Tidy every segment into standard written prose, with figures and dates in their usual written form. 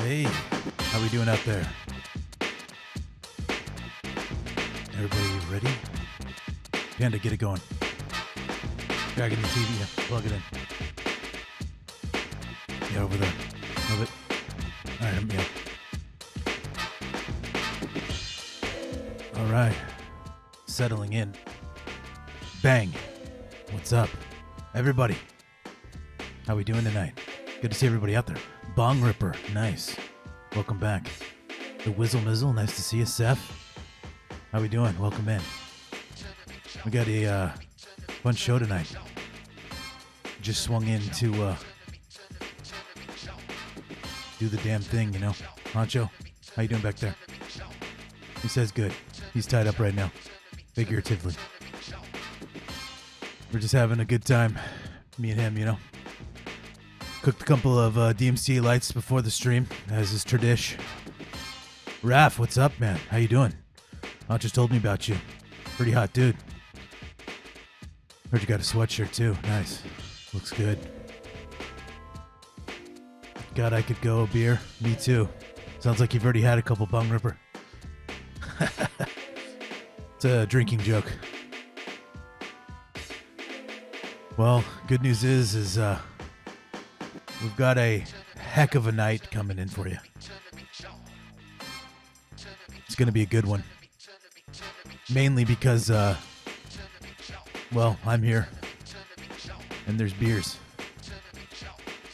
Hey, how we doing out there? Everybody ready? Panda, get it going. Drag in the TV, yeah, plug it in. Yeah, over there. Move it. All right, yeah. All right. Settling in. Bang. What's up? Everybody. How we doing tonight? Good to see everybody out there. Bong Ripper, nice. Welcome back. The Whizzle Mizzle, nice to see you. Seth, how we doing? Welcome in. We got a fun show tonight. Just swung in to do the damn thing, you know. Honcho, how you doing back there? He says good. He's tied up right now, figuratively. We're just having a good time, me and him, you know. Cooked a couple of DMCA lights before the stream, as is tradition. Raph, what's up, man? How you doing? Honcho told me about you. Pretty hot dude. Heard you got a sweatshirt too. Nice. Looks good. God, I could go a beer. Me too. Sounds like you've already had a couple, Bung Ripper. It's a drinking joke. Well, good news is we've got a heck of a night coming in for you. It's going to be a good one. Mainly because, well, I'm here. And there's beers.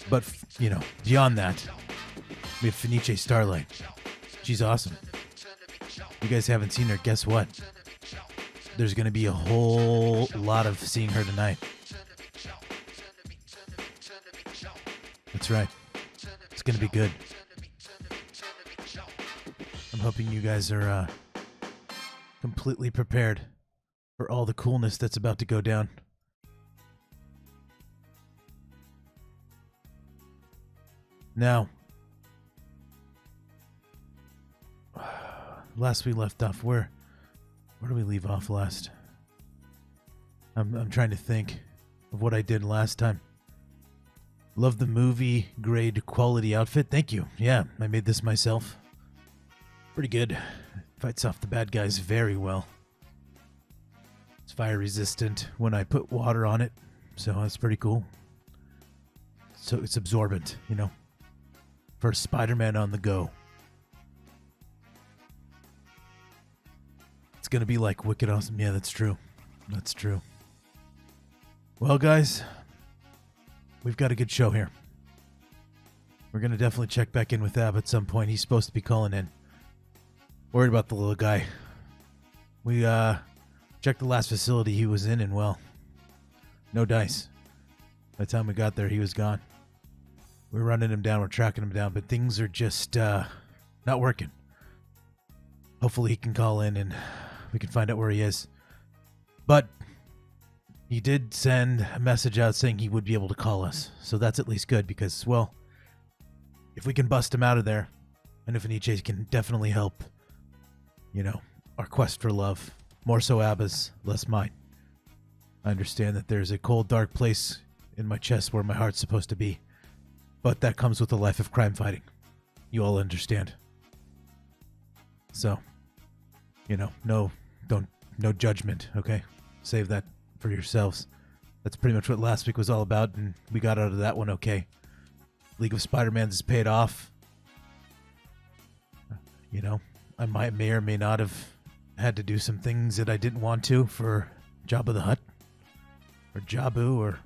But, you know, beyond that, we have FeniceStarlight. She's awesome. You guys haven't seen her, guess what? There's going to be a whole lot of seeing her tonight. That's right. It's going to be good. I'm hoping you guys are completely prepared for all the coolness that's about to go down. Now, last we left off, where do we leave off last? I'm trying to think of what I did last time. Love the movie grade quality outfit. Thank you. Yeah, I made this myself. Pretty good. Fights off the bad guys very well. It's fire resistant when I put water on it, so that's pretty cool. So it's absorbent, you know, for Spider-Man on the go. It's gonna be like wicked awesome. Yeah, that's true. That's true. Well, guys, we've got a good show here. We're going to definitely check back in with Ab at some point. He's supposed to be calling in. Worried about the little guy. We checked the last facility he was in, and, well, no dice. By the time we got there, he was gone. We're running him down. We're tracking him down, but things are just not working. Hopefully he can call in, and we can find out where he is. But he did send a message out saying he would be able to call us. So that's at least good because, well, if we can bust him out of there, and if Fenice can definitely help, you know, our quest for love. More so Abba's, less mine. I understand that there's a cold, dark place in my chest where my heart's supposed to be. But that comes with a life of crime fighting. You all understand. So, you know, no judgment, okay? Save that for yourselves. That's pretty much what last week was all about, and we got out of that one okay. League of Spider-Mans is paid off. You know, I may or may not have had to do some things that I didn't want to for Jabba the Hutt. Or Jabu, or...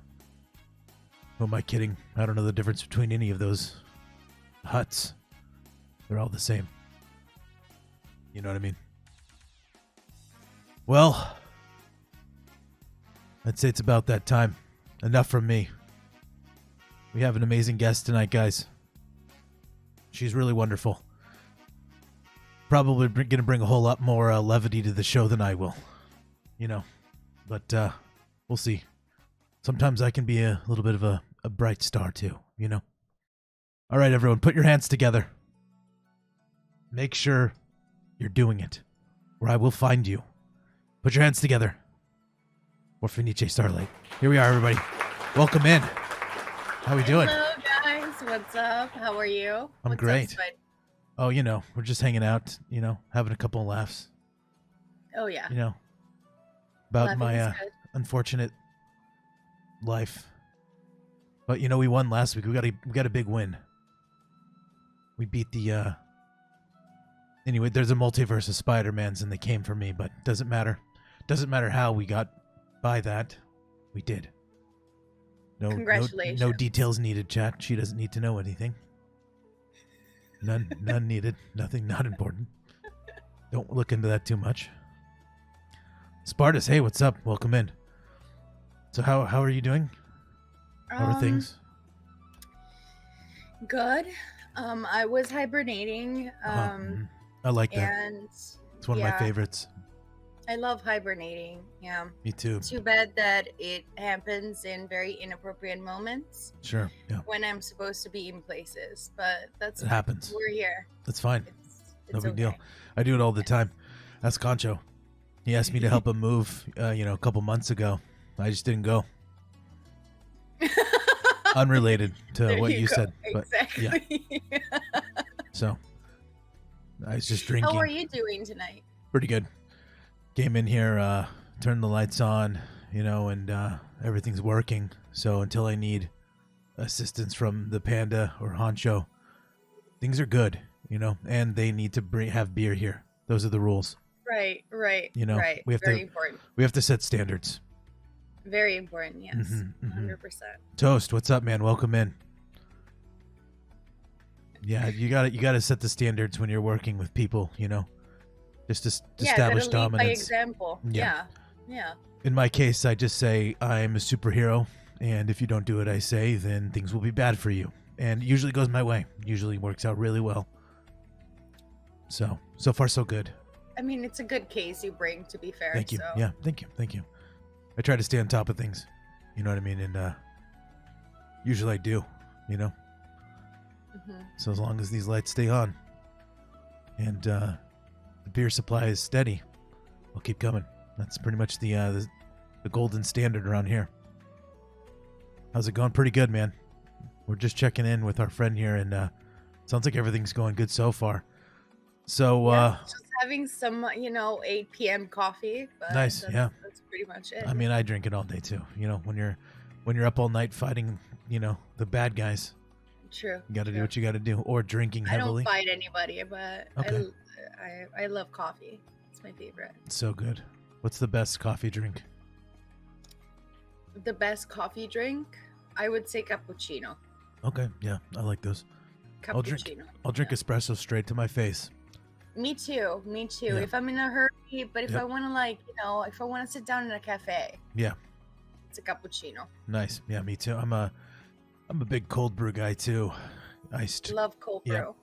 who am I kidding? I don't know the difference between any of those huts. They're all the same. You know what I mean? Well, I'd say it's about that time. Enough from me. We have an amazing guest tonight, guys. She's really wonderful. Probably going to bring a whole lot more levity to the show than I will. You know. But we'll see. Sometimes I can be a little bit of a bright star too, you know. All right, everyone, put your hands together. Make sure you're doing it, or I will find you. Put your hands together. Or FeniceStarlight. Here we are, everybody. Welcome in. How we doing? Hello, guys. What's up? How are you? I'm What's great. Up, Spud? Oh, we're just hanging out, having a couple of laughs, Oh yeah. About Laughing my is good. unfortunate life. But we won last week. We got a big win. We beat the anyway, there's a multiverse of Spider-Mans and they came for me, but doesn't matter. Doesn't matter how we got by that. We did. Congratulations. No details needed, chat. She doesn't need to know anything. None needed. Nothing, not important. Don't look into that too much. Spartus, hey, what's up? Welcome in. So how are you doing? How are things? Good. I was hibernating. I like that. And it's one of my favorites. I love hibernating. Yeah. Me too. Too bad that it happens in very inappropriate moments. Sure. Yeah. When I'm supposed to be in places, but it happens. We're here. That's fine. It's no big okay. deal. I do it all the time. Ask Honcho. He asked me to help him move, a couple months ago. I just didn't go. Unrelated to what you said. But exactly. Yeah. So, I was just drinking. How are you doing tonight? Pretty good. Came in here, turned the lights on, and everything's working. So until I need assistance from the Panda or Honcho, things are good, and they need to have beer here. Those are the rules. Right. Right. Very important. We have to set standards. Very important, yes. 100%. Toast, what's up, man? Welcome in. Yeah, you gotta set the standards when you're working with people, just to establish dominance. By example. Yeah. In my case, I just say I'm a superhero, and if you don't do what I say, then things will be bad for you. And it usually goes my way. Usually works out really well. So far so good. I mean, it's a good case you bring, to be fair. Thank you. So. Yeah, thank you. I try to stay on top of things. You know what I mean? And usually I do, So as long as these lights stay on and the beer supply is steady, I'll keep coming. That's pretty much the golden standard around here. How's it going? Pretty good, man. We're just checking in with our friend here, and sounds like everything's going good so far. So just having some 8 p.m. coffee, but nice. That's pretty much it. I mean, I drink it all day too. When you're up all night fighting the bad guys. True. You got to do what you got to do, or drinking heavily. I don't fight anybody, but okay. I love coffee. It's my favorite. So good. What's the best coffee drink? The best coffee drink, I would say cappuccino. Okay, yeah, I like those. Cappuccino. I'll drink espresso straight to my face. Me too. Yeah. If I'm in a hurry, but if I want to if I want to sit down in a cafe. Yeah. It's a cappuccino. Nice. Yeah, me too. I'm a big cold brew guy too. Iced. Love cold brew.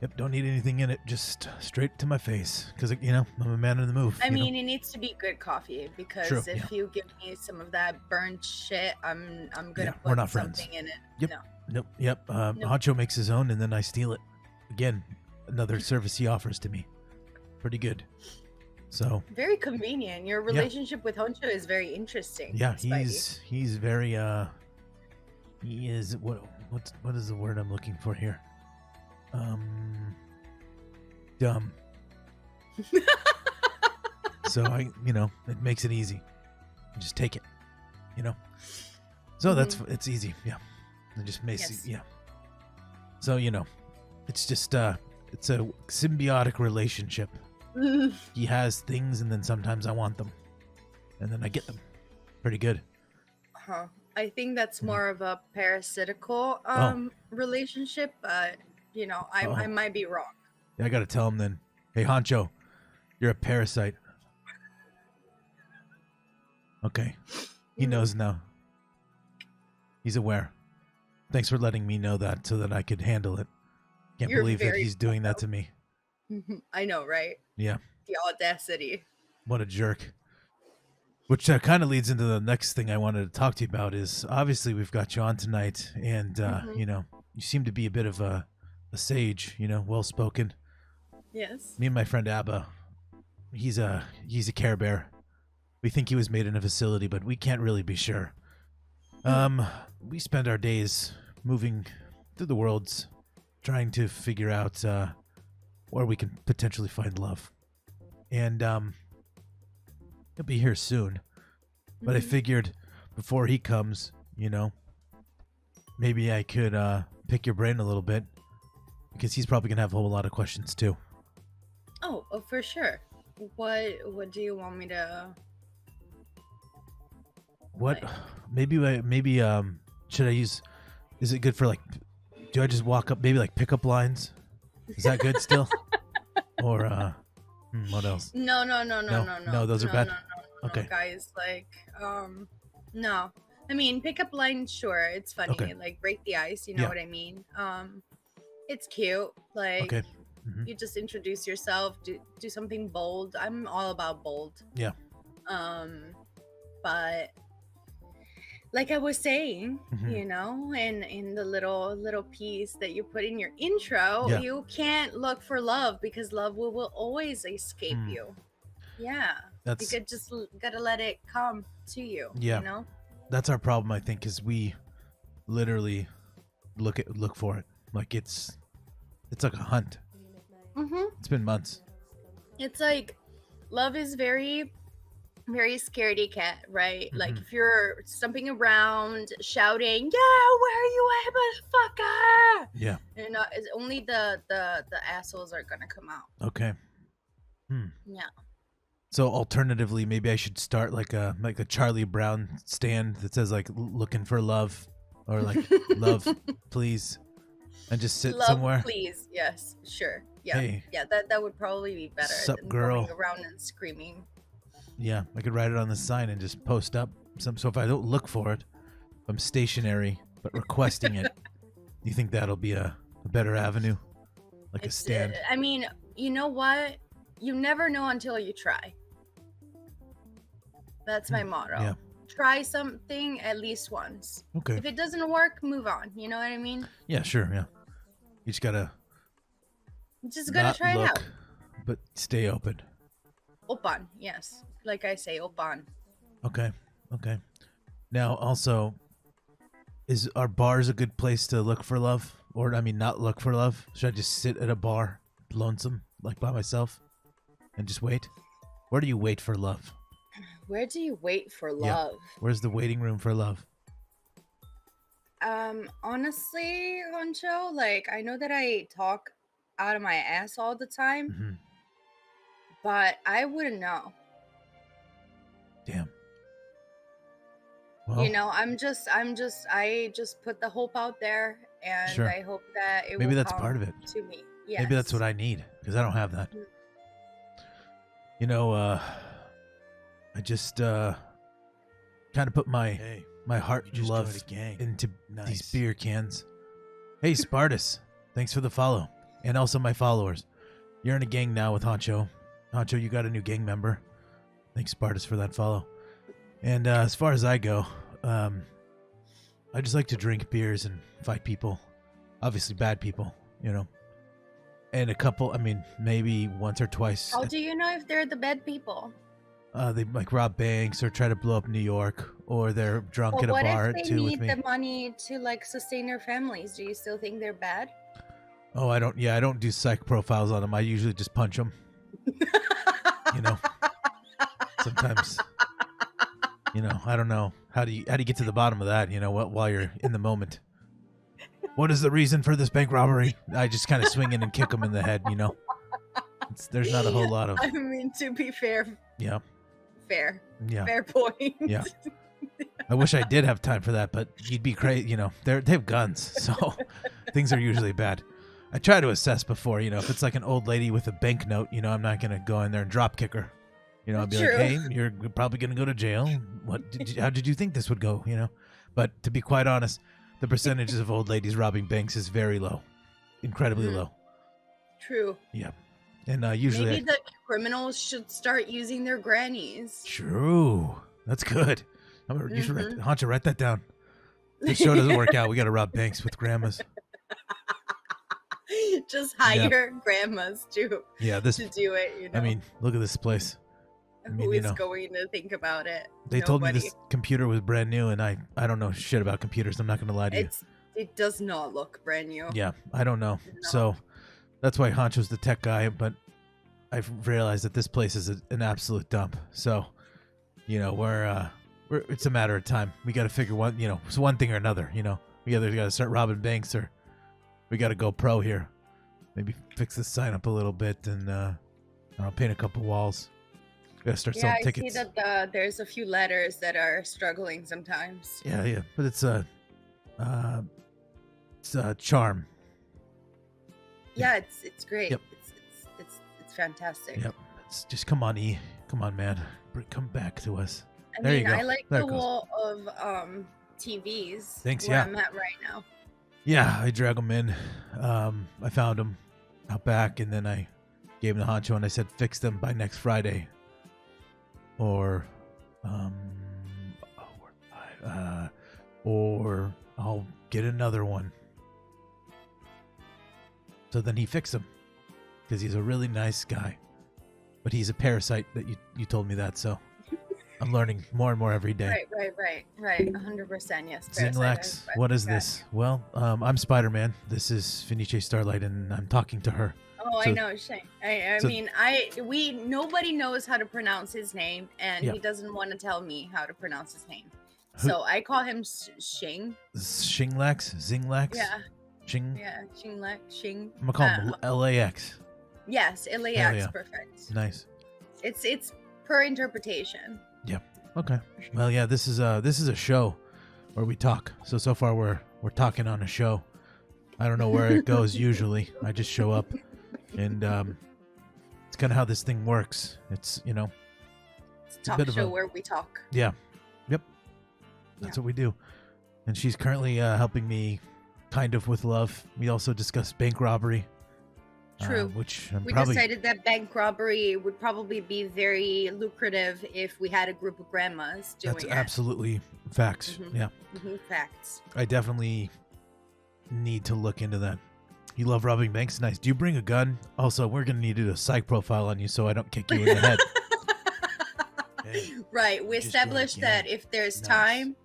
Yep, don't need anything in it, just straight to my face, because I'm a man in the move. I mean, it needs to be good coffee, because True, if you give me some of that burnt shit, I'm gonna we're put not something friends. in it. Yep. No. Nope. Yep. Honcho makes his own, and then I steal it. Again, another service he offers to me. Pretty good. So very convenient. Your relationship with Honcho is very interesting. Yeah, Spidey. he's very he is what is the word I'm looking for here? Dumb. So it makes it easy. Just take it. So it's easy. Yeah. It just makes it, yeah. So it's just it's a symbiotic relationship. He has things, and then sometimes I want them, and then I get them. Pretty good. I think that's more of a parasitical relationship, but I might be wrong. Yeah, I gotta tell him then. Hey, Honcho, you're a parasite. Okay, he knows now. He's aware. Thanks for letting me know that, so that I could handle it. Can't believe that he's doing that to me. I know, right? Yeah. The audacity. What a jerk. Which kind of leads into the next thing I wanted to talk to you about is, obviously we've got you on tonight, and you seem to be a bit of a sage, well-spoken. Yes. Me and my friend Abba, he's a Care Bear. We think he was made in a facility, but we can't really be sure. We spend our days moving through the worlds, trying to figure out where we can potentially find love. And he'll be here soon. But I figured before he comes, maybe I could pick your brain a little bit, because he's probably going to have a whole lot of questions too. Oh, for sure. What do you want me to... What? Maybe should I use... Is it good for do I just walk up, maybe pickup lines? Is that good still? Or what else? No. No, those are bad. Okay, guys. No. I mean, pickup line, sure, it's funny. Okay. Break the ice. You know what I mean? It's cute. Okay. You just introduce yourself. Do something bold. I'm all about bold. Yeah. But like I was saying, in the little piece that you put in your intro, you can't look for love, because love will always escape you. Yeah. You could just gotta let it come to you. Yeah. That's our problem, I think, is we literally look for it. It's like a hunt. It's been months. It's like love is very, very scaredy cat, right? If you're stumping around shouting, "Yeah, where are you at, motherfucker?" Yeah. It's only the assholes are gonna come out. Okay. Yeah. So alternatively, maybe I should start like a Charlie Brown stand that says looking for love, or love please, and just sit love, somewhere. Please, yes, sure, yeah, hey, that would probably be better. Sup, than girl? Going around and screaming. Yeah, I could write it on the sign and just post up some. So if I don't look for it, I'm stationary but requesting it. Do you think that'll be a better avenue, a stand? I mean, you know what? You never know until you try. That's my motto. Yeah. Try something at least once. Okay. If it doesn't work, move on. You know what I mean? Yeah, sure. Yeah. You just gotta try it out. But stay open. Open, yes. Like I say, open. Okay. Now, also, is our bars a good place to look for love? Or, not look for love? Should I just sit at a bar, lonesome, by myself, and just wait? Where do you wait for love? Where do you wait for love? Yeah. Where's the waiting room for love? Honestly, Honcho, I know that I talk out of my ass all the time, but I wouldn't know. Damn. Well, I just put the hope out there, and sure. I hope that it maybe will that's come part of it to me. Yes. Maybe that's what I need, because I don't have that. I just kind of put my heart and love into these beer cans. Hey, Spartus, thanks for the follow, and also my followers. You're in a gang now with Honcho. Honcho, you got a new gang member. Thanks, Spartus, for that follow. And as far as I go, I just like to drink beers and fight people. Obviously bad people, And a couple, maybe once or twice. How do you know if they're the bad people? They rob banks or try to blow up New York, or they're drunk at a bar at 2 with me. What if they need the money to sustain their families? Do you still think they're bad? Oh, I don't do psych profiles on them. I usually just punch them. Sometimes, I don't know. How do you get to the bottom of that? While you're in the moment. What is the reason for this bank robbery? I just kind of swing in and kick them in the head. There's not a whole lot of. To be fair. Yeah. Fair. Yeah. Fair point. Yeah. I wish I did have time for that, but you'd be crazy. They have guns, so things are usually bad. I try to assess before, if it's like an old lady with a banknote, I'm not going to go in there and drop kick her. I'll be like, hey, you're probably going to go to jail. How did you think this would go, But to be quite honest, the percentages of old ladies robbing banks is very low. Incredibly low. True. Yeah. And usually... Maybe the criminals should start using their grannies. True. That's good. You should Honcho, write that down. This show doesn't work out. We got to rob banks with grandmas. Just hire grandmas to do it. Look at this place. Who is going to think about it? They told me this computer was brand new, and I don't know shit about computers. I'm not going to lie to you. It does not look brand new. Yeah, I don't know. No. So that's why Honcho's the tech guy, but I've realized that this place is an absolute dump. So, we're it's a matter of time. We got to figure it's one thing or another. We either got to start robbing banks or we got to go pro here. Maybe fix the sign up a little bit and paint a couple walls. We got to start selling tickets. I see that there's a few letters that are struggling sometimes. Yeah, but it's a charm. Yeah, it's great. Yep. It's fantastic. Yep. It's just come on, E. Come on, man. Come back to us. I like the wall of TVs. Thanks. Where I'm at right now. Yeah, I drag them in. I found them out back, and then I gave them to Honcho, and I said, fix them by next Friday. Or I'll get another one. So then he fixed them because he's a really nice guy, but he's a parasite. That you told me that, so I'm learning more and more every day. Right. 100%. Yes. Zinglax, what is this? Well, I'm Spider-Man. This is FeniceStarlight, and I'm talking to her. Oh, I know, Shane. Nobody knows how to pronounce his name, and he doesn't want to tell me how to pronounce his name. So I call him Shing. Zinglax? Yeah. Shing? Yeah, Shinglax. Shing. I'm going to call him LAX. Yes, LAX, perfect. Nice. It's per interpretation. Yeah. Okay. Well, yeah, this is a show where we talk. So far we're talking on a show. I don't know where it goes usually. I just show up. And it's kind of how this thing works. It's, it's a talk show where we talk. Yeah. Yep. That's what we do. And she's currently helping me kind of with love. We also discussed bank robbery. True. Which we decided that bank robbery would probably be very lucrative if we had a group of grandmas doing it. That's absolutely facts. Mm-hmm. Yeah. Mm-hmm. Facts. I definitely need to look into that. You love robbing banks? Nice. Do you bring a gun? Also, we're going to need to do a psych profile on you so I don't kick you in the head. Hey, right. We established that if there's time,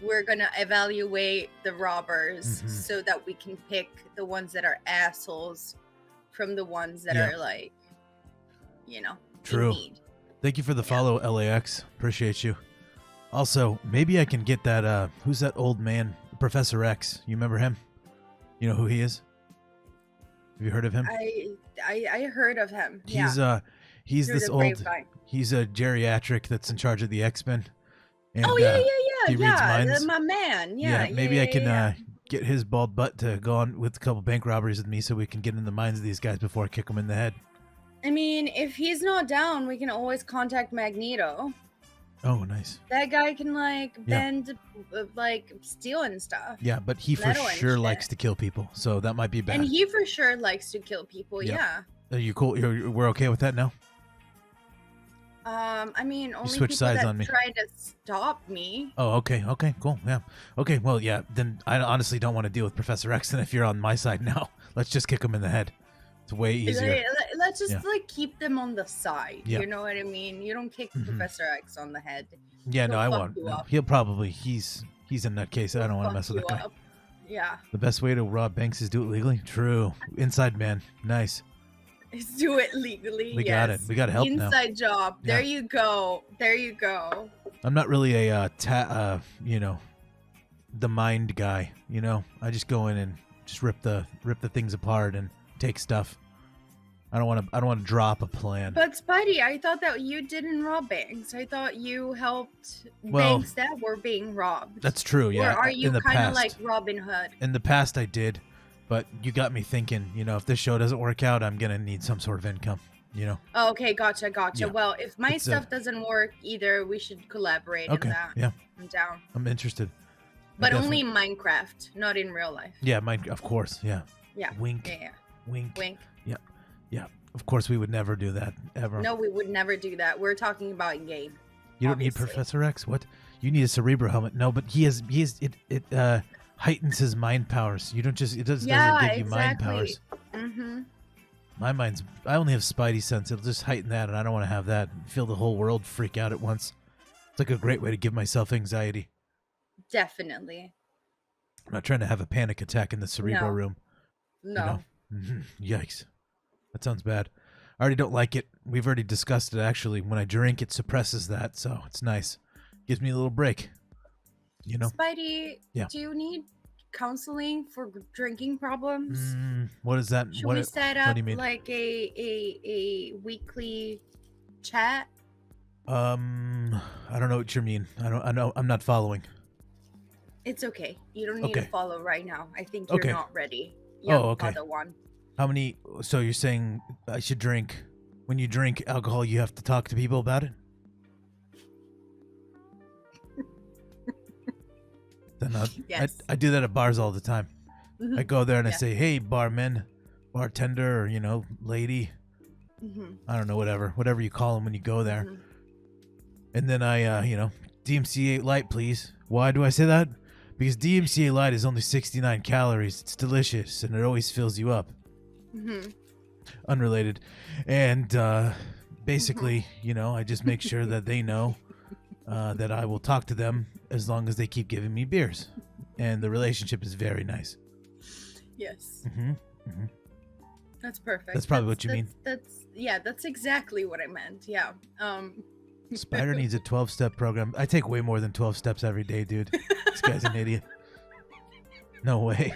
we're going to evaluate the robbers so that we can pick the ones that are assholes from the ones that are like, True. in need. Thank you for the follow, LAX. Appreciate you. Also, maybe I can get that, who's that old man? Professor X. You remember him? You know who he is? Have you heard of him? I heard of him. He's this old. He's a geriatric that's in charge of the X-Men. And, he reads minds. My man. Maybe I can get his bald butt to go on with a couple bank robberies with me, so we can get in the minds of these guys before I kick them in the head. I mean, if he's not down, we can always contact Magneto. Oh, nice. That guy can bend steel and stuff. Yeah, but he for sure likes to kill people, so that might be bad. And he for sure likes to kill people. Yeah. Are you cool? We're okay with that now? I mean, only switch people sides that on me. try to stop me. Oh, okay, cool, yeah. Okay, well, yeah, then I honestly don't want to deal with Professor X, and if you're on my side now, let's just kick him in the head. It's way easier. Let's just keep them on the side. Yeah. You know what I mean? You don't kick Professor X on the head. Yeah, no, I won't. No. He'll probably he's a nutcase. I don't want to mess with that guy. Yeah. The best way to rob banks is do it legally. True. Inside man. Nice. Do it legally. We got it. We got help now. Inside job. There you go. I'm not really a the mind guy. I just go in and just rip the things apart and take stuff. I don't want to drop a plan. But Spidey, I thought that you didn't rob banks. I thought you helped banks that were being robbed. That's true. Yeah. Or are you kind of like Robin Hood? In the past, I did, but you got me thinking. If this show doesn't work out, I'm gonna need some sort of income. Oh, okay, gotcha. Yeah. Well, if my stuff doesn't work either, we should collaborate in that. Yeah. I'm down. I'm interested. But only in Minecraft, not in real life. Yeah, of course. Yeah. Yeah. Wink. Yeah. Wink. Wink. Yeah. Yeah. Of course, we would never do that ever. No, we would never do that. We're talking about in game. You don't need Professor X. What? You need a cerebro helmet. No, but it heightens his mind powers. You don't just doesn't give you mind powers. Mm-hmm. I only have Spidey sense. It'll just heighten that, and I don't want to have that. Feel the whole world freak out at once. It's like a great way to give myself anxiety. Definitely. I'm not trying to have a panic attack in the cerebro room. No. Yikes. That sounds bad. I already don't like it. We've already discussed it, actually. When I drink, it suppresses that, so it's nice. Gives me a little break. You know? Spidey, do you need counseling for drinking problems? What is that? Should we set up like a weekly chat? I don't know what you mean. I know I'm not following. It's okay. You don't need to follow right now. I think you're not ready. Okay. Padawan. How many? So you're saying I should drink? When you drink alcohol, you have to talk to people about it? Yes. I do that at bars all the time. I go there and I say, "Hey, barman, bartender, or lady, I don't know, whatever you call them when you go there." And then I, DMCA light, please. Why do I say that? Because DMCA light is only 69 calories. It's delicious and it always fills you up. Unrelated. And basically, I just make sure that they know that I will talk to them as long as they keep giving me beers. And the relationship is very nice. Yes. That's perfect. That's probably what you mean. That's exactly what I meant. Yeah. Spider needs a 12-step program. I take way more than 12 steps every day, dude. This guy's an idiot. No way.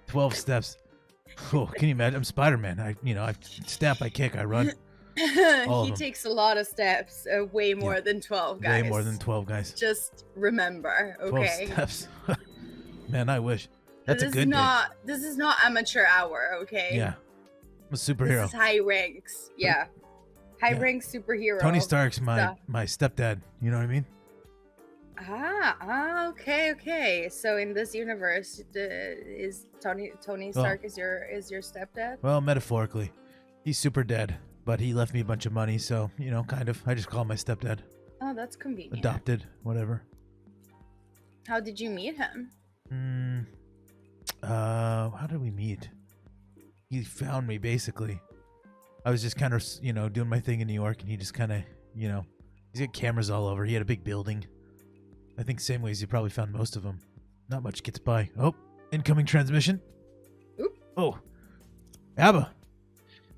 12 steps. Oh, can you imagine? I'm Spider-Man. I snap, I kick, I run. He takes a lot of steps. Way more than 12, guys. Way more than 12, guys. Just remember, okay? 12 steps. Man, I wish. That's a good This is not amateur hour, okay? Yeah. I'm a superhero. This is high ranks. Yeah. High rank superhero. Tony Stark's my stepdad. You know what I mean? Okay. So in this universe, is Tony Stark is your stepdad? Well, metaphorically, he's super dead, but he left me a bunch of money, so kind of. I just call him my stepdad. Oh, that's convenient. Adopted, whatever. How did you meet him? How did we meet? He found me basically. I was just kind of, doing my thing in New York, and he just kind of, he's got cameras all over. He had a big building. I think same way as you probably found most of them. Not much gets by. Oh, incoming transmission. Oop. Oh, Abba.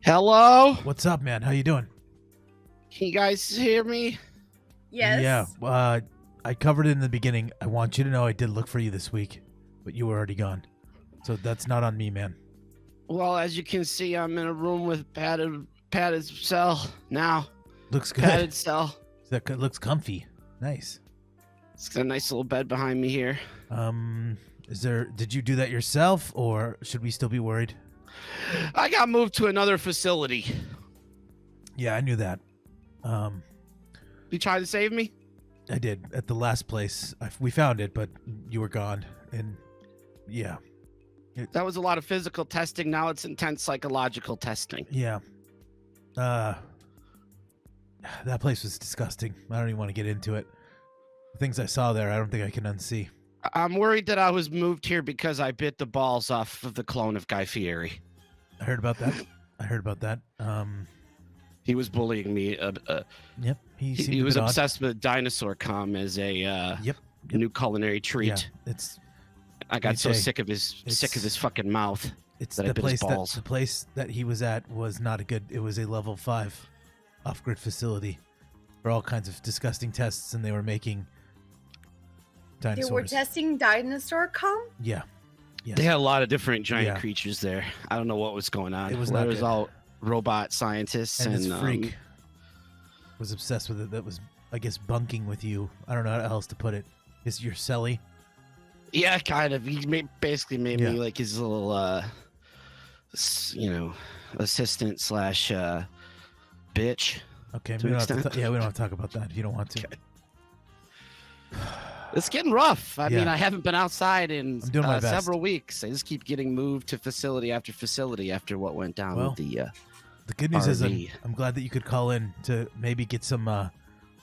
Hello? What's up, man? How you doing? Can you guys hear me? Yes. Yeah. I covered it in the beginning. I want you to know I did look for you this week, but you were already gone. So that's not on me, man. Well, as you can see, I'm in a room with padded cell now. Looks good. Padded cell. That looks comfy. Nice. It's got a nice little bed behind me here. Did you do that yourself, or should we still be worried? I got moved to another facility. Yeah, I knew that. You tried to save me? I did. At the last place. We found it, but you were gone. And yeah. That was a lot of physical testing. Now it's intense psychological testing. Yeah. That place was disgusting. I don't even want to get into it. The things I saw there, I don't think I can unsee. I'm worried that I was moved here because I bit the balls off of the clone of Guy Fieri. I heard about that. He was bullying me. Yep. He was obsessed with dinosaur cum as a new culinary treat. Yeah, I got so sick of his fucking mouth. It's the place that he was at was not a good. It was a level 5 off-grid facility for all kinds of disgusting tests, and they were making dinosaurs. They were testing dinosaur cum? Yeah. Yes. They had a lot of different giant creatures there. I don't know what was going on. It was all robot scientists, and this freak was obsessed with it. That was, I guess, bunking with you. I don't know how else to put it. Is your celly? Yeah, kind of. He basically made me like his little, assistant / bitch. Okay, we don't have to. We don't have to talk about that if you don't want to. Okay. It's getting rough. I mean, I haven't been outside in several weeks. I just keep getting moved to facility after facility after what went down with the good news is I'm glad that you could call in to maybe get some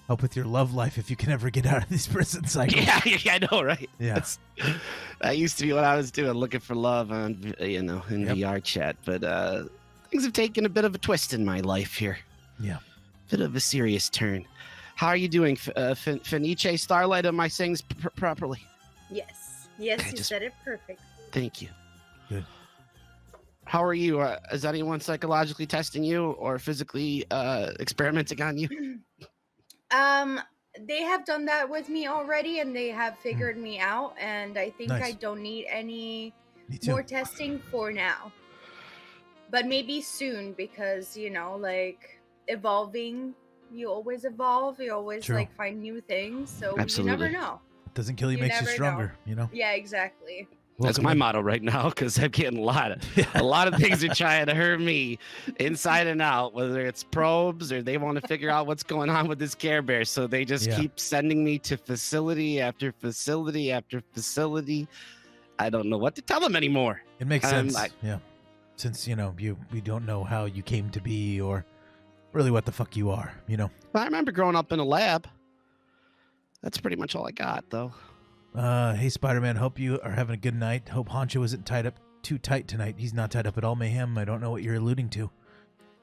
help with your love life if you can ever get out of these prison cycles. Yeah, I know, right? Yeah. That used to be what I was doing, looking for love on, in VR chat. But things have taken a bit of a twist in my life here. Yeah. Bit of a serious turn. How are you doing, FeniceStarlight? Am I saying this properly? Yes. Yes, you said it perfect. Thank you. Good. How are you? Is anyone psychologically testing you or physically experimenting on you? They have done that with me already, and they have figured me out, and I think I don't need any more testing for now. But maybe soon, because, you know, like, evolving, you always evolve, you always like find new things, so Absolutely. You never know. It doesn't kill you, makes you stronger, you know? Yeah, exactly. That's my motto right now, because I'm getting a lot of things are trying to hurt me inside and out, whether it's probes or they want to figure out what's going on with this Care Bear. So they just keep sending me to facility after facility after facility. I don't know what to tell them anymore. It makes sense. Yeah. Since, you know, we don't know how you came to be or really what the fuck you are, you know? I remember growing up in a lab. That's pretty much all I got, though. Hey, Spider-Man, hope you are having a good night. Hope Honcho isn't tied up too tight tonight. He's not tied up at all, Mayhem. I don't know what you're alluding to.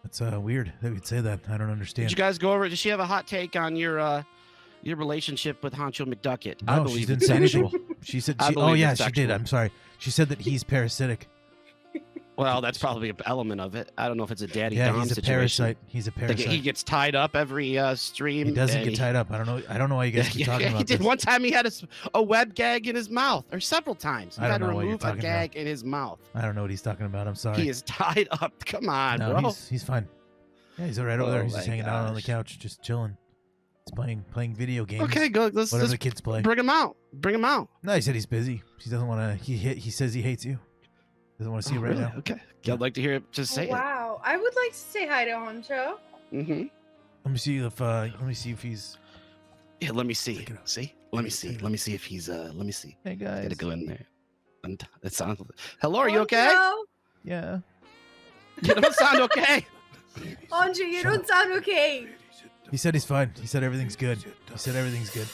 That's weird that we'd say that. I don't understand. Did you guys go over? Does she have a hot take on your relationship with HonchoMcDucket? No, I believe she's insexual. She said, she did. I'm sorry. She said that he's parasitic. Well, that's probably an element of it. I don't know if it's a daddy dom he's a situation. parasite. He's a parasite. He gets tied up every stream. He doesn't get tied up. I don't know why you guys keep talking about he did. this. One time he had a web gag in his mouth, or several times. He had to remove a gag in his mouth. I don't know what he's talking about. I'm sorry. He is tied up. Come on, no, bro. He's fine. Yeah, he's all right over there. He's just hanging out on the couch, just chilling. He's playing video games. Okay, good. Whatever the kids play. Bring him out. Bring him out. No, he said he's busy. He doesn't want to. He says he hates you. Doesn't want to see you right now. Okay. Yeah. I'd like to hear it. Just say it. Wow. I would like to say hi to Honcho. Mm-hmm. Let me see if he's. Yeah. Let me see. See. Let me see. Let me see if he's. Let me see. Hey guys. Gotta go in there. And it sounds. Hello. Are you okay? Yeah. You don't sound okay. Honcho, you don't sound okay. He said he's fine. He said everything's good. He said everything's good.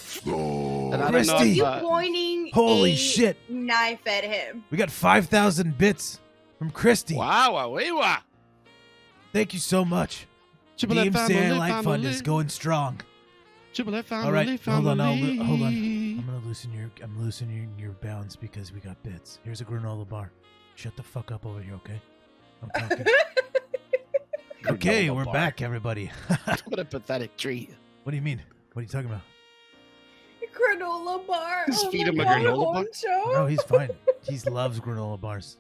Christy, you pointing holy shit! Knife at him. We got 5,000 bits from Christy. Wow. Thank you so much. The HonchoMcDucket Fund is going strong. All right, hold on. I'm gonna loosen your bounds because we got bits. Here's a granola bar. Shut the fuck up over here, okay? I'm talking. Okay, we're back, everybody. What a pathetic treat. What do you mean? What are you talking about? Granola bar. Just feed him a granola bar. No, he's fine. He loves granola bars.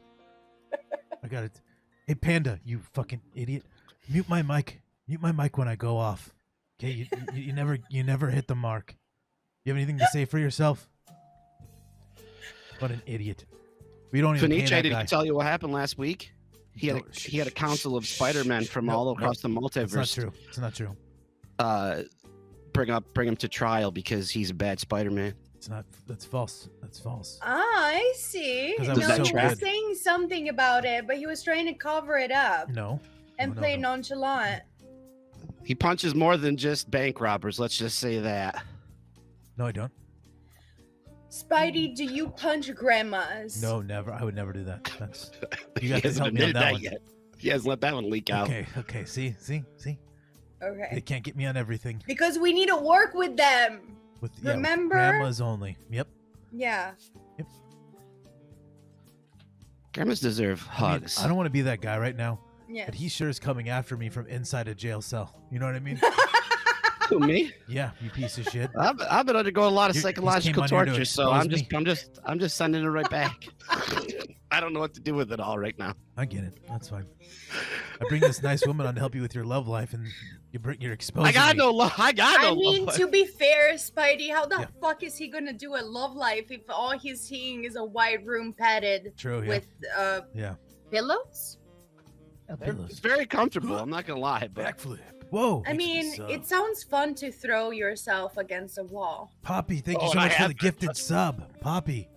I got it. Hey, Panda, you fucking idiot! Mute my mic. Mute my mic when I go off. Okay, you never hit the mark. You have anything to say for yourself? What an idiot! We don't even. Fenice, did he tell you what happened last week? He had a council of Spider-Men from all across the multiverse. It's not true. Bring him to trial because he's a bad Spider-Man. It's not. That's false. That's false. I see. He was saying something about it, but he was trying to cover it up. No. And play nonchalant. He punches more than just bank robbers. Let's just say that. No, I don't. Spidey, do you punch grandmas? No, never. I would never do that. That's you got to help me on that one. Yet. He hasn't let that one leak out. Okay. See. Okay. They can't get me on everything. Because we need to work with them. Remember? With grandmas only. Yep. Yeah. Yep. Grandmas deserve hugs. I don't want to be that guy right now. Yeah. But he sure is coming after me from inside a jail cell. You know what I mean? Who, me? Yeah, you piece of shit. I've been undergoing a lot of psychological torture, so I'm just sending it right back. I don't know what to do with it all right now. I get it. That's fine. I bring this nice woman on to help you with your love life, and you're exposing. I got no love. I mean, to be fair, Spidey, how the fuck is he gonna do a love life if all he's seeing is a white room padded with pillows? It's very comfortable. I'm not gonna lie, but backflip. Whoa! I mean, it sounds fun to throw yourself against a wall. Poppy, thank you so much for the gifted sub. Poppy.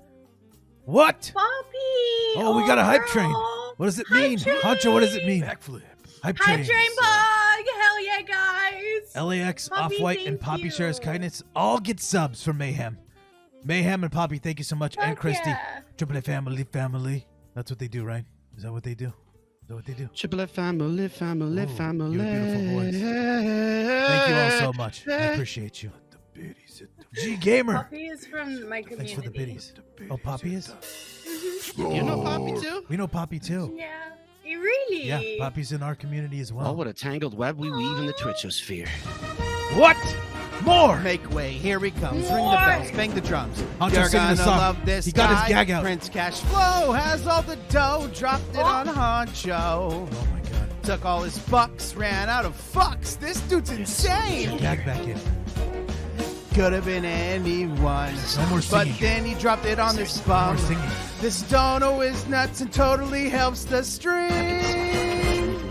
What? Poppy! Oh, we got a hype train. What does it mean? Honcho, what does it mean? Backflip. Hype train bug! Hell yeah, guys! LAX, Off-White, and Poppy shares kindness all get subs from Mayhem. Mayhem and Poppy, thank you so much. And Christy. Triple A family. That's what they do, right? Is that what they do? What they do? Triple F family. You have a beautiful voice. Thank you all so much. I appreciate you. G Gamer. Poppy is from my community. Thanks for the biddies. Oh, Poppy is? You know Poppy too? We know Poppy too. Yeah. Really? Yeah, Poppy's in our community as well. Oh, what a tangled web we weave in the Twitchosphere. What? More! Make way. Here he comes. Ring the bells. Bang the drums. Honcho You're singing gonna the song. love this He got his guy. gag out. Prince Cash Flow has all the dough. Dropped it on Honcho. Oh my god. Took all his bucks. Ran out of fucks. This dude's insane. Gag back in. Could have been anyone. No more singing. But then he dropped it on this No bum. more singing. This dono is nuts and totally helps the string.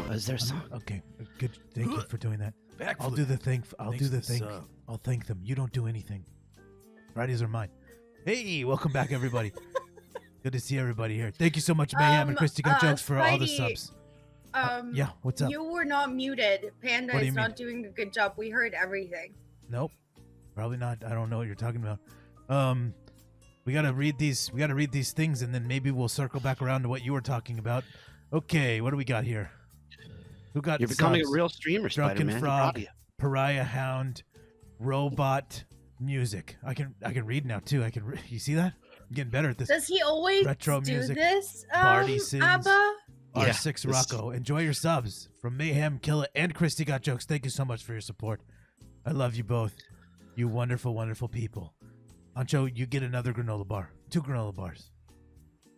Is there a song? Okay, good. Thank you for doing that. I'll do the thing. I'll do the thing. I'll thank them. You don't do anything. Fridays are mine. Hey, welcome back, everybody. Good to see everybody here. Thank you so much, Mayhem and Christy Got Jokes for all the Spidey, subs. Yeah, what's up? You were not muted. Panda What do is you not mean? doing a good job. We heard everything. Nope, probably not. I don't know what you're talking about. We gotta read these. We gotta read these things, and then maybe we'll circle back around to what you were talking about. Okay, what do we got here? Who got? You're becoming subs? a real streamer, Drunken Spider-Man. Frog, Pariah Hound, Robot Music. I can read now too. You see that? I'm getting better at this. Does he always Retro do music, this? Barty Sins. Abba? Yeah, R6 this- Rocco. Enjoy your subs from Mayhem, Kill It, and Christy Got Jokes. Thank you so much for your support. I love you both. You wonderful, wonderful people. Honcho, you get another granola bar. 2 granola bars.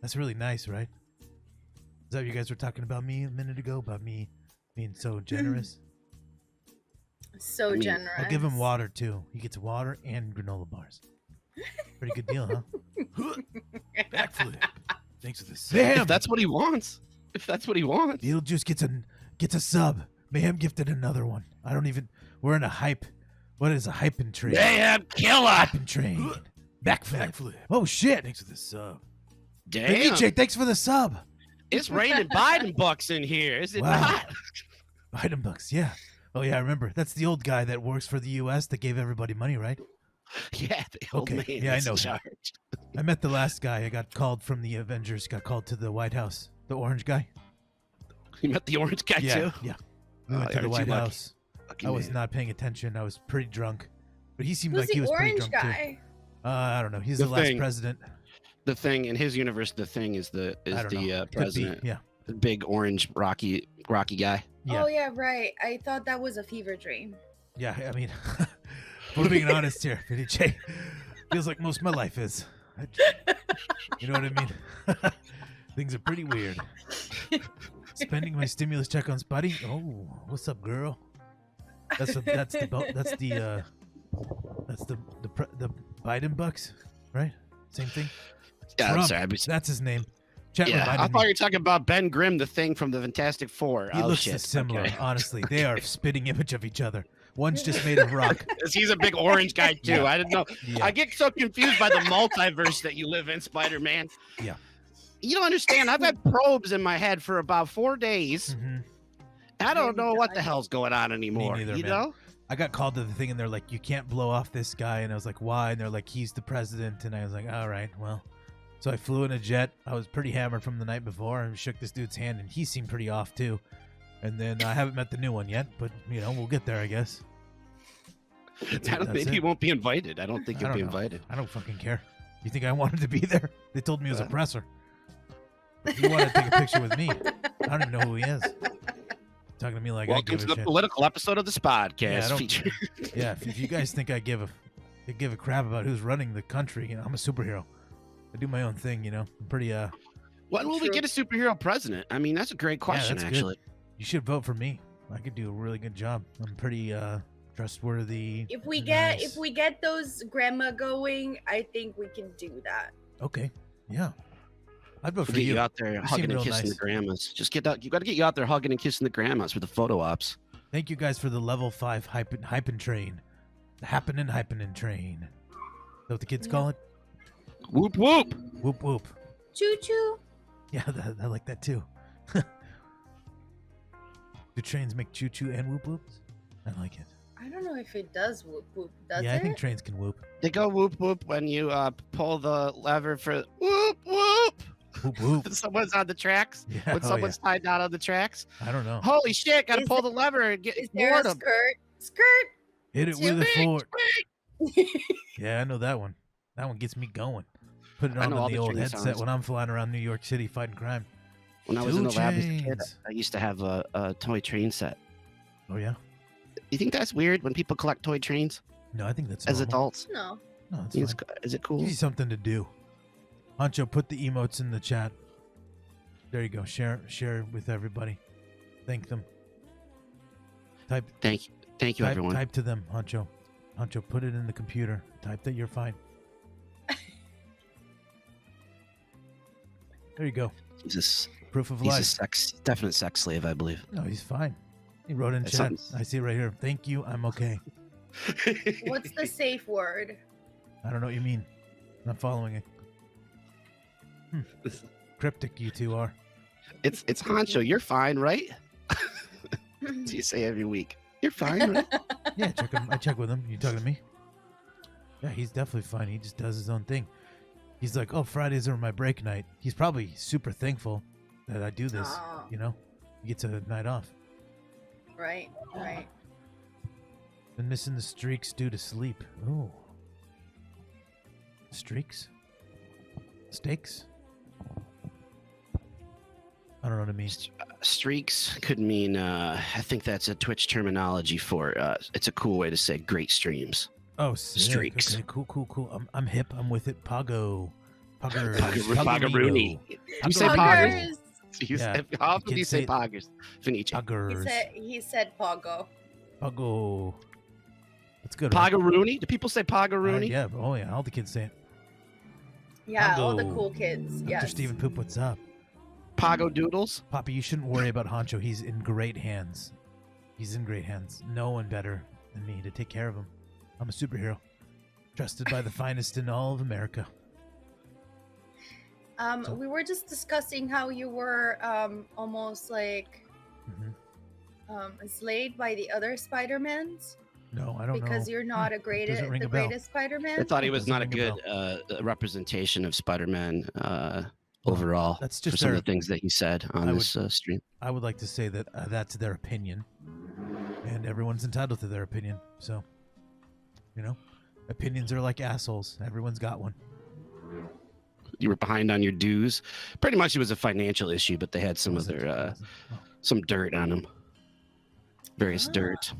That's really nice, right? Is that what you guys were talking about me a minute ago? About me being so generous? So generous. I'll give him water, too. He gets water and granola bars. Pretty good deal, huh? Backflip. Thanks for this. If that's what he wants. If that's what he wants. Beetlejuice gets a sub. Mayhem gifted another one. I don't even. We're in a hype. What is a hyping train? Mayhem killer. Hyping train. Backflip. Oh shit! Thanks for the sub. Hey, Damn. EJ, thanks for the sub. It's raining Biden bucks in here, is it Wow. not? Biden bucks, yeah. Oh yeah, I remember. That's the old guy that works for the U.S. that gave everybody money, right? Yeah, the old Okay, man yeah, I is know in him. charge. I met the last guy. I got called from the Avengers. Got called to the White House. The orange guy. You met the orange guy Yeah, too? yeah. We Oh, went to the aren't you White lucky? House. Lucky I was man. not paying attention. I was pretty drunk, but he seemed Who's like he the was pretty orange drunk too. guy? I don't know. He's The the last thing. president. The Thing in his universe, the Thing is the I don't know. Could be, president, yeah. the big orange rocky guy. Yeah. Oh yeah, right. I thought that was a fever dream. Yeah, I mean, we're being honest here, PDJ. Feels like most of my life is. You know what I mean? Things are pretty weird. Spending my stimulus check on Spuddy. Oh, what's up, girl? That's the Biden bucks, right? Same thing. Yeah, I'm Trump, sorry. that's his name. Chat Yeah, I reminded thought me. you were talking about Ben Grimm, the Thing from the Fantastic Four. He oh, looks shit. similar. Okay. Honestly, they are spitting image of each other. One's just made of rock. 'Cause he's a big orange guy too. Yeah. I didn't know. Yeah. I get so confused by the multiverse that you live in, Spider-Man. Yeah. You don't understand. I've had probes in my head for about 4 days. Mhm. I don't know what the hell's going on anymore. neither, you man. know? I got called to the thing and they're like, you can't blow off this guy. And I was like, why? And they're like, he's the president. And I was like, all right, well. So I flew in a jet. I was pretty hammered from the night before and shook this dude's hand and he seemed pretty off too. And then I haven't met the new one yet, but we'll get there, I guess. Maybe he won't be invited. I don't think I he'll don't be know. invited. I don't fucking care. You think I wanted to be there? They told me he was a presser. If you want to take a picture with me, I don't even know who he is. Talking to me like I Welcome give to a the shit. political episode of the Spodcast. Yeah, I don't- featuring- Yeah, if you guys think I give a crap about who's running the country, I'm a superhero. I do my own thing, I'm pretty When will we get a superhero president? I mean, that's a great question, that's good. actually. you should vote for me. I could do a really good job. I'm pretty trustworthy. If we nice. get those grandma going, I think we can do that. Okay. Yeah. I'd vote We'll for get you. you out there seem hugging and real kissing nice. the grandmas. Just get out. You got to get you out there hugging and kissing the grandmas with the photo ops. Thank you guys for the level 5 hyping train. The happening train. Is that what the kids call it? Whoop whoop. Whoop whoop. Choo choo. Yeah, I like that too. Do trains make choo choo and whoop whoops? I like it. I don't know if it does whoop whoop. Does Yeah, it? I think trains can whoop. They go whoop whoop when you pull the lever for whoop whoop. Whoop whoop. Someone's on the tracks. Yeah, When someone's tied down on the tracks. I don't know. Holy shit! Got to Is pull the lever and get Is there a bored of. skirt? Skirt. Hit it with a fork. Yeah, I know that one. That one gets me going. Put it I on know in all the the old train headset songs. when I'm flying around New York City fighting crime. When I was in the lab as a kid, Chainz. I used to have a toy train set. Oh yeah? You think that's weird when people collect toy trains No, I think that's as normal. adults? No. No, it's Is fine. it cool? Gives you something to do. Honcho, put the emotes in the chat. There you go. Share with everybody. Thank them. Type Thank you, everyone. Type to them, Honcho. Honcho, put it in the computer. Type that you're fine. There you go. Proof of He's life. a definite sex slave, I believe. No, he's fine. He wrote in That chat. sounds- I see it right here. Thank you. I'm okay. What's the safe word? I don't know what you mean. I'm not following it. Cryptic you two are. It's Honcho. You're fine, right? Do you say every week? You're fine, right? Yeah, check him. I check with him. You talking to me? Yeah, he's definitely fine. He just does his own thing. He's like, oh, Fridays are my break night. He's probably super thankful that I do this. Oh. You know, he gets a night off. Right. Been missing the streaks due to sleep. Ooh. Streaks? Steaks? I don't know what it means. Streaks could mean, I think that's a Twitch terminology for, it's a cool way to say great streams. Oh, sick. Streaks. Okay, cool. I'm hip. I'm with it. Poggers. Poggeroonie. You say Poggers. poggers? How often do you say Kids say- poggers? Fenice. Poggers. He said Pogo. Poggo. That's good. right? Poggeroonie? Do people say poggeroonie? Yeah. Oh, yeah. All the kids say it. Yeah, all the Pogo. cool kids. Dr. Yes. Stephen Poop, what's up? Pogo doodles? Poppy, you shouldn't worry about Honcho. He's in great hands. He's in great hands. No one better than me to take care of him. I'm a superhero. Trusted by the finest in all of America. So- We were just discussing how you were almost like slayed by the other Spider-Mans No, I don't know. because you're not Doesn't the ring a bell. greatest Spider-Man. I thought he was Doesn't not a ring good a representation of Spider-Man overall. That's for just some of their. the things that he said on I this stream. I would like to say that that's their opinion, and everyone's entitled to their opinion. So, you know, opinions are like assholes. Everyone's got one. You were behind on your dues. Pretty much, it was a financial issue, but they had some Was it? other Oh, some dirt on him. Various dirt.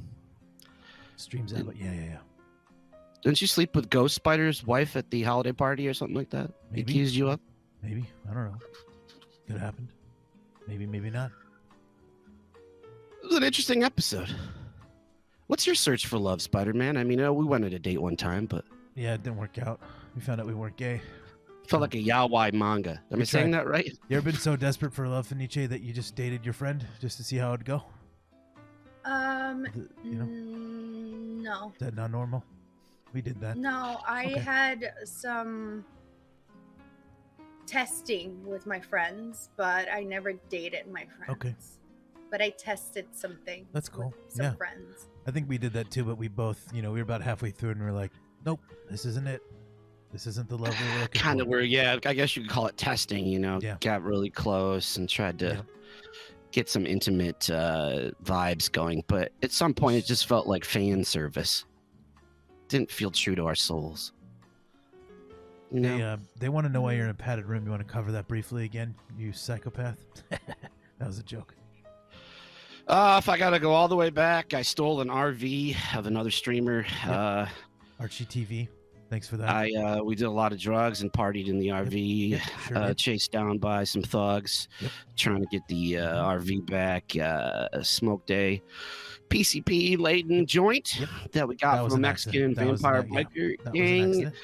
streams out, but yeah. Didn't you sleep with Ghost Spider's wife at the holiday party or something like that? He Maybe. accused you of? Maybe, I don't know. Could have happened. Maybe not. It was an interesting episode. What's your search for love, Spider-Man? I mean, we went on a date one time, but Yeah, it didn't work out. We found out we weren't gay. it felt like a yaoi manga. Am I We saying tried. that right? You ever been so desperate for love, Fenice, that you just dated your friend just to see how it'd go? You know, No. is that not normal? We did that. No, I Okay. had some testing with my friends, but I never dated my friends. Okay. But I tested something. That's cool. With some Yeah. friends. I think we did that too, but we both, we were about halfway through and we were like, nope, this isn't it. This isn't the love we were looking Kind for. of were, yeah. I guess you could call it testing, Yeah. Got really close and tried to Yeah. get some intimate vibes going. But at some point, it just felt like fan service. Didn't feel true to our souls. You know? They want to know why you're in a padded room. You want to cover that briefly again, you psychopath? That was a joke. If I gotta go all the way back, I stole an RV of another streamer. Archie TV, thanks for that. We did a lot of drugs and partied in the RV. Yep, sure did. Chased down by some thugs, Yep. trying to get the RV back. Smoked a PCP laden joint Yep. that we That got was from a an Mexican accident. That was vampire an- yeah, biker That was an gang. accident.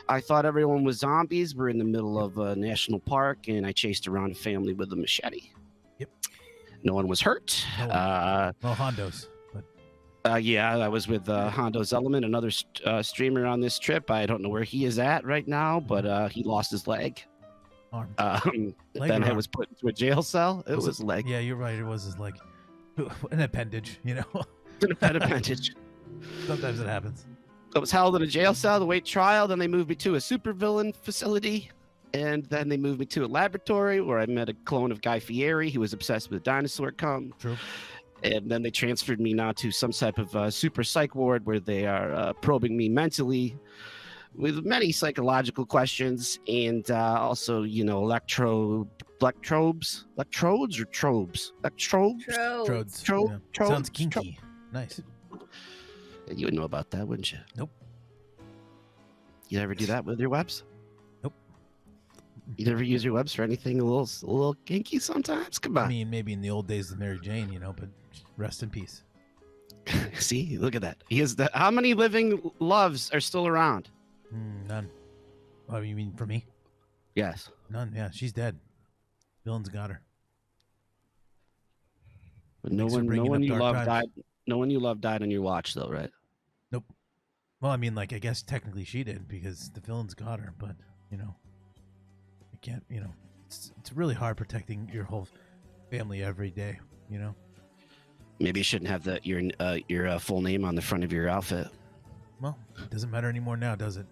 I thought everyone was zombies. We're in the middle of a national park, and I chased around a family with a machete. Yep. No one was hurt. No one. Well, Hondo's. But Yeah, I was with Hondo's Element, another streamer on this trip. I don't know where he is at right now, but he lost his leg. arm. Leg Then or I arm? was put into a jail cell. It Was was leg. Yeah, you're right. It was his leg. An appendage, An appendage. Sometimes it happens. I was held in a jail cell to wait trial. Then they moved me to a supervillain facility. And then they moved me to a laboratory where I met a clone of Guy Fieri who was obsessed with dinosaur cum. True. And then they transferred me now to some type of super psych ward where they are probing me mentally with many psychological questions and also, electrodes or trobes? Trodes. Sounds kinky. Nice. You would know about that, wouldn't you? Nope. You ever do that with your webs? Nope. You never use your webs for anything a little kinky sometimes? Come on. I mean, maybe in the old days of Mary Jane, but rest in peace. See, look at that. How many living loves are still around? None. Oh, you mean for me? Yes. None. Yeah, she's dead. Villains got her. But no one you love died. No one you love died on your watch, though, right? Nope. Well, I mean, I guess technically she did because the villains got her, but I can't. It's really hard protecting your whole family every day. Maybe you shouldn't have your full name on the front of your outfit. Well, it doesn't matter anymore now, does it?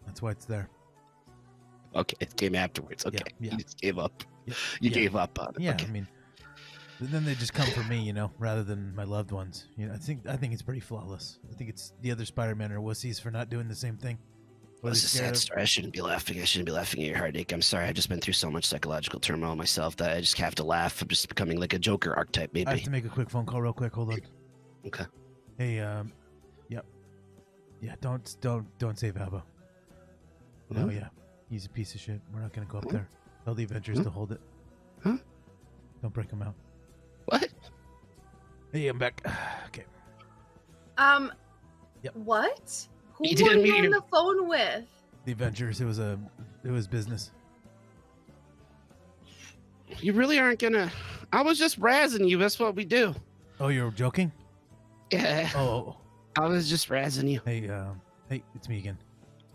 That's why it's there. Okay, it came afterwards. Okay, Yeah. You just gave up. Yeah. You gave up on it. Yeah, okay. I mean, then they just come for me, rather than my loved ones. I think it's pretty flawless. I think it's the other Spider-Man are wussies for not doing the same thing. Well, it's a sad story. I shouldn't be laughing. I shouldn't be laughing at your heartache. I'm sorry. I've just been through so much psychological turmoil myself that I just have to laugh. I'm just becoming like a Joker archetype, maybe. I have to make a quick phone call real quick. Hold on. Okay. Hey, yep. Yeah, don't save Alba. No, yeah. He's a piece of shit. We're not going to go up there. Tell the Avengers to hold it. Huh? Don't break him out. What? Hey, I'm back. Okay. Yep. What? Who You were didn't you mean- on the phone with? The Avengers. It was business. You really aren't gonna. I was just razzing you. That's what we do. Oh, you're joking? Yeah. Oh. I was just razzing you. Hey, it's me again.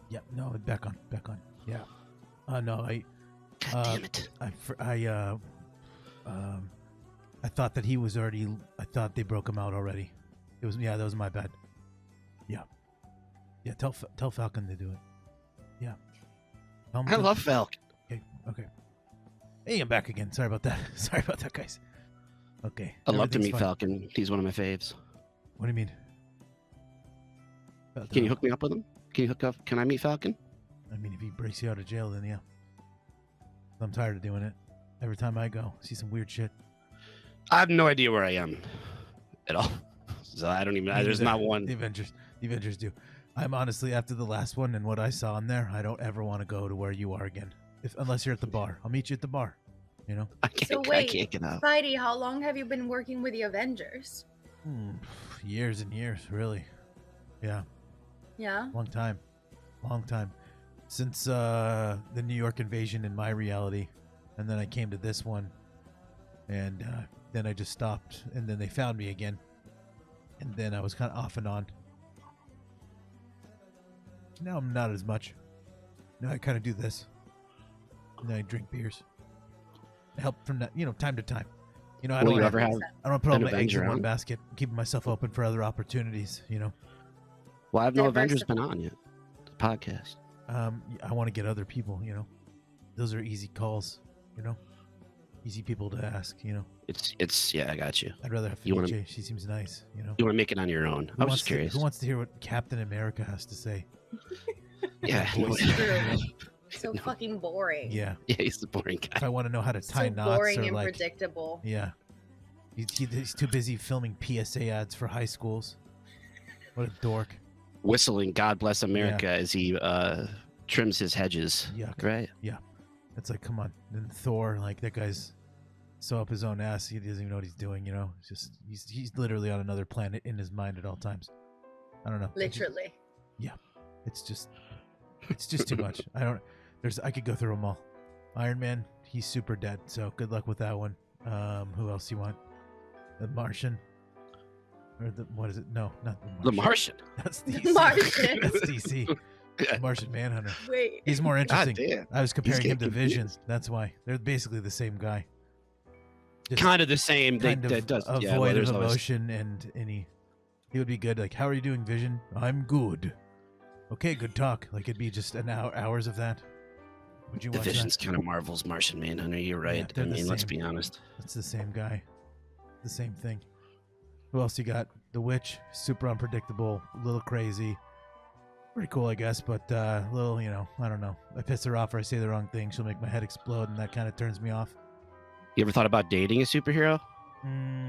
Yeah, no, back on. Yeah. No, God damn it. I thought that he was already. I thought they broke him out already. That was my bad. Yeah. Tell Falcon to do it. Yeah. I love Falcon. Okay. Hey, I'm back again. Sorry about that, guys. Okay. I love to everything's meet fine. Falcon. He's one of my faves. What do you mean? Can you hook me up with him? Can you hook up? Can I meet Falcon? I mean, if he breaks you out of jail, then yeah. I'm tired of doing it. Every time I go, see some weird shit. I have no idea where I am at all. So I don't even. There's not one. The Avengers do. I'm honestly, after the last one and what I saw in there, I don't ever want to go to where you are again. Unless you're at the bar. I'll meet you at the bar. I can't, So I wait, can't get out. Spidey, how long have you been working with the Avengers? Years and years, really. Yeah. Yeah. Long time. Since the New York invasion in my reality. And then I came to this one. And then I just stopped. And then they found me again. And then I was kind of off and on. Now I'm not as much. Now I kind of do this. And then I drink beers. I help from that, time to time. I don't Will you ever have? I don't put all an my eggs Avenger in one on? basket. I'm keeping myself open for other opportunities, Well, I have no Avengers Diversify. been on yet. The podcast. I want to get other people, Those are easy calls, Easy people to ask, It's yeah. I got you. I'd rather have You wanna- Felice. She seems nice, You want to make it on your own? I was just curious. Who wants to hear what Captain America has to say? Yeah. Voice, True. So fucking boring. Yeah. Yeah, he's the boring If guy. I want to know how to tie So knots boring or and like, predictable. yeah. He's too busy filming PSA ads for high schools. What a dork. Whistling "God Bless America" as he trims his hedges. Yuck. Right. It's like, come on. Then Thor, that guy's so up his own ass, he doesn't even know what he's doing, It's just he's literally on another planet in his mind at all times. I don't know. Literally. It's just too much. I could go through them all. Iron Man, he's super dead, so good luck with that one. Who else you want? The Martian? Or what is it? No, not The Martian. That's DC. Martian. That's DC. The Martian Manhunter. Wait. He's more God interesting. damn. I was comparing him to getting Vision. confused. That's why. They're basically the same guy. Just Kind of the same. kind That does. a Yeah, well, void of there's always- emotion, and he would be good. Like, how are you doing, Vision? I'm good. Okay, good talk. Like, it'd be just hours of that. Would you The watch Vision's that? kind of Marvel's Martian Manhunter. You're Yeah, right. they're I the mean, let's same. be honest. It's the same guy. The same thing. Who else you got? The witch, super unpredictable, a little crazy. Pretty cool, I guess, but a little, I don't know. I piss her off or I say the wrong thing, she'll make my head explode, and that kind of turns me off. You ever thought about dating a superhero?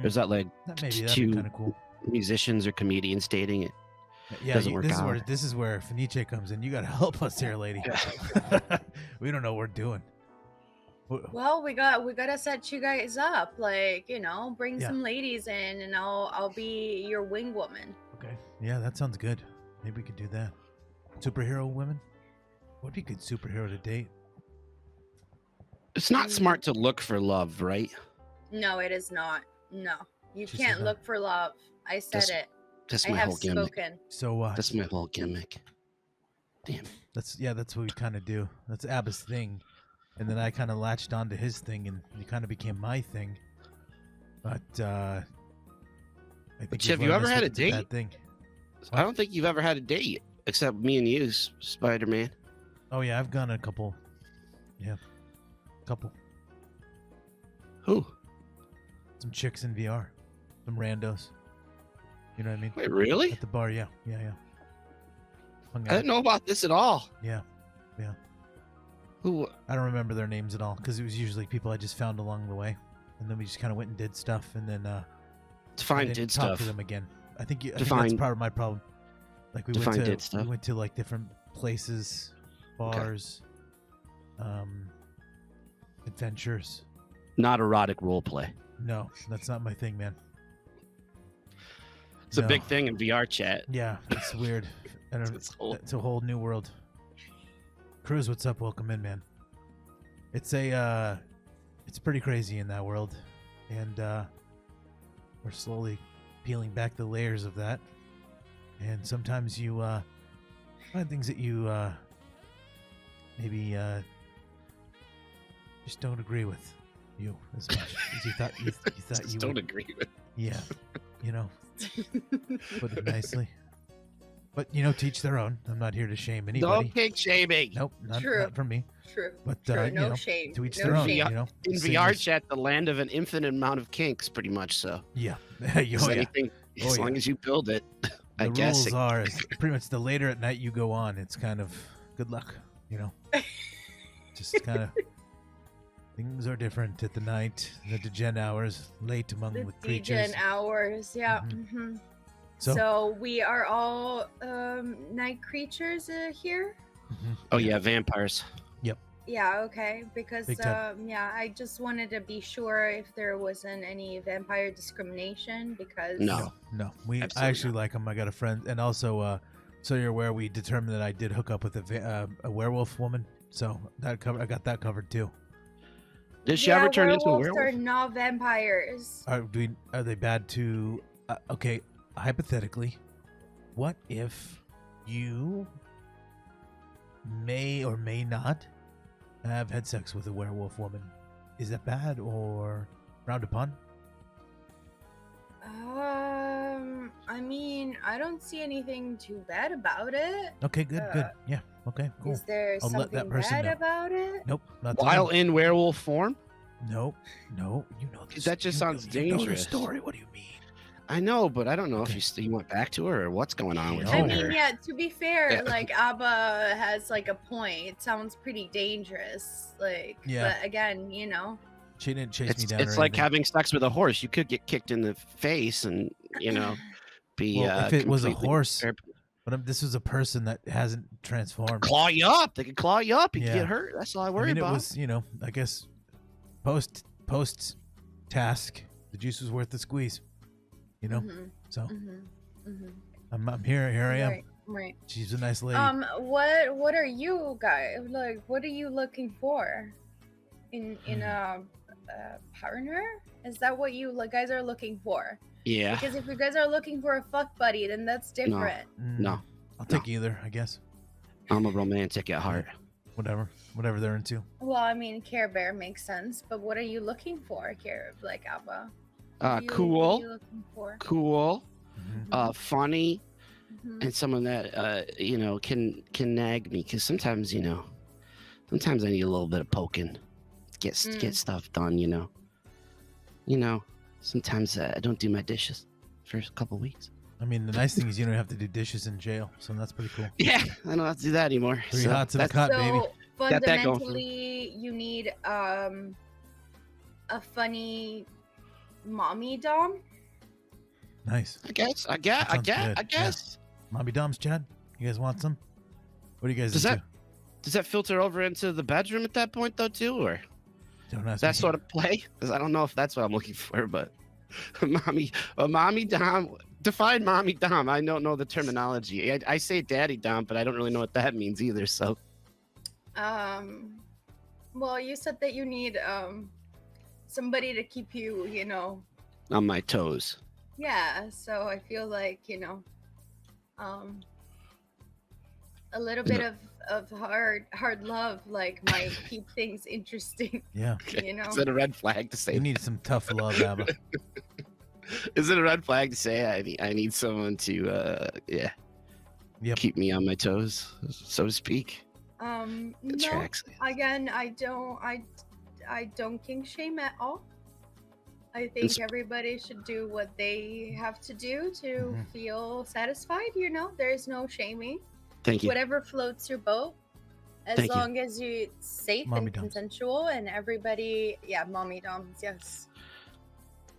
There's that like maybe that'd be two kind of cool. musicians or comedians dating it. Yeah, Doesn't work out. This is where Fenice comes in. You got to help us here, lady. We don't know what we're doing. Well, we gotta set you guys up. Like, bring some ladies in, and I'll be your wing woman. Okay. Yeah, that sounds good. Maybe we could do that. Superhero women? What'd be a good superhero to date? It's not smart to look for love, right? No, it is not. No, you can't look for love. I said it. That's I my have whole gimmick. spoken. So that's my whole gimmick. Damn. That's what we kind of do. That's Abba's thing. And then I kind of latched onto his thing, and he kind of became my thing. But I think have you ever had a date? Thing. I don't think you've ever had a date, except me and you, Spider-Man. Oh yeah, I've gone a couple. Yeah, couple. Who? Some chicks in VR, some randos. You know what I mean? Wait, really? At the bar, yeah. I didn't know about this at all. Yeah. Who? I don't remember their names at all because it was usually people I just found along the way, and then we just kind of went and did stuff, and then did talk stuff to them again. I think that's part of my problem. Like we went to like different places, bars, adventures. Not erotic role play. No, that's not my thing, man. It's a big thing in VR chat. Yeah, it's weird. I don't. It's a whole new world. Cruz, what's up? Welcome in, man. It's pretty crazy in that world, and we're slowly peeling back the layers of that. And sometimes you find things that you maybe just don't agree with you as much as you thought you just don't agree with. Yeah, put it nicely. But to each their own. I'm not here to shame anybody. No kink shaming. Nope, not from me. True. But no shame. To each their own. In VR chat, the land of an infinite amount of kinks, pretty much so. Yeah. As long as you build it, I guess. The rules are pretty much the later at night you go on, it's kind of good luck. Just kind of things are different at the night, the degen hours, late among the creatures. Degen hours, yeah. Mm-hmm. So we are all night creatures here? Mm-hmm. Oh, yeah, vampires. Yep. Yeah, okay. Because, I just wanted to be sure if there wasn't any vampire discrimination because... No. I actually like them. I got a friend. And also, so you're aware, we determined that I did hook up with a werewolf woman. So I got that covered, too. Did she ever turn into a werewolf? Werewolves are not vampires. Are they bad to... okay. Hypothetically, what if you may or may not have had sex with a werewolf woman? Is that bad or frowned upon? I mean, I don't see anything too bad about it. Okay, good. Yeah, okay, cool. Is there something bad about it? Nope. Not while in werewolf form? Nope. No, this. That just sounds dangerous. You know the story. What do you mean? I know, but I don't know if you went back to her or what's going on with her. I mean, yeah, to be fair, like Abba has like a point. It sounds pretty dangerous. Like, but again, she didn't chase me down. It's like having sex with a horse. You could get kicked in the face and, be if it was a horse, but this was a person that hasn't transformed. Claw you up. They could claw you up. You could get hurt. That's all I worry about. It was, I guess, post task, the juice was worth the squeeze. So I'm here. Here I am. Right. She's a nice lady. What are you guys like? What are you looking for in a partner? Is that what you guys are looking for? Yeah. Because if you guys are looking for a fuck buddy, then that's different. No. I'll take either, I guess. I'm a romantic at heart. Whatever they're into. Well, I mean, Care Bear makes sense, but what are you looking for, Abba? Cool, Mm-hmm. funny, and someone that can nag me, because sometimes I need a little bit of poking, get stuff done. Sometimes I don't do my dishes. for a couple weeks. I mean, the nice thing is you don't have to do dishes in jail, so that's pretty cool. Yeah, I don't have to do that anymore. 3 hots in a cot, baby. So fundamentally, you need a funny mommy dom. Nice. I guess. Yeah. Mommy doms, Chad. You guys want some? What do you guys do? Does that filter over into the bedroom at that point though too, or don't ask that me. sort of play? Because I don't know if that's what I'm looking for, but a mommy dom. Define mommy dom. I don't know the terminology. I say daddy dom, but I don't really know what that means either. So, well, you said that you need somebody to keep you, on my toes. Yeah. So I feel like a little bit of hard love might keep things interesting. Yeah. Okay. Is it a red flag to say? You need some tough love, Abba. Is it a red flag to say I need someone to keep me on my toes, so to speak? No, tracks. Again, I don't kink shame at all. I think everybody should do what they have to do to feel satisfied. There's no shaming. Thank you. Whatever floats your boat, as long as it's safe mommy and doms. consensual, and everybody, mommy doms, yes.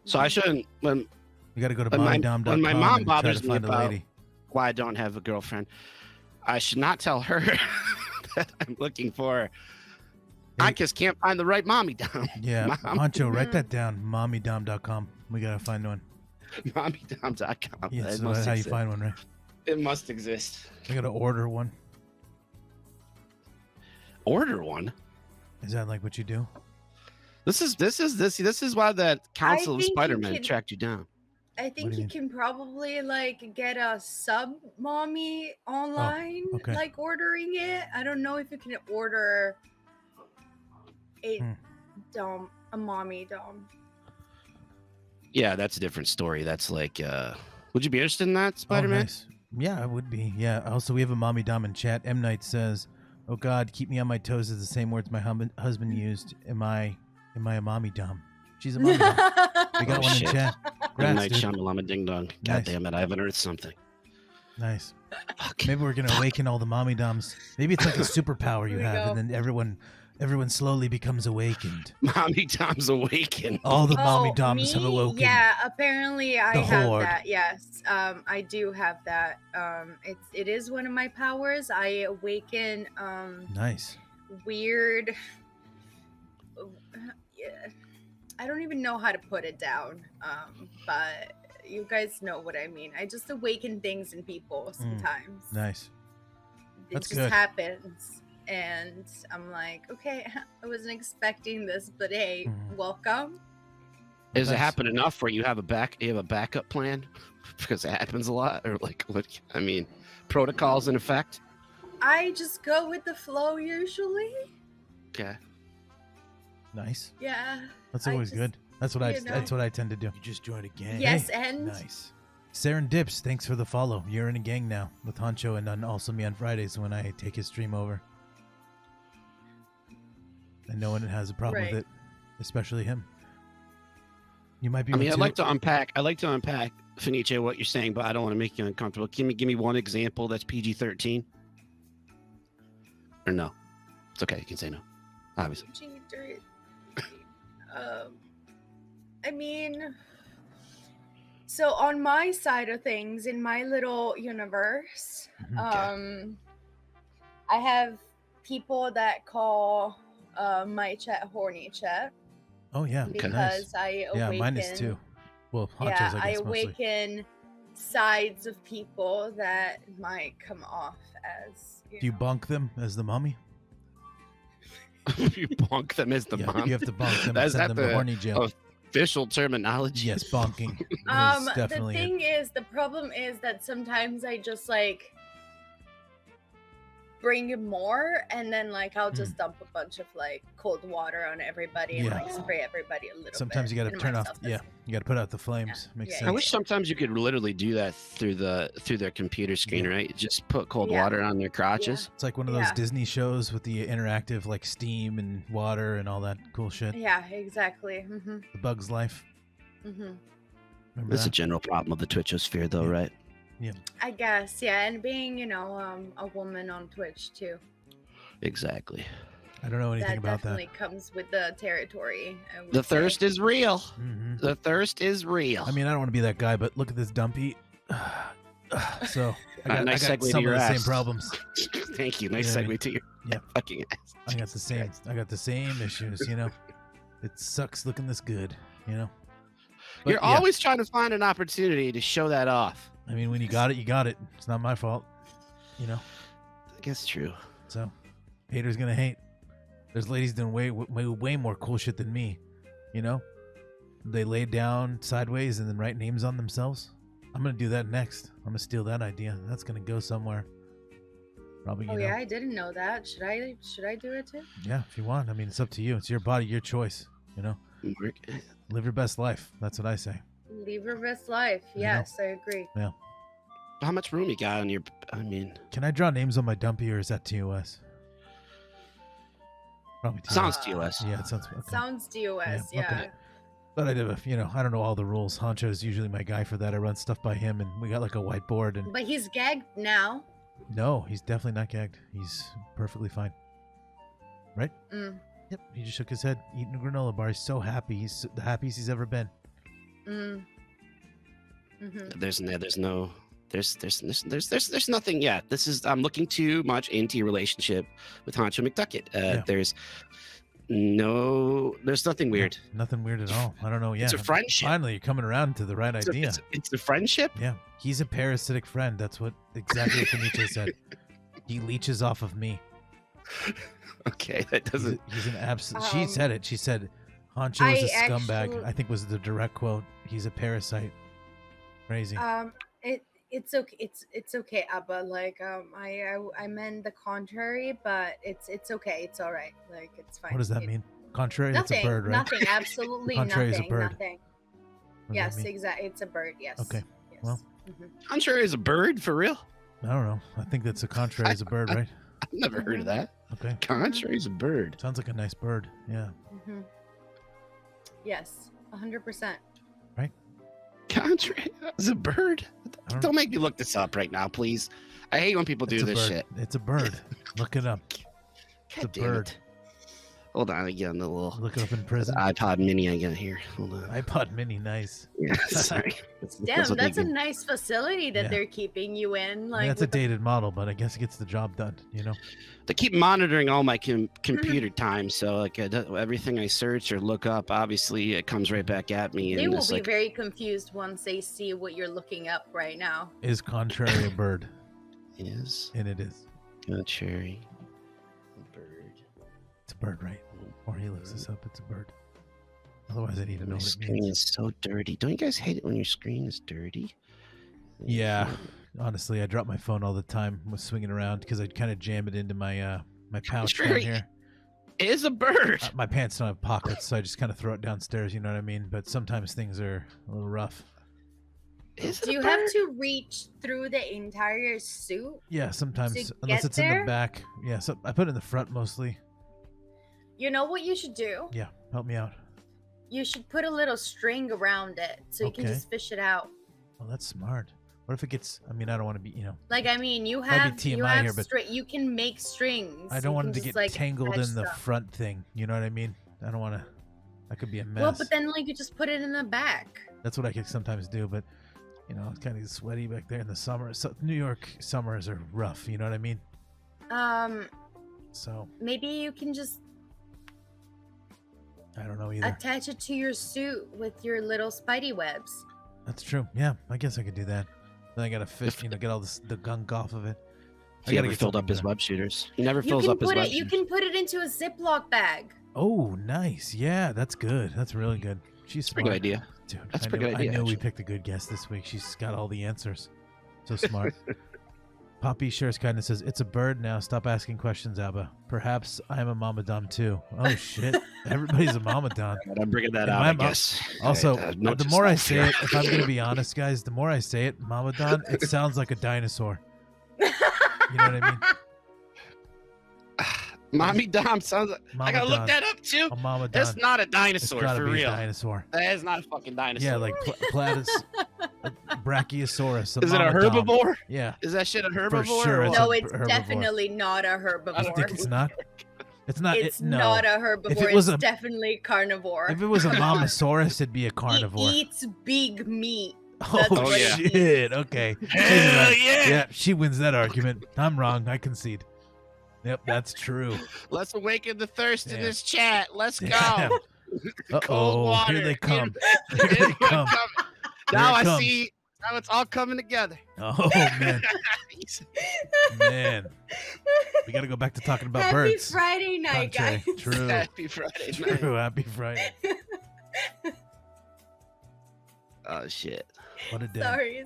So I shouldn't when You got to go to when mommydom.com when my mom and try to bothers me find a about lady. why I don't have a girlfriend. I should not tell her that I'm looking for. I just can't find the right mommy dom. Yeah, Mom. Honcho, write that down. Mommydom.com. We got to find one. Mommydom.com. Yeah, It so must that's how you exist. find one, right? It must exist. I got to order one. Order one. Is that like what you do? This is why that Council of think you Spider-Man can- tracked you down. I What think do you you mean? can probably get a sub mommy online, okay. Ordering it. I don't know if you can order a a mommy dom. Yeah, that's a different story. That's like, would you be interested in that, Oh, Spider-Man? nice. Yeah, I would be. Yeah. Also, we have a mommy dom in chat. M Knight says, "Oh God, keep me on my toes" is the same words my husband used. Am I a mommy dom? She's a mommy dom. We got Oh, one shit. in chat. Good Congrats, night, dude. Shamalama Ding Dong. God Nice. damn it, I haven't heard something. Nice. Fuck. Maybe we're gonna awaken all the mommy doms. Maybe it's like a superpower you Here we have, go. and then everyone slowly becomes awakened. Mommy Dom's awakened. All the mommy doms have awoken. Yeah, apparently I The have horde. that. Yes, I do have that. It is one of my powers. I awaken Nice. weird. Yeah, I don't even know how to put it down. But you guys know what I mean. I just awaken things in people sometimes. Nice. It That's just good. happens. And I'm like, okay, I wasn't expecting this, but hey, welcome. Is it Nice. happen enough where you have a backup plan? Because it happens a lot, or protocols in effect? I just go with the flow usually. Okay. Nice. Yeah. That's I always just- good. That's what I. you know. That's what I tend to do. You just joined a gang. Yes, and Nice. Saren Dips, thanks for the follow. You're in a gang now with Honcho, and then also me on Fridays when I take his stream over. And no one has a problem Right. with it, especially him. You might be. I mean, with I'd two- like to unpack, Fenice, what you're saying, but I don't want to make you uncomfortable. Give me one example that's PG-13. Or no? It's okay. You can say no. Obviously. I mean, so on my side of things, in my little universe, I have people that call my chat horny chat Oh yeah. because Nice. I awaken. Yeah, mine is too. Well, Honcho's, Yeah, I I guess, mostly. awaken sides of people that might come off as. Do you bunk them as the mommy? You bonk them as the Yeah, mom. you have to bunk them and Is send that them to the horny jail. official terminology? Yes, bonking. is The definitely it. thing is, the problem is that sometimes I just bring more, and then I'll just dump a bunch of cold water on everybody and Yeah. spray everybody a little Sometimes bit. you got to and turn off. myself Yeah, as- you got to put out the flames. Makes Yeah, sense. I wish sometimes you could literally do that through their computer screen, Yeah. right? Just put cold Yeah. water on their crotches. It's like one of those Yeah. Disney shows with the interactive steam and water and all that cool shit. Yeah, exactly. The Bug's Life. That's a general problem of the Twitchosphere, though, right? Yeah. I guess, yeah, and being, a woman on Twitch too. Exactly. I don't know anything about that. That definitely comes with the territory. The thirst is real. Mm-hmm. The thirst is real. I mean, I don't want to be that guy, but look at this dumpy. So I got segue some to your of the ass. same problems. Thank you. Nice segue to your fucking ass. I got the same issues. It sucks looking this good. But, You're always trying to find an opportunity to show that off. I mean, when you got it, you got it. It's not my fault. I guess true. So, haters gonna hate. There's ladies doing way more cool shit than me. They lay down sideways and then write names on themselves. I'm gonna do that next. I'm gonna steal that idea. That's gonna go somewhere. Probably. Yeah, I didn't know that. Should I do it too? Yeah, if you want. I mean, it's up to you. It's your body, your choice. Live your best life. That's what I say. Live your best life. Yes, I agree. Yeah. How much room you got on your? Can I draw names on my dumpy, or is that TOS? Probably TOS. Sounds TOS. Yeah, it sounds. Okay. Sounds TOS. Yeah. Okay. But I did I don't know all the rules. Honcho is usually my guy for that. I run stuff by him, and we got like a whiteboard. And But he's gagged now. no, he's definitely not gagged. He's perfectly fine. Right? Mm. Yep. He just shook his head, eating a granola bar. He's so happy. He's the happiest he's ever been. Mm. Mm-hmm. There's nothing yet. I'm looking too much into your relationship with HonchoMcDucket. There's nothing weird. Nothing weird at all. I don't know. Yeah. It's a friendship. Finally, you're coming around to the right idea. It's a friendship. Yeah. He's a parasitic friend. That's exactly what Fenice said. He leeches off of me. Okay, that doesn't. He's an absolute. She said it. She said, "Honcho is a scumbag." I think was the direct quote. He's a parasite. Crazy. It's okay. It's okay, Abba. Like I meant the contrary, but it's okay. It's all right. Like it's fine. What does that mean? Contrary? Nothing. It's a bird, right? Nothing. Absolutely Contrary nothing. is a bird. Nothing. Yes, exactly. It's a bird. Yes. Okay. Yes. Well. Contrary is a bird for real. I don't know. I think that's a contrary is a bird, right? I've never heard of that. Okay. Contrary is a bird. Sounds like a nice bird. Yeah. Mm-hmm. Yes, 100%. Right. Contrary is a bird. Don't make me look this up right now, please. I hate when people do this shit. It's a bird. Look it up. It's a bird. Hold on, I get on the little. Look it up in prison. iPod Mini I got here. Hold on. iPod Mini, nice. Yeah, sorry. Damn, that's a nice facility that they're keeping you in. Like that's a dated model, but I guess it gets the job done. They keep monitoring all my computer time, so like everything I search or look up, obviously it comes right back at me. They will be very confused once they see what you're looking up right now. Is contrary a bird? Is. And it is. Contrary. It's a bird, right? Or he looks this up. It's a bird. Otherwise, I'd even know what it screen means. is so dirty. Don't you guys hate it when your screen is dirty? Yeah. Honestly, I drop my phone all the time. I was swinging around because I'd kind of jam it into my my pouch down here. It is a bird. My pants don't have pockets, so I just kind of throw it downstairs. You know what I mean? But sometimes things are a little rough. Do you have to reach through the entire suit? Yeah, sometimes, unless it's in the back. Yeah, so I put it in the front mostly. You know what you should do? Yeah, help me out. You should put a little string around it so you can just fish it out. Oh, that's smart. What if it gets? I mean, I don't want to be, Like, I mean, you have you can make strings. I don't want it to get tangled in the front thing. You know what I mean? I don't want to. That could be a mess. Well, but then you just put it in the back. That's what I could sometimes do, but it's kind of sweaty back there in the summer. So New York summers are rough. You know what I mean? So maybe you can just. I don't know either. Attach it to your suit with your little spidey webs. That's true. Yeah, I guess I could do that. Then I gotta fish, get all the gunk off of it. He never filled up his web shooters. He never fills up his web shooters. You can put it into a Ziploc bag. Oh, nice. Yeah, that's good. That's really good. She's smart. Pretty good idea. Dude, that's a pretty good idea. I knew we picked a good guest this week. She's got all the answers. So smart. Poppy shares kindness says, "It's a bird now. Stop asking questions, Abba. Perhaps I'm a Mama Dom too." Oh shit! Everybody's a Mama Dom. I'm bringing that out. I guess. Also, the more I say it, if I'm gonna be honest, guys, the more I say it, Mama Dom, it sounds like a dinosaur. You know what I mean? Mommy Dom sounds like Mama I gotta look Don. that up too. Oh, Mama Don. That's not a It's dinosaur gotta for be real. a dinosaur. That is not a fucking dinosaur. Yeah, like Platus, Brachiosaurus. Is it a Mama Dom. herbivore? Yeah. Is that shit a herbivore? sure or it's what? No, a it's herbivore. definitely not a herbivore. You think it's not? It's not. It's no. not a herbivore. If it was it's a- definitely carnivore. If it was a Momosaurus, it'd be a carnivore. It eats big meat. Oh, That's what yeah. it shit. Okay. Hell yeah. Yeah, she wins that argument. I'm wrong. I concede. Yep, that's true. Let's awaken the thirst in Damn. this chat. Let's Damn. go. Cold Uh-oh, water. here they come. Here Here they come. Now Here it I comes. see. Now it's all coming together. Oh, man. Man. We got to go back to talking about Happy birds. Friday night, Contrary. guys. True. Happy Friday night. True. Happy Friday. Oh shit. What a day.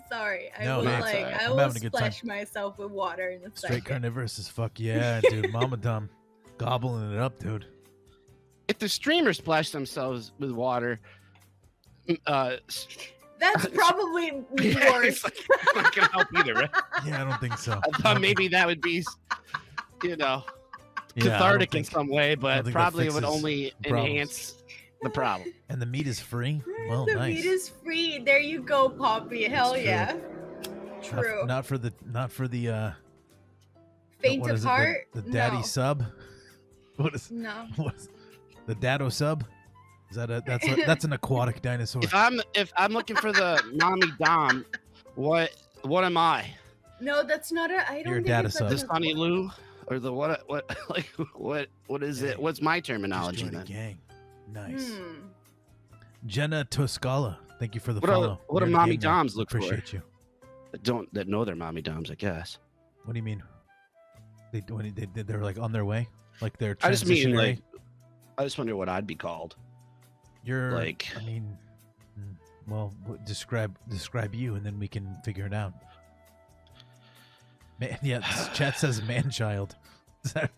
Sorry. No, I will that's all right. I I'm will having a good time. splash myself with water in a Straight second. carnivorous as fuck. Yeah, dude. Mama Dom. Gobbling it up, dude. If the streamers splash themselves with water, That's probably yeah, worse. it's like, it's not gonna help either, right? Yeah, I don't think so. I thought maybe that would be, Yeah, I don't cathartic in think- some way, don't but think that probably it would fixes only the problems. enhance the problem. And the meat is free? Well, the nice. meat is free. There you go, Poppy. Hell true. yeah. Not- True. Not for the Faint what of is it, heart? the daddy No. sub? What is No. what's the dado sub? Is that that's an aquatic dinosaur? If I'm looking for the mommy Dom, what am I? No, that's not a. I don't You're a think data it's sub. The like an Sunny Lou, or the what like what is Hey, it? What's my Just terminology joined a then? gang. Nice. Hmm. Jenna Toscala, thank you for the What do- follow. what do You're in the mommy gang now. Doms look for? Appreciate you. That know they're mommy Doms, I guess. What do you mean? They're like on their way, like they're. I just mean transitionary? like I just wonder what I'd be called. You're like- I mean, well, describe you, and then we can figure it out. Man, yeah, this chat says man child. That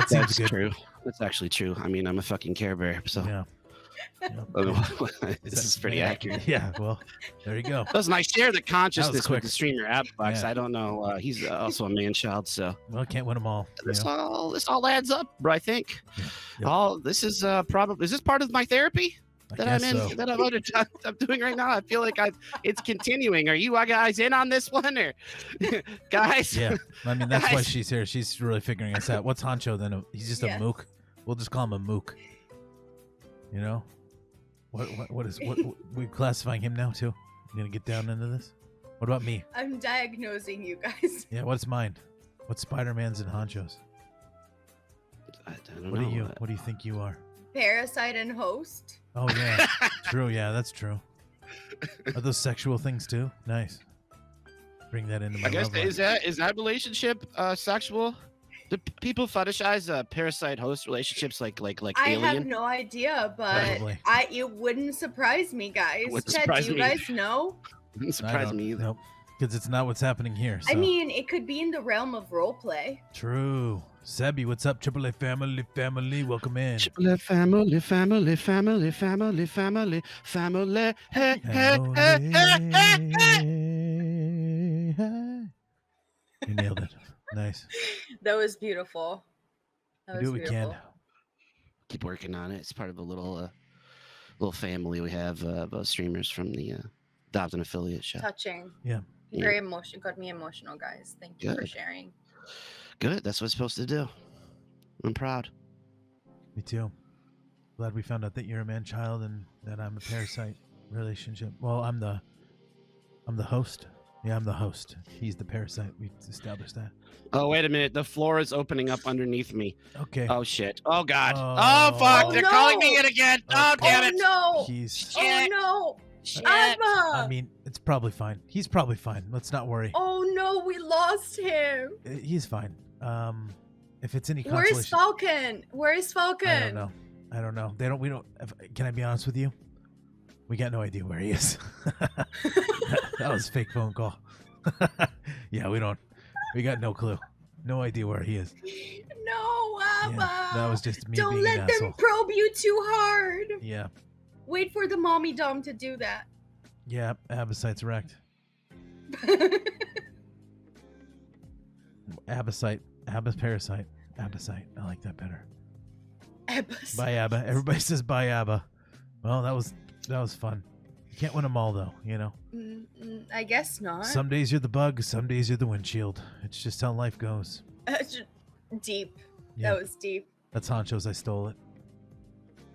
seems That's good. true. That's actually true. I mean, I'm a fucking Care Bear, so Yeah. this is pretty man. accurate. Yeah. Well, there you go. Listen, I share the consciousness quick. with the streamer Abbox. Yeah. I don't know. He's also a man child, so Well, can't win them all. you this know? all adds up, bro. I think. Yep. All this is probably is this part of my therapy I that I'm guess in so. that I'm doing right now? I feel like it's continuing. Are you guys in on this one, or guys? Yeah. I mean, that's why Guys. she's here. She's really figuring us out. What's Honcho then? He's just Yeah. a mook. We'll just call him a mook. You know? What is we classifying him now too? You gonna get down into this? What about me? I'm diagnosing you guys. Yeah, what's mine? What's Spider-Man's and Honcho's? I don't What know. are you? What do you think you are? Parasite and host. Oh yeah, true. Yeah, that's true. Are those sexual things too? Nice. Bring that into my I guess love life. is that relationship sexual? Do people fetishize parasite host relationships like I have Alien? no idea, but Probably. it wouldn't surprise me, guys. Wouldn't Ted, surprise do you me. guys know? Doesn't I surprise don't- me either. Nope, because it's not what's happening here. So. I mean, it could be in the realm of roleplay. True. Sebi, what's up? Triple A family, welcome in. Family, family, family, family, family, family, family. Hey, hey, hey, hey, hey, hey. You nailed it. Nice. That was beautiful. That We was do what we beautiful. can. Keep working on it. It's part of a little family we have of streamers from the Dobson affiliate show. Touching. Yeah. Very emotional. Got me emotional, guys. Thank you for Good. sharing. Good. That's what it's supposed to do. I'm proud. Me too. Glad we found out that you're a man child and that I'm a parasite relationship. Well, I'm the host. Yeah, I'm the host. He's the parasite. We established that. Oh, wait a minute. The floor is opening up underneath me. Okay. Oh, shit. Oh, God. Oh. Oh, fuck. Oh, They're no. calling me in again. Oh, Okay. damn Oh it. no! He's. Oh Shit. no! Shit. Emma! I mean, it's probably fine. He's probably fine. Let's not worry. Oh no, we lost him. He's fine. If it's any Where's consolation, Falcon? Where's Falcon? I don't know. They don't. We don't. Can I be honest with you? We got no idea where he is. That was a fake phone call. Yeah, we don't. We got no clue. No idea where he is. No, Emma. Yeah, that was just me Don't being let an them asshole. probe you too hard. Yeah. Wait for the mommy dom to do that. Yeah. Abasite's wrecked. Abasite. Parasite. Absite. I like that better. Absite. Bye, Abba. Everybody says bye, Abba. Well, that was fun. You can't win them all, though, you know? I guess not. Some days you're the bug, some days you're the windshield. It's just how life goes. Deep. Yeah. That was deep. That's Honcho's. I stole it.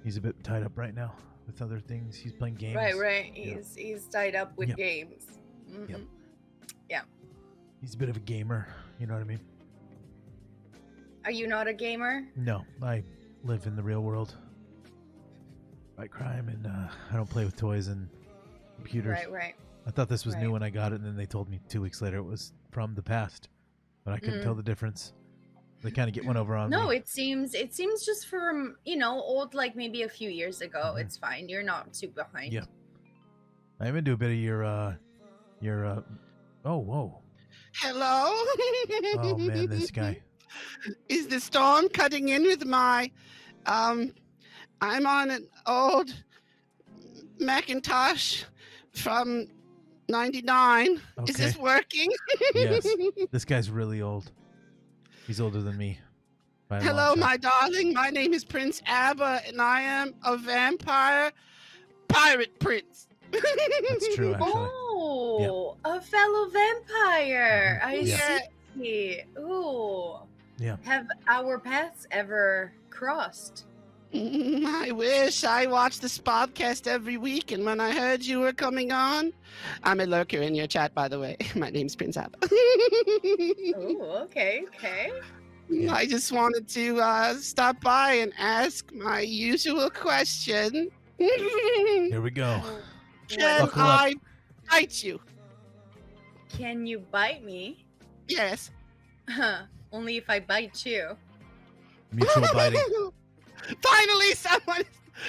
He's a bit tied up right now with other things. He's playing games. Right. Yeah. He's tied up with games. Mm-hmm. Yep. Yeah. He's a bit of a gamer. You know what I mean? Are you not a gamer? No, I live in the real world. Fight crime, and I don't play with toys and computers. Right. I thought this was new when I got it, and then they told me 2 weeks later it was from the past. But I couldn't tell the difference. They kind of get one over on me. No, it seems just from, old, like maybe a few years ago. It's fine. You're not too behind. Yeah. I even do a bit of your oh, whoa. Hello? Oh, man, this guy. Is the storm cutting in with my, I'm on an old Macintosh from 99. Okay. Is this working? Yes. This guy's really old. He's older than me. Hello, my darling. My name is Prince Abba, and I am a vampire pirate prince. That's true, actually. Oh, a fellow vampire. I Yeah. see. Ooh. Yeah. Have our paths ever crossed? I wish. I watched the Spodcast every week, and when I heard you were coming on, I'm a lurker in your chat, by the way. My name's Prince Abba. Oh, okay. Yeah. I just wanted to stop by and ask my usual question. Here we go. Can Buckle up. I bite you? Can you bite me? Yes. Only if I bite you. Mutual biting.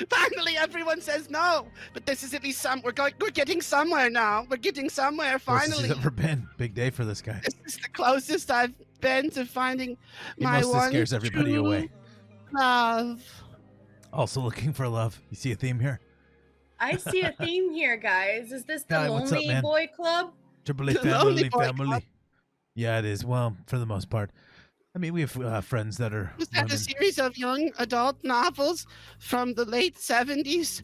Finally, everyone says no. But this is at least we're getting somewhere now. We're getting somewhere, Closest finally. he's ever been. Big day for this guy. This is the closest I've been to finding He my mostly one scares everybody true away. love. Also looking for love. You see a theme here? I see a theme here, guys. Is this the Guy, what's up, Lonely man? Boy Club? Triple A The Lonely Boy family. Club. Yeah, it is. Well, for the most part. I mean, we have friends that are Was that women. a series of young adult novels from the late 70s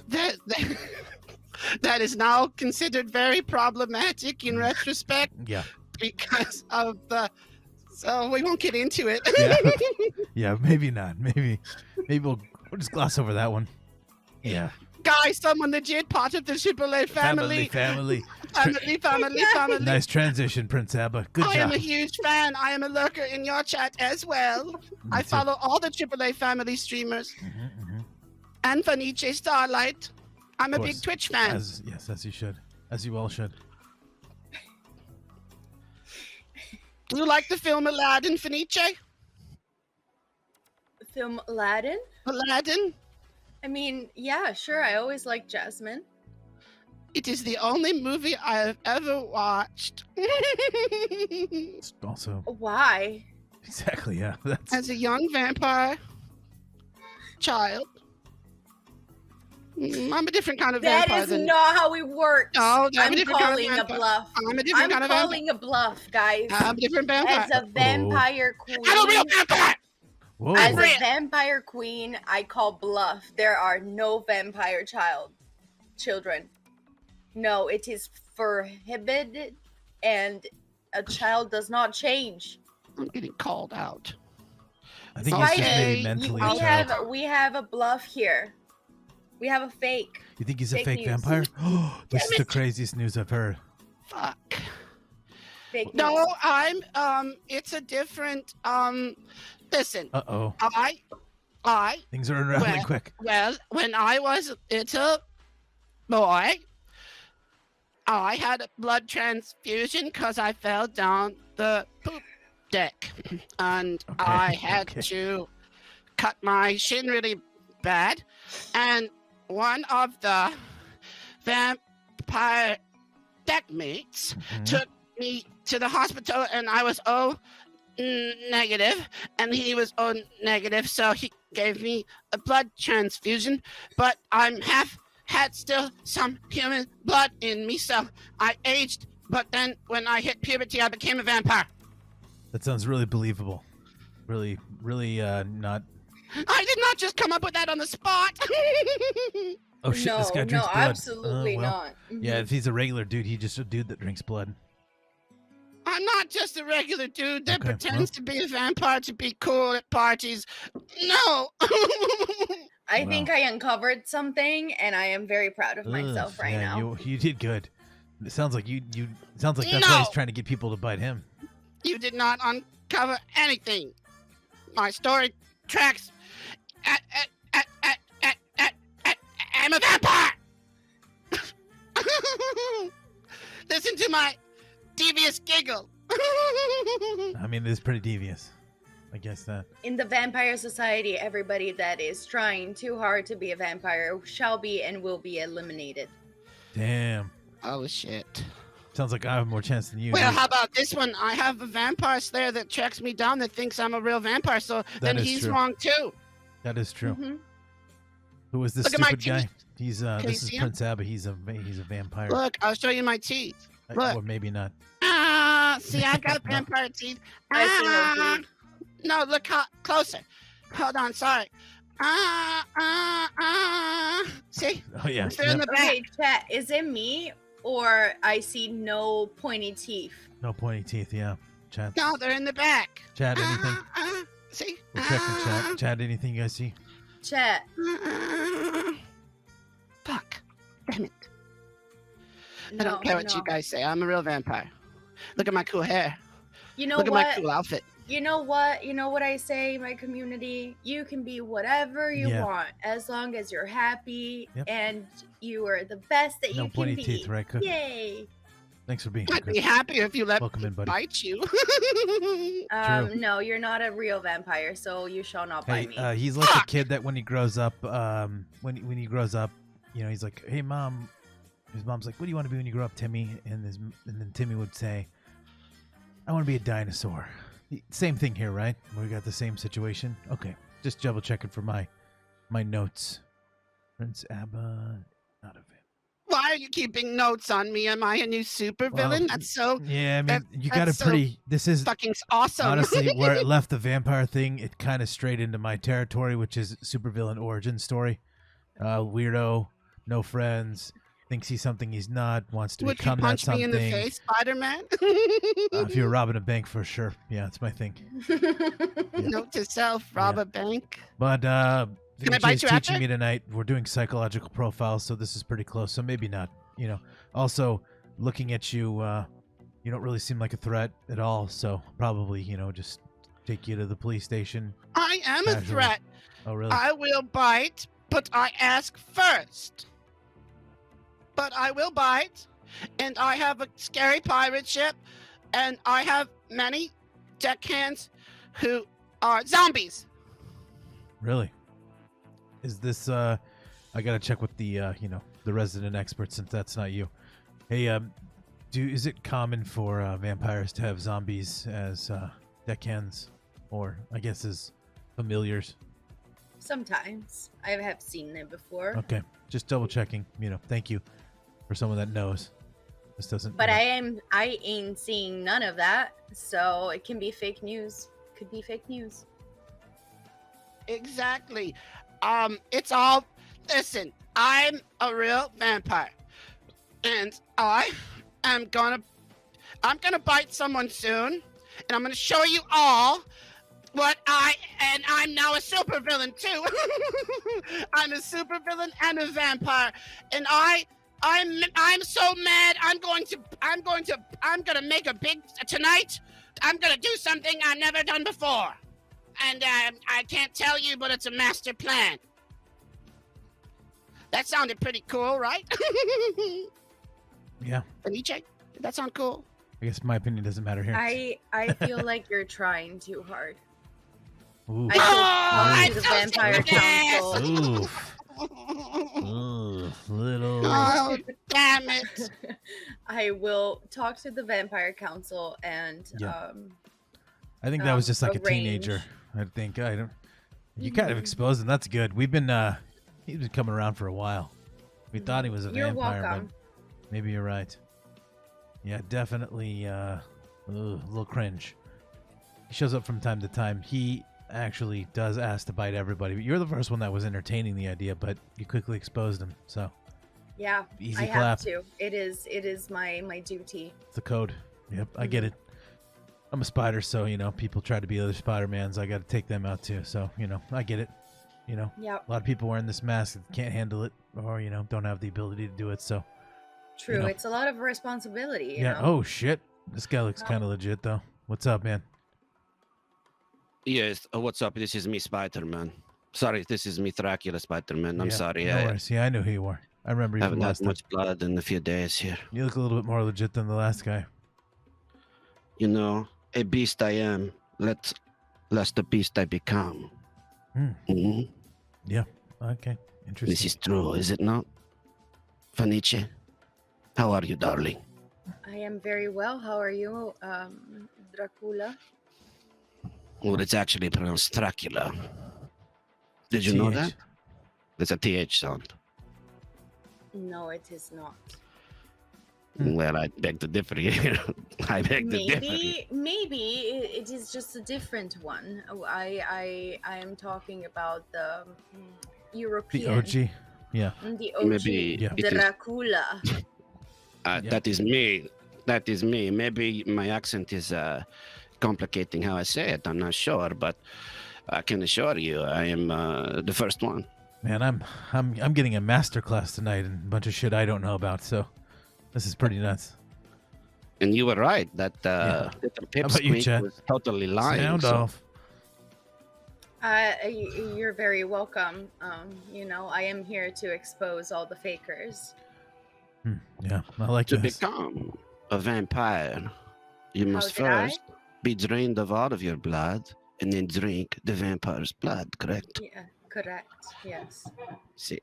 that is now considered very problematic in retrospect Yeah. because of the... So we won't get into it. Yeah. Yeah, maybe not. Maybe we'll just gloss over that one. Yeah. Guys, someone legit part of the AAA family. Family. Family. Nice transition, Prince Abba. Good I job. am a huge fan. I am a lurker in your chat as well. I too. follow all the AAA family streamers. Mhm. And FeniceStarlight. I'm a Of big course. Twitch fan. Yes, as you should. As you all should. Do you like the film Aladdin, Fenice? Film Aladdin? Aladdin? I mean, yeah, sure. I always like Jasmine. It is the only movie I have ever watched. It's also Why? exactly, yeah. That's As a young vampire child. I'm a different kind of That vampire is than... not how it works. No, I'm a I'm different kind of calling a vampire. bluff. I'm a different I'm kind of vampire. calling a bluff, guys. I'm a different vampire. As a vampire queen. I'm a real vampire! whoa. As Real. a vampire queen, I call bluff. There are no vampire children. No, it is prohibited, and a child does not change. I'm getting called out. I think he's just Okay, maybe you- mentally we We challenged. have a bluff here. We have a fake. You think he's a fake fake news. vampire? This is Damn the it. craziest news I've heard. Fuck. Fake No, news. I'm it's a different listen. Uh-oh. I Things are unraveling Well- quick. well, when I was a little boy, I had a blood transfusion because I fell down the poop deck. And Okay, I had okay. to cut my shin really bad. And one of the vampire deck mates Mhm. took me to the hospital, and I was negative, and he was negative, so he gave me a blood transfusion, but I'm had still some human blood in me, so I aged, but then when I hit puberty, I became a vampire. That sounds really believable. Really really not. I did not just come up with that on the spot. Oh shit! This guy drinks no, blood. absolutely not. Yeah, if he's a regular dude, he's just a dude that drinks blood. I'm not just a regular dude that pretends to be a vampire to be cool at parties. No. I think I uncovered something, and I am very proud of myself right now. You did good. It sounds like sounds like that's why he's trying to get people to bite him. You did not uncover anything. My story tracks. I'm a vampire. Listen to my devious giggle. I mean, it's pretty devious. I guess that. In the vampire society, everybody that is trying too hard to be a vampire shall be and will be eliminated. Damn. Oh, shit. Sounds like I have more chance than you. Well, how about this one? I have a vampire slayer that tracks me down that thinks I'm a real vampire, so then he's wrong too. That is true. Mm-hmm. Who is this stupid guy? He's this is Prince Abba. He's a vampire. Look, I'll show you my teeth. Look. Or maybe not. See, I got vampire teeth. I see no teeth. No, look closer. Hold on, sorry. See? Oh yeah. They're in the back. Okay, chat. Is it me or I see no pointy teeth? No pointy teeth. Yeah. Chat. No, they're in the back. Chat. Anything? See? We're checking chat. Chat. Anything you guys see? Chat. Fuck. Damn it. I don't care what you guys say. I'm a real vampire. Look at my cool hair. You know Look what? at my cool outfit. You know what? You know what I say, my community? You can be whatever you want as long as you're happy and you are the best that you can be. No pointy teeth, right, Cook? Yay. Thanks for being here. I'd be happier if you let me bite you. No, you're not a real vampire, so you shall not bite me. He's like a kid that when he grows up, when he grows up, you know, he's like, "Hey, mom." His mom's like, "What do you want to be when you grow up, Timmy?" And then Timmy would say, "I want to be a dinosaur." Same thing here, right? We got the same situation. Okay, just double checking for my notes. Prince Abba, not a vampire. Why are you keeping notes on me? Am I a new supervillain? That's so. Yeah, I mean, you got a pretty. This is fucking awesome. Honestly, where it left the vampire thing, it kind of strayed into my territory, which is supervillain origin story. Weirdo, no friends. Thinks he's something he's not, wants to become that something. Would you punch me in the face, Spider-Man? If you're robbing a bank, for sure. Yeah, that's my thing. Note to self, rob a bank. But can I bite you teaching after? me tonight. We're doing psychological profiles, so this is pretty close. So maybe not. You know. Also, looking at you, you don't really seem like a threat at all. So probably, you know, just take you to the police station. I am a threat. Oh, really? I will bite, but I ask first. But I will bite, and I have a scary pirate ship, and I have many deckhands who are zombies. Really? Is this I gotta check with the you know, the resident expert since that's not you. Hey, is it common for vampires to have zombies as deckhands, or I guess as familiars? Sometimes I have seen it before. Okay, just double checking. You know, thank you for someone that knows. This doesn't. But I ain't seeing none of that, so it can be fake news. Could be fake news. Exactly. It's all. Listen, I'm a real vampire, and I'm gonna bite someone soon, and I'm gonna show you all what I'm now a supervillain too. I'm a supervillain and a vampire, and I'm so mad. I'm gonna make a big tonight. I'm gonna do something I've never done before, and I can't tell you, but it's a master plan. That sounded pretty cool, right? Yeah. Fenice, did that sound cool? I guess my opinion doesn't matter here. I feel like you're trying too hard. Ooh. I should talk to the vampire council. Little. Oh, damn it! I will talk to the vampire council and I think that was just like a arrange. teenager. I think you kind of exposed him. That's good. He's been coming around for a while. We thought he was a vampire, welcome. but maybe you're right. Yeah, definitely a little cringe. He shows up from time to time. actually does ask to bite everybody. But you're the first one that was entertaining the idea, but you quickly exposed him. So yeah, easy I clap. have to. It is my duty. It's the code. Yep, I get it. I'm a spider, so people try to be other Spider-Mans. I got to take them out too. So I get it. Yeah. A lot of people wearing this mask that can't handle it, or don't have the ability to do it. So true, it's a lot of responsibility. You know? Oh shit, this guy looks kind of legit though. What's up, man? Yes. What's up? This is me, Spider-Man. Sorry, this is me, Dracula Spider-Man. I'm sorry. No worries. Yeah, I knew who you were. I remember you from haven't last had time. much blood in a few days here. You look a little bit more legit than the last guy. A beast I am. Less the beast I become. Mm-hmm. Yeah. Okay. Interesting. This is true, is it not? Fenice, how are you, darling? I am very well. How are you, Dracula? Well, it's actually pronounced Dracula. Did you know that? It's a TH sound. No, it is not. Well, I beg to differ here. I beg to differ. Maybe it is just a different one. I am talking about the European. The OG? Yeah. The OG. Maybe Dracula. That is me. That is me. Maybe my accent is complicating how I say it. I'm not sure, but I can assure you I am the first one. Man, I'm getting a master class tonight and a bunch of shit I don't know about, so this is pretty nuts. And you were right that little pipsqueak was totally lying. Sound off. You're very welcome. I am here to expose all the fakers. Yeah, I like to this. become a vampire, you must first be drained of all of your blood and then drink the vampire's blood, correct? Yeah, correct. Yes. See,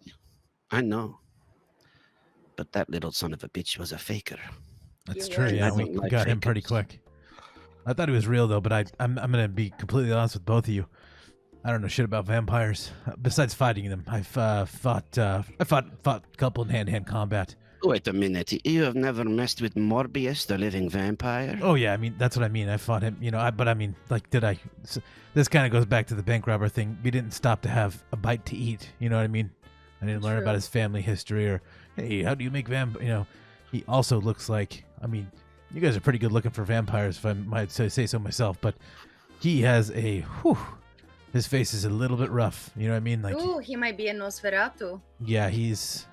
I know. But that little son of a bitch was a faker. That's true. Yeah, we got him pretty quick. I thought he was real though, but I'm gonna be completely honest with both of you. I don't know shit about vampires. Besides fighting them, I've fought a couple in hand-to-hand combat. Wait a minute. You have never messed with Morbius, the living vampire? Oh yeah, I mean that's what I mean. I fought him, but I mean, like, did I? This kind of goes back to the bank robber thing. We didn't stop to have a bite to eat. You know what I mean? I didn't learn about his family history or, hey, how do you make He also looks like. I mean, you guys are pretty good looking for vampires, if I might say so myself. But he has his face is a little bit rough. You know what I mean? Like, he might be a Nosferatu. Yeah, he's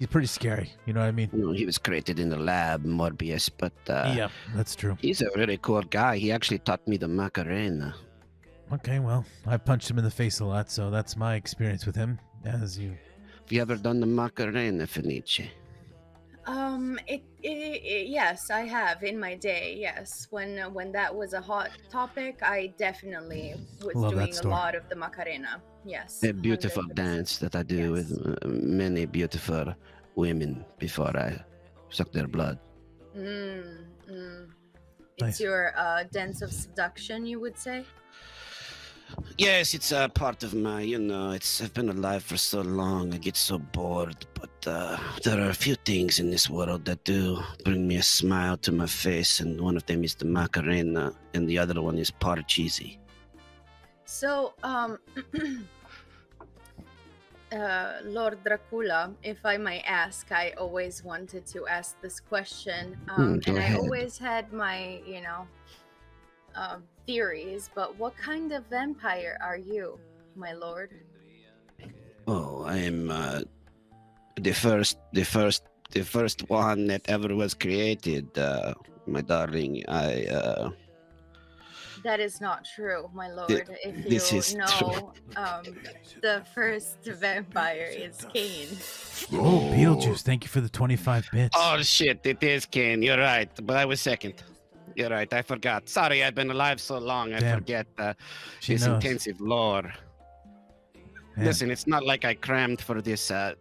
pretty scary. You know what I mean? He was created in the lab, Morbius, but yeah, that's true. He's a really cool guy. He actually taught me the Macarena. Okay, well, I punched him in the face a lot, so that's my experience with him. Have you ever done the Macarena, Fenice? Yes, I have in my day. Yes, when that was a hot topic, I definitely was doing a lot of the Macarena. Yes, a beautiful 100%. Dance that I do with many beautiful women before I suck their blood. It's your dance of seduction, you would say? Yes, it's a part of my, I've been alive for so long, I get so bored, but there are a few things in this world that do bring me a smile to my face, and one of them is the Macarena, and the other one is Parcheesi. So, Lord Dracula, if I might ask, I always wanted to ask this question, and I always had my, theories, but what kind of vampire are you, my lord? Oh, I am the first one that ever was created, my darling. That is not true, my lord. If you know, the first vampire is Cain. Oh, Beetlejuice! Thank you for the 25 bits. Oh shit, it is Cain. You're right, but I was second. You're right. I forgot. Sorry, I've been alive so long. I forget this intensive lore. Man. Listen, it's not like I crammed for this 30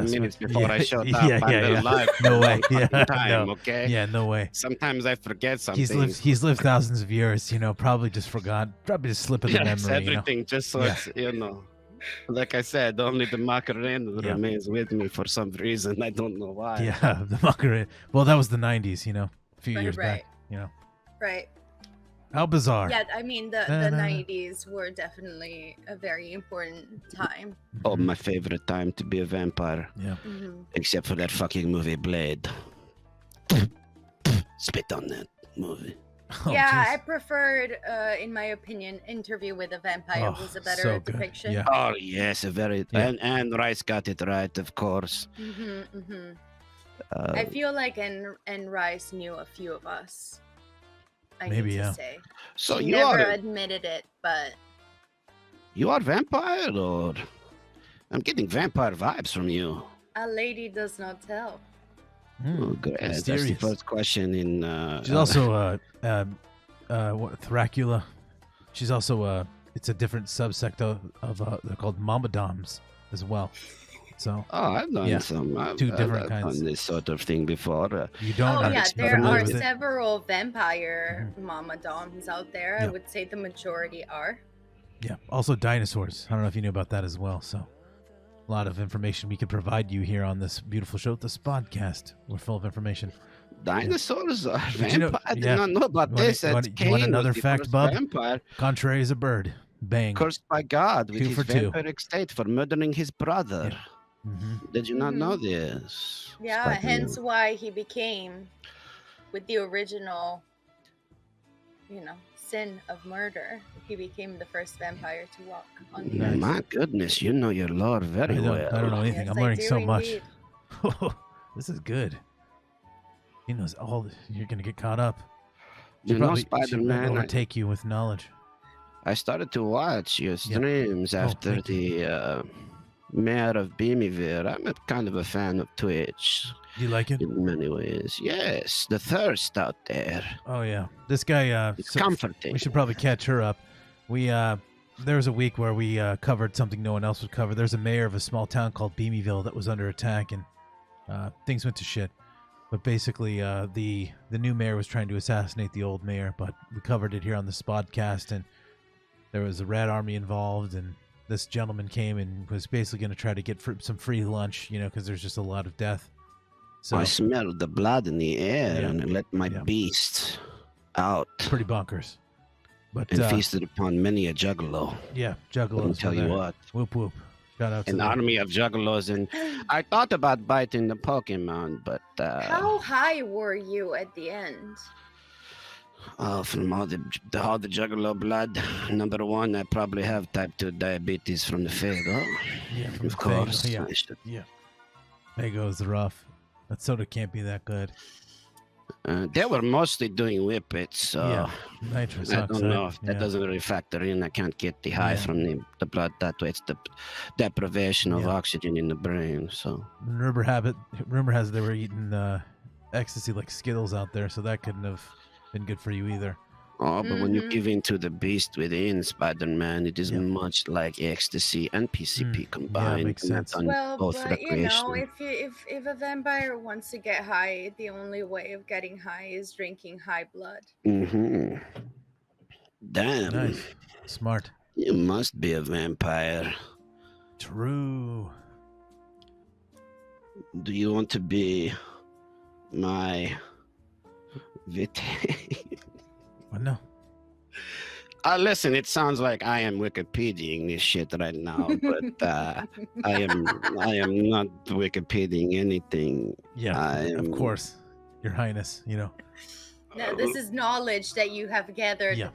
minutes before I showed up. I've been alive no way. Time, okay? Yeah, no way. Sometimes I forget something. He's lived thousands of years. Probably just forgot. Probably just slip of the memory. Everything just so it's Like I said, only the Macarena remains with me for some reason. I don't know why. Yeah, the Macarena. Well, that was the 90s. A few years back. Right. How bizarre. Yeah, I mean the 90s were definitely a very important time. Oh, my favorite time to be a vampire. Yeah. Except for that fucking movie Blade. Spit on that movie. Oh, yeah, geez. I preferred, in my opinion, Interview with a Vampire was a better depiction. Yeah. Oh yes, a very and Rice got it right, of course. I feel like and Rice knew a few of us. I Maybe, need to yeah. say. So He you never are admitted it, but you are vampire, or I'm getting vampire vibes from you. a lady does not tell. Oh, great. That's the Mysterious. first question in. She's also what, Thracula. She's also it's a different subsect of they're called Mamadoms as well. So Oh, I've done some. Two different I've kinds. done this sort of thing before. you don't. Oh yeah, there familiar are with it? several vampire mama doms out there. Yeah. I would say the majority are. Yeah. Also dinosaurs. I don't know if you knew about that as well. So a lot of information we could provide you here on this beautiful show, the Spodcast. We're full of information. Dinosaurs are But you know- vampire. I did yeah. not know about You want- this. you want- That's you want Cain another was the fact, first Bub? vampire, Contrary is a bird. Bang. cursed by God with 2 his for 2. vampiric state for murdering his brother. Did you not know this? Yeah, Spider-Man? hence why he became, with the original, sin of murder, he became the first vampire to walk on the Nice. earth. My goodness, you know your lore very well. I don't know anything. Yes, I'm I learning do so much. indeed. This is good. He knows all. You're gonna get caught up. You Should know, probably- should probably Spider-Man, overtake you with knowledge. I started to watch your streams after thank the mayor of Beamyville. I'm kind of a fan of Twitch Do you like it? in many ways. Yes, the thirst out there. Oh yeah, this guy. It's comforting. We should probably catch her up. We there was a week where we covered something no one else would cover. There's a mayor of a small town called Beamyville that was under attack, and things went to shit. But basically, the new mayor was trying to assassinate the old mayor. But we covered it here on the Spodcast, and there was a red army involved, and this gentleman came and was basically going to try to get some free lunch, because there's just a lot of death. So I smelled the blood in the air Yeah. and I let my Yeah. beast out pretty bonkers. But and feasted upon many a juggalo. yeah, Let me juggalos. tell were you there. what. Whoop whoop. Shout out to An them. army of juggalos, and I thought about biting the Pokemon, but How high were you at the end? from all the juggalo blood, number one, I probably have type 2 diabetes from the Fago. Yeah, from Of the course. Fago, I should- Yeah. Fago's rough. That soda can't be that good. They were mostly doing whippets, so Yeah. Nitrous I oxide. don't know if that yeah. doesn't really factor in. I can't get the high Yeah. from the blood that way. It's the deprivation of Yeah. oxygen in the brain. So Rumor has they were eating ecstasy like Skittles out there, so that couldn't have been good for you either. but when you Mhm. give in to the beast within Spider-Man, it is Yeah. much like ecstasy and PCP combined. makes and that's sense. on Well, both but recreational. if a vampire wants to get high, the only way of getting high is drinking high blood. Mm-hmm. Damn, Nice. Smart. you must be a vampire. True. Do you want to be my What no? Listen, it sounds like I am Wikipediaing this shit right now, but I am not Wikipediaing anything. Yeah. I Of am- course. Your Highness, No, this is knowledge that you have gathered. Yeah.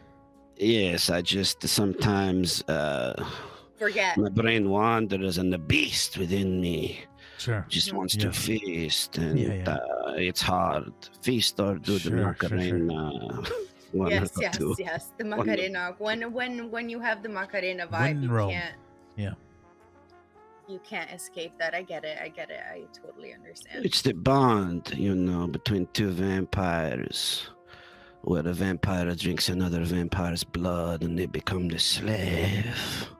Yes, I just sometimes Forget. my brain wanders and the beast within me Sure. just wants Yeah. to feast, and Yeah. it's hard. Feast or do the Sure, sure. Macarena. One Yes, or yes, two. yes. The Macarena. When you have the Macarena vibe, in you Rome. can't. Yeah. You can't escape that. I get it. I totally understand. It's the bond, between two vampires, where a vampire drinks another vampire's blood and they become the slave.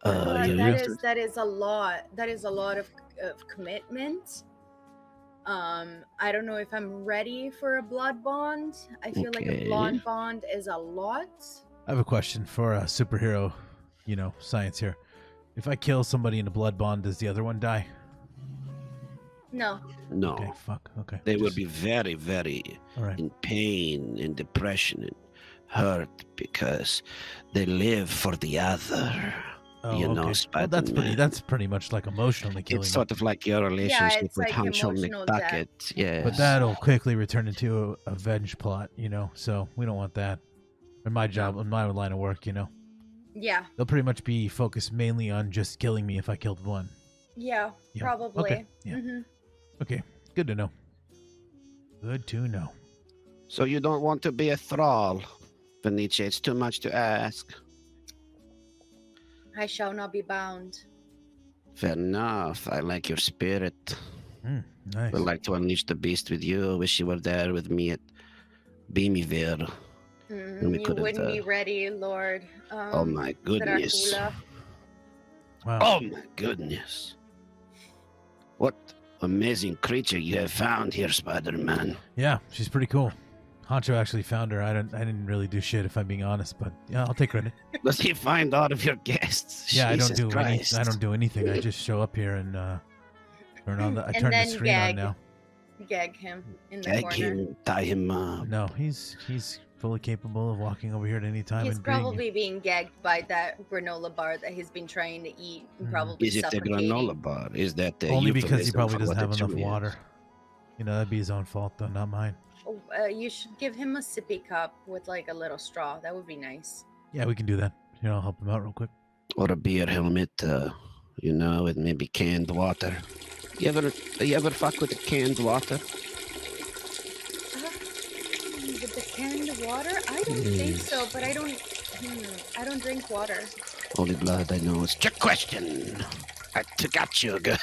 That is a lot. That is a lot of commitment. I don't know if I'm ready for a blood bond. I feel like Okay. a blood bond is a lot. I have a question for superhero, science here. If I kill somebody in a blood bond, does the other one die? No. No, Okay, fuck. Okay. they will Just- be very, very All right. in pain and depression. And hurt because they live for the other. Oh, You okay. know, Well, Spider-Man. that's pretty much like emotionally killing It's them. sort of like your relationship it's with like emotional HonchoMcDucket. Yes. But that'll quickly return into a venge plot, so we don't want that. In my job, in my line of work, Yeah. they'll pretty much be focused mainly on just killing me if I killed one. Yeah, Yeah. probably. Okay. Yeah. Okay. Good to know. Good to know. So you don't want to be a thrall, Fenice. It's too much to ask. I shall not be bound. Fair enough. I like your spirit. Nice. Would like to unleash the beast with you. Wish you were there with me at Beamyville. You wouldn't be ready, Lord. Oh my goodness. Dracula. Wow. Oh my goodness. What amazing creature you have found here, Spider-Man. Yeah, she's pretty cool. Honcho actually found her. I didn't really do shit, if I'm being honest, but yeah, I'll take credit. Does he find all of your guests? Yeah, Jesus I don't do anything. I just show up here and turn the screen on now. Gag him in the Gag corner. him, tie him up. No, he's fully capable of walking over here at any time. He's and probably being gagged by that granola bar that he's been trying to eat and probably Is it the suffocating. granola bar? Is that the only because he euphemism probably for doesn't what have it enough truly is? water. That'd be his own fault, though, not mine. You should give him a sippy cup with like a little straw. That would be nice. Yeah, we can do that. I'll help him out real quick. Or a beer helmet, with maybe canned water. You ever fuck with the canned water? With the canned water? I don't think so, but I don't drink water. Holy blood, I know. It's your question. I got you good.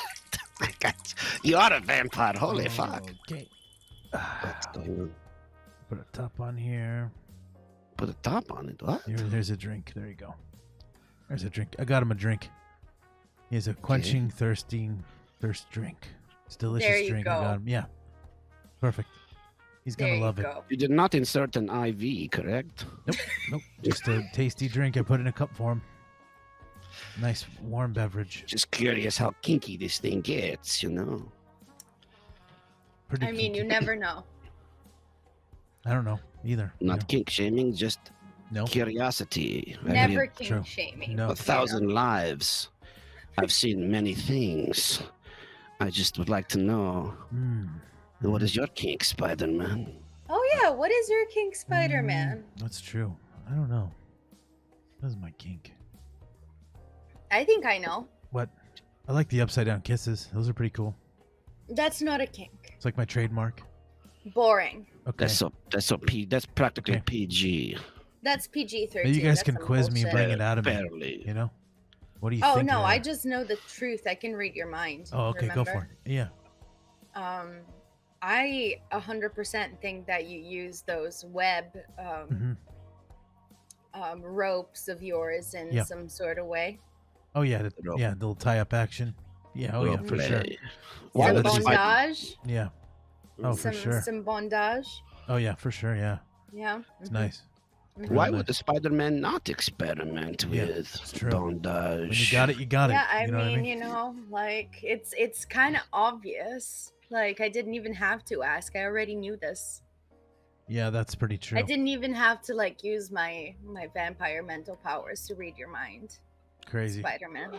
I got you. You are a vampire. Holy fuck. Okay. What's going on? Put a top on here. Put a top on it. What? There's a drink. There you go. There's a drink. I got him a drink. He has a quenching, thirst drink. It's delicious There you drink. go. I got him. Yeah. Perfect. He's going to love it. Go. You did not insert an IV, correct? Nope. Just a tasty drink. I put in a cup for him. Nice warm beverage. Just curious how kinky this thing gets, Pretty I mean, kinky. you never know. I don't know either. Not kink shaming, just No. curiosity. Never True. kink shaming. No. 1,000 lives. I've seen many things. I just would like to know, what is your kink, Spider-Man? Oh yeah, what is your kink, Spider-Man? That's true. I don't know. That's my kink. I think I know. What? I like the upside down kisses. Those are pretty cool. That's not a kink. It's like my trademark. Boring. Okay. That's practically Okay. PG. That's PG-13. Maybe you guys That's can some quiz me, bullshit. bring it out of me. Barely. What do you Oh think? no, of I that? just know the truth. I can read your mind. Oh, okay, go for remember? it. Yeah. I 100% think that you use those web ropes of yours in some sort of way. Oh yeah, the little tie-up action. Yeah. Oh yeah, for sure. Why Some would the spider- bondage. Yeah. Oh, for sure. Some bondage. Oh yeah, for sure. Yeah. Yeah. It's nice. Why Real would the nice. Spider-Man not experiment Yeah, with it's true. bondage? When you got it, you got Yeah, it. I You know what mean, like it's kind of obvious. Like I didn't even have to ask. I already knew this. Yeah, that's pretty true. I didn't even have to like use my vampire mental powers to read your mind. Crazy. Spider-Man.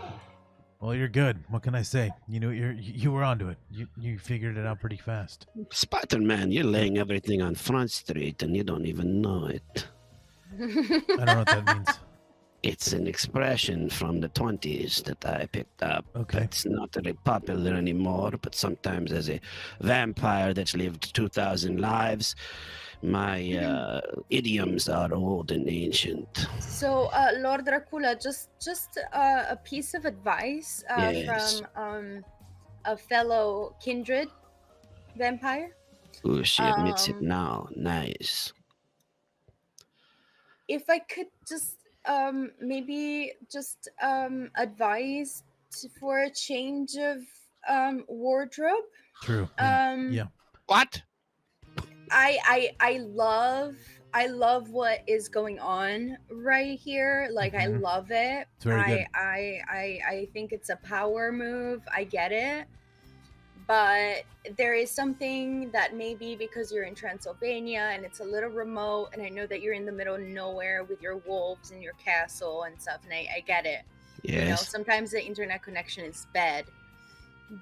Well, you're good. What can I say? You were onto it. You figured it out pretty fast. Spider-Man, you're laying everything on Front Street and you don't even know it. I don't know what that means. It's an expression from the 20s that I picked up. Okay. It's not really popular anymore, but sometimes as a vampire that's lived 2,000 lives, my idioms are old and ancient. So, Lord Dracula, just a piece of advice Yes. from a fellow kindred vampire. Ooh, she admits it now. Nice. If I could just maybe just advise for a change of wardrobe. True. Yeah. What? I love what is going on right here. Like I love it. It's very good. I think it's a power move. I get it. but there is something that maybe because you're in Transylvania and it's a little remote, and I know that you're in the middle of nowhere with your wolves and your castle and stuff, and I get it. Yes. You know, sometimes the internet connection is bad,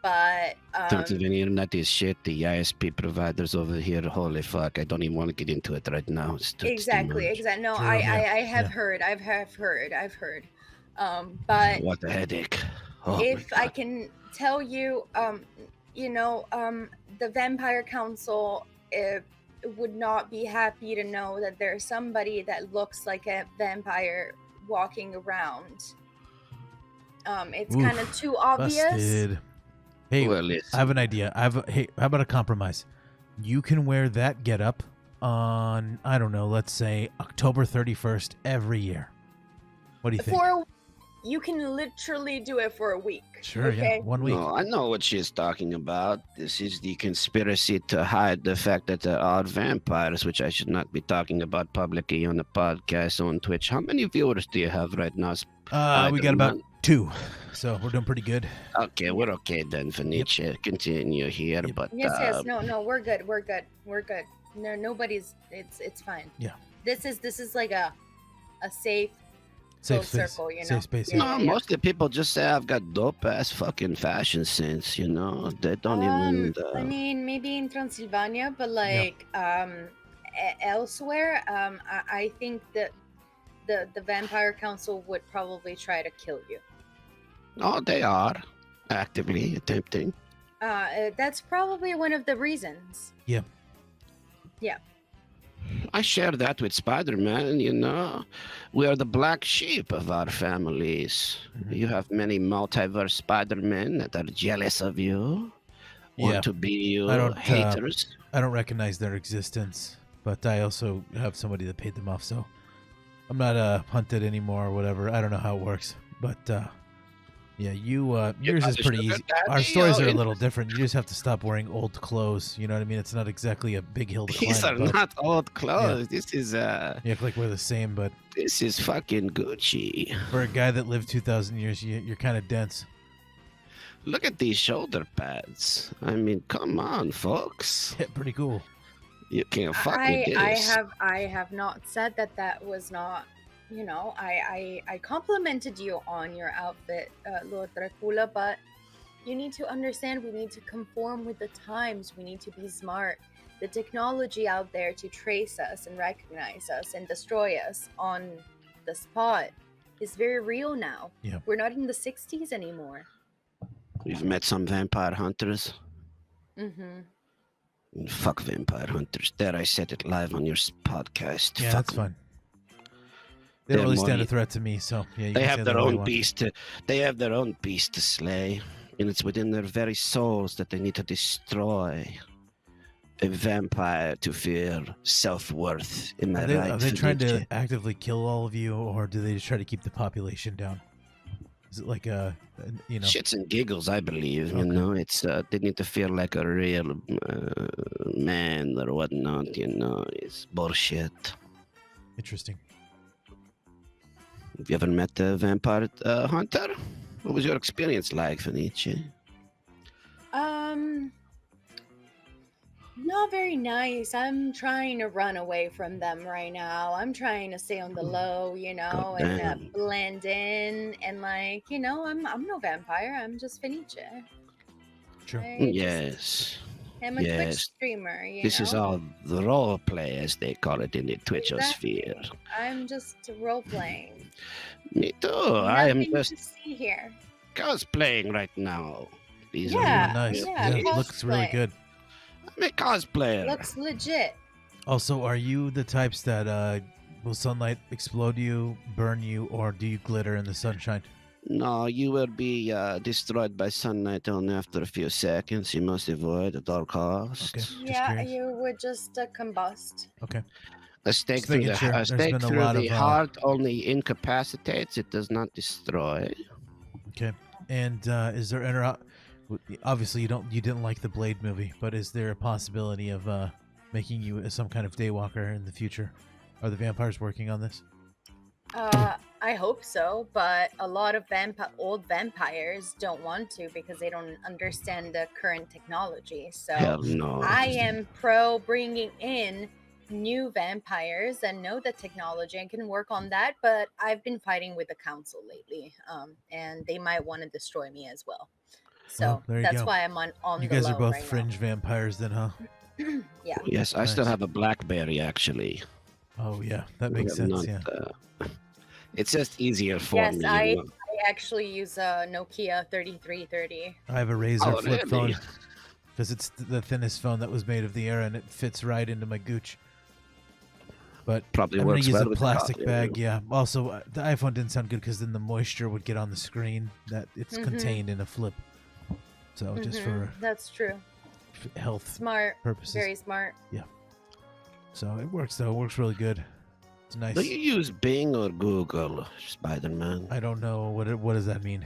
but The internet is shit. The ISP providers over here, holy fuck! I don't even want to get into it right now. Exactly. No, True, I have yeah. heard. I've heard. But What a headache! Oh, if I can tell you, the Vampire Council would not be happy to know that there's somebody that looks like a vampire walking around. It's kind of too obvious. Busted. Hey, well, I have an idea. Hey, how about a compromise? You can wear that getup on, I don't know, let's say October 31st every year. What do you think? You can literally do it for a week. Sure, okay? yeah, 1 week. No, I know what she's talking about. This is the conspiracy to hide the fact that there are vampires, which I should not be talking about publicly on the podcast on Twitch. How many viewers do you have right now? We got about 2, so we're doing pretty good. Okay, we're okay then, Fenice. Continue here, but Yes. No, we're good. No, nobody's. It's fine. Yeah. This is like a safe Safe space. circle, you know. Safe space. no, most of the people just say I've got dope ass fucking fashion sense. You know, they don't even. I mean, maybe in Transylvania, but like elsewhere, I think that the Vampire Council would probably try to kill you. Oh, they are actively attempting. That's probably one of the reasons. Yeah. I share that with Spider-Man, you know. We are the black sheep of our families. Mhm. You have many multiverse Spider-Men that are jealous of you, want to be you, I don't, haters. I don't recognize their existence, but I also have somebody that paid them off, so I'm not hunted anymore or whatever. I don't know how it works, but yeah, yours is pretty easy. Our stories are a little different. You just have to stop wearing old clothes. You know what I mean? It's not exactly a big hill to climb. These are but not old clothes. This is you act like we're the same, but this is fucking Gucci. for a guy that lived 2,000 years, you're kind of dense. Look at these shoulder pads. I mean, come on, folks. Yeah, pretty cool. You can't fuck with this. I have not said that was not. You know, I complimented you on your outfit, Lord Dracula, but you need to understand we need to conform with the times. We need to be smart. The technology out there to trace us and recognize us and destroy us on the spot is very real now. Yeah. We're not in the 60s anymore. We've met some vampire hunters. Mm-hmm. Fuck vampire hunters. There, I said it live on your podcast. Yeah, Fuck that's fine. They don't really stand a threat to me, so yeah. They have their own beast. They have their own beast to slay, and it's within their very souls that they need to destroy a vampire to feel self-worth. Am I right? Are they trying to actively kill all of you, or do they just try to keep the population down? Is it like shits and giggles? I believe. Okay. You know, it's they need to feel like a real man or whatnot. You know, it's bullshit. Interesting. Have you ever met a vampire hunter? What was your experience like, Fenice? Not very nice. I'm trying to run away from them right now. I'm trying to stay on the low, you know, and blend in. And like, you know, I'm no vampire. I'm just Fenice. Sure. Yes. I'm a Twitch streamer. This is all the role play, as they call it in the Twitchosphere. I'm just role playing. Me too. I am Nothing just to see here. cosplaying right now. These Yeah, Really nice. yeah, It looks really cosplay. good. I'm a cosplayer. Looks legit. Also, are you the types that will sunlight explode you, burn you, or do you glitter in the sunshine? No, you will be destroyed by sunlight only after a few seconds. You must avoid at all costs. Okay. Just Yeah, curious. you would just combust. Okay. A stake Just through making the, sure. a There's stake been a through lot the of, heart only incapacitates. It does not destroy. Okay. And is there obviously you didn't like the Blade movie, but is there a possibility of making you some kind of daywalker in the future? Are the vampires working on this? I hope so, but a lot of old vampires don't want to because they don't understand the current technology. So Hell no. I am pro bringing in new vampires that know the technology and can work on that. But I've been fighting with the council lately, and they might want to destroy me as well. So that's why I'm on you the guys low are both right fringe vampires then, huh? Yeah. Yes, I still have a BlackBerry actually. Oh yeah, that makes sense. Yeah. It's just easier for Yes, me. I actually use a Nokia 3330. I have a Razor flip really? phone because it's the thinnest phone that was made of the era, and it fits right into my gooch. But probably I'm gonna works use well a with plastic the bag. Yeah. Also, the iPhone didn't sound good because then the moisture would get on the screen. That it's contained in a flip. So just for that's true. Health Smart purposes. Very smart. Yeah. So it works though. It works really good. It's nice. Do you use Bing or Google, Spider-Man? I don't know what does that mean.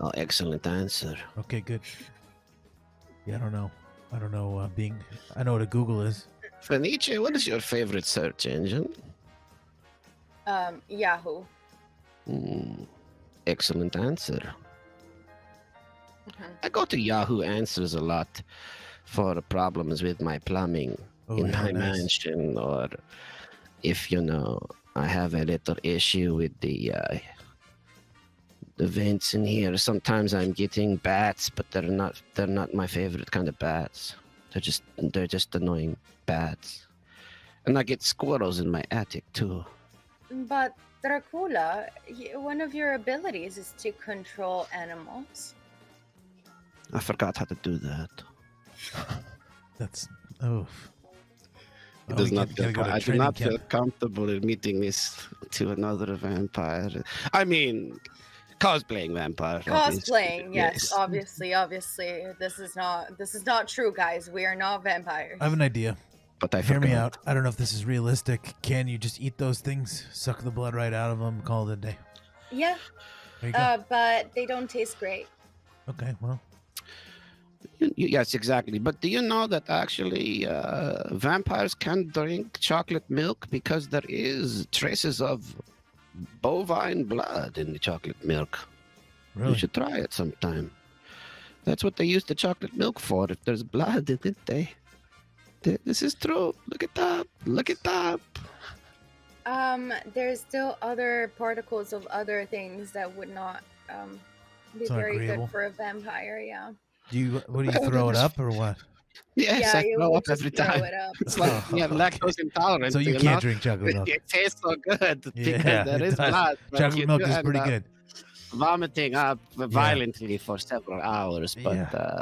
Oh, excellent answer. Okay, good. Yeah, I don't know. Bing. I know what a Google is. Fenice, what is your favorite search engine? Yahoo. Excellent answer. I go to Yahoo Answers a lot for problems with my plumbing in my mansion, or if I have a little issue with the vents in here. Sometimes I'm getting bats, but they're not my favorite kind of bats. They're just annoying bats. And I get squirrels in my attic too. But Dracula, one of your abilities is to control animals. I forgot how to do that. That's It does not I do not feel comfortable admitting this to another vampire. I mean, cosplaying vampire. Cosplaying, yes, obviously. This is not true, guys. We are not vampires. I have an idea. But hear me out. I don't know if this is realistic. Can you just eat those things, suck the blood right out of them, call it a day? Yeah. There you go. But they don't taste great. Okay, well. Yes, exactly. But do you know that actually vampires can drink chocolate milk because there is traces of bovine blood in the chocolate milk? Really? You should try it sometime. That's what they use the chocolate milk for. If there's blood in it, this is true. Look it up. Look it up. There's still other particles of other things that would not be very good for a vampire. Yeah. What do you throw it up or what? Yes, I throw up every time. It's like you have lactose intolerance. So you can't drink chocolate milk. It tastes so good because there is does. blood. Chocolate milk is pretty good. Vomiting up violently for several hours, but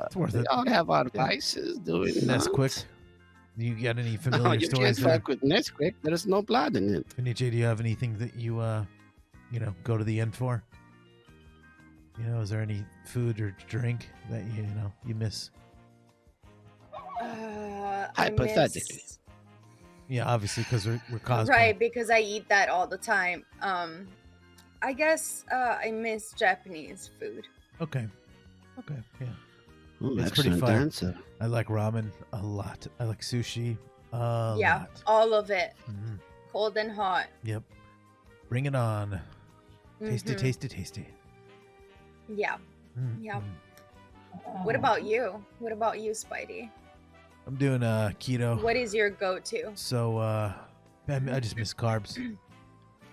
it's worth it. We all have our vices doing that. Nesquik. You got any familiar you stories? You can't fuck with Nesquik. There's no blood in it. Fenice, do you have anything that you go to the end for? Is there any food or drink that you miss? Hypothetically. Yeah, obviously, because we're cosplaying. Right, because I eat that all the time. I guess I miss Japanese food. Okay, yeah. Ooh, it's pretty fun. Answer. I like ramen a lot. I like sushi a lot. All of it. Mm-hmm. Cold and hot. Yep. Bring it on. Tasty, tasty. Yeah. Mm-hmm. Yeah. What about you? What about you, Spidey? I'm doing keto. What is your go-to? So I just miss carbs.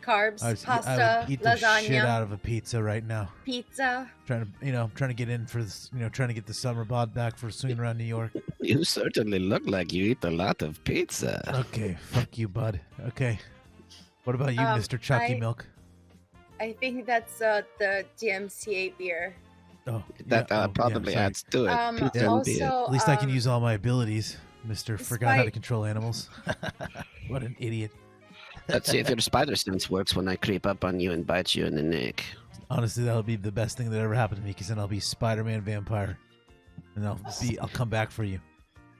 Pasta, I would eat the lasagna. shit out of a pizza right now. Pizza. Trying to get in for this, trying to get the summer bod back for swinging around New York. You certainly look like you eat a lot of pizza. Okay, fuck you, bud. Okay. What about you, Mr. Chucky Milk? I think that's the DMCA beer. Oh, that probably adds to it. Pizza and beer. At least I can use all my abilities, Mr. Forgot how to control animals. What an idiot. Let's see if your spider sense works when I creep up on you and bite you in the neck. Honestly, that'll be the best thing that ever happened to me, because then I'll be Spider-Man vampire, and I'll come back for you.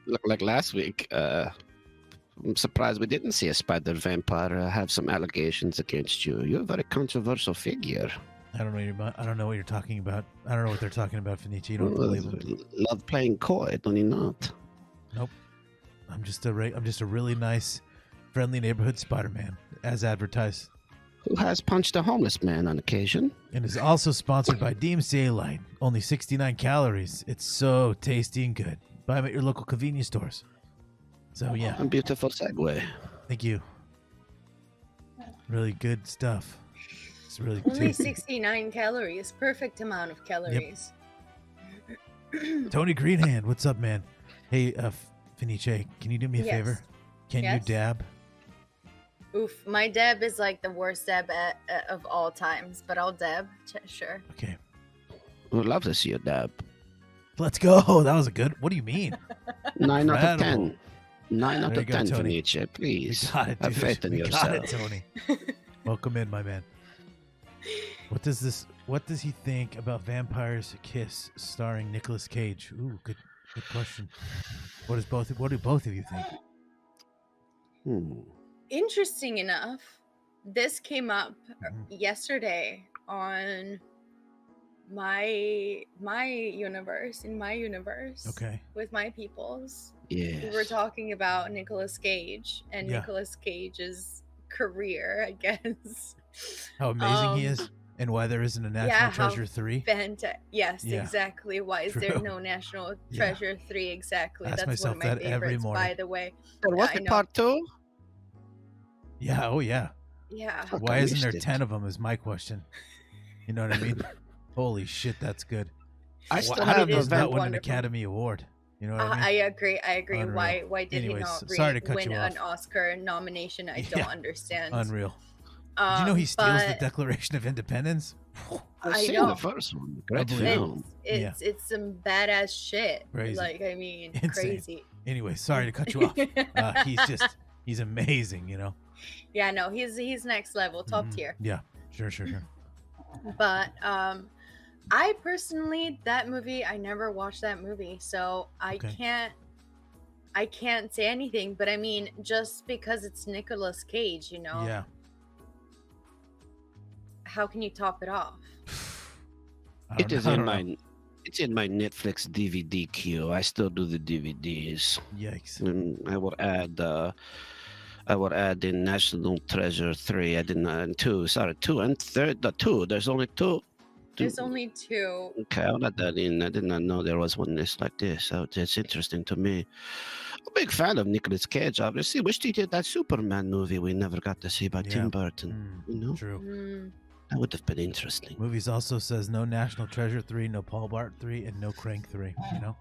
Look, like last week, I'm surprised we didn't see a spider vampire have some allegations against you. You're a very controversial figure. I don't know what you're talking about. I don't know what they're talking about, Fenice. You don't believe them. Love playing coy, don't you not? Nope. I'm just a really nice, friendly neighborhood Spider-Man, as advertised. Who has punched a homeless man on occasion. And is also sponsored by FeniceStarlight. Only 69 calories. It's so tasty and good. Buy them at your local convenience stores. So, yeah. A beautiful segue. Thank you. Really good stuff. It's really Only tasty. 69 calories. Perfect amount of calories. Tony Greenhand, what's up, man? Hey, Fenice, can you do me a favor? Can you dab? Oof, my dab is like the worst dab of all times, but I'll dab. Sure. Okay. Would love to see a dab. Let's go. That was a good. What do you mean? 9 out of Incredible. 10. 9 out There of you go, 10, Tony. Fenice. Please. You got it, Have dude. faith in We yourself. got it, Tony. Welcome in, my man. What does he think about Vampire's Kiss starring Nicolas Cage? Ooh, good question. What do both of you think? Interesting enough, this came up yesterday on my universe, Okay. with my peoples. Yes. We were talking about Nicolas Cage and Nicolas Cage's career, I guess. How amazing he is, and why there isn't a National Treasure 3. Yes, exactly. Why is there no National Treasure 3? Exactly. Ask That's one of my myself that every favorites, morning. by the way. There wasn't part 2? Yeah. Oh, yeah. Yeah. Why isn't there 10 of them? Is my question. You know what I mean? Holy shit, that's good. I still How have did a this not win an wonderful. Academy Award? You know what I mean? I agree. Unreal. Why did Anyways, he not sorry to cut win you an off. Oscar nomination? I don't understand. Unreal. Did you know he steals the Declaration of Independence? I've I seen know. the first one. Great Unbelievable. film. It's some badass shit. Crazy. Like, I mean, Insane. crazy. Anyway, sorry to cut you off. He's amazing, you know? Yeah, no, he's next level, top tier. Yeah, sure. But I personally, that movie, I never watched that movie, so I can't say anything. But I mean, just because it's Nicolas Cage, you know, Yeah. how can you top it off? It's in my Netflix DVD queue. I still do the DVDs. Yikes. And I would add in National Treasure 3. I did not 2. Sorry, 2 and third. The 2. There's only 2. There's only 2. Okay, I'll add that in. I did not know there was one list like this. So it's interesting to me. I'm a big fan of Nicolas Cage, obviously. Wish he did that Superman movie we never got to see by Tim Burton. You know? True. That would have been interesting. Movies also says no National Treasure 3, no Paul Bart 3, and no Crank 3, you know?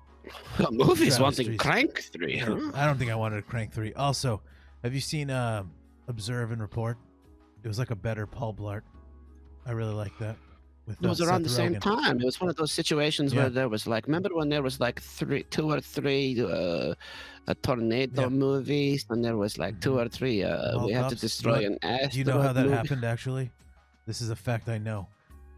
Movies Travis wanting Street's- Crank 3, huh? I don't think I wanted a Crank 3. Also, have you seen Observe and Report? It was like a better Paul Blart. I really like that. With, It was around the Seth same Rogen. time. It was one of those situations where there was like, remember when there was like 2 or 3 tornado movies, and there was like 2 or 3 we had to Cops. destroy an asteroid. Do you know how that movie? happened, actually? This is a fact I know.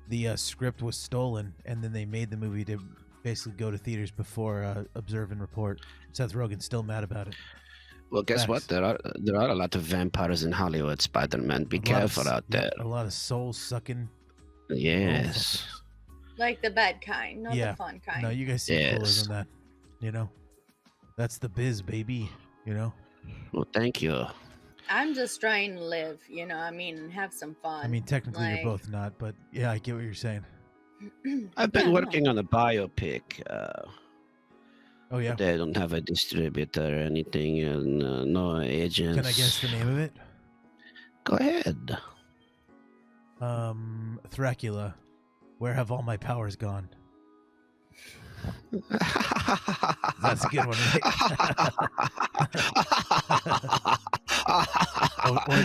The script was stolen, and then they made the movie to basically go to theaters before Observe and Report. Seth Rogen's still mad about it. Well, guess what? There are a lot of vampires in Hollywood, Spider-Man. Be careful out there. A lot of soul-sucking. Yes. Like the bad kind, not the fun kind. No, you guys seem cooler than that. You know? That's the biz, baby. You know? Well, thank you. I'm just trying to live, you know, I mean, have some fun. I mean, technically like... you're both not, but yeah, I get what you're saying. I've been working on a biopic. Oh, yeah? They don't have a distributor or anything, and no agents. Can I guess the name of it? Go ahead. Thracula. Where have all my powers gone? That's a good one, right?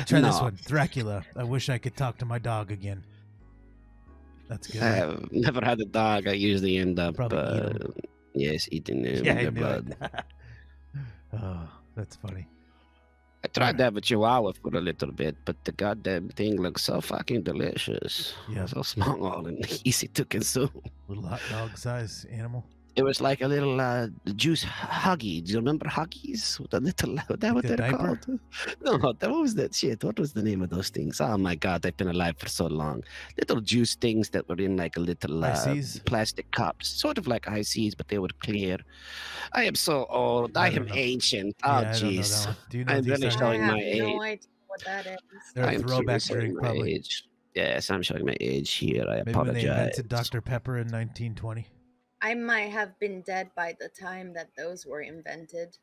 Try this one. Thracula. I wish I could talk to my dog again. That's good. I have never had a dog. I usually end up, eating them. Yeah, I their knew blood. it. Oh, that's funny. I tried to have a Chihuahua for a little bit, but the goddamn thing looks so fucking delicious. Yeah. So small and easy to consume. Little hot dog size animal. It was like a little juice Huggy. Do you remember Huggies? The little, what they're diaper? called? No, what was that shit? What was the name of those things? Oh my God, I've been alive for so long. Little juice things that were in like a little plastic cups. Sort of like ICs, but they were clear. I am so old. I am ancient. Oh, jeez. Do you know I'm really showing my age. no idea what that is. They're a I'm throwback showing drink, my probably. age. Yes, I'm showing my age here. I Maybe when they apologize. invented Dr. Pepper in 1920. I might have been dead by the time that those were invented.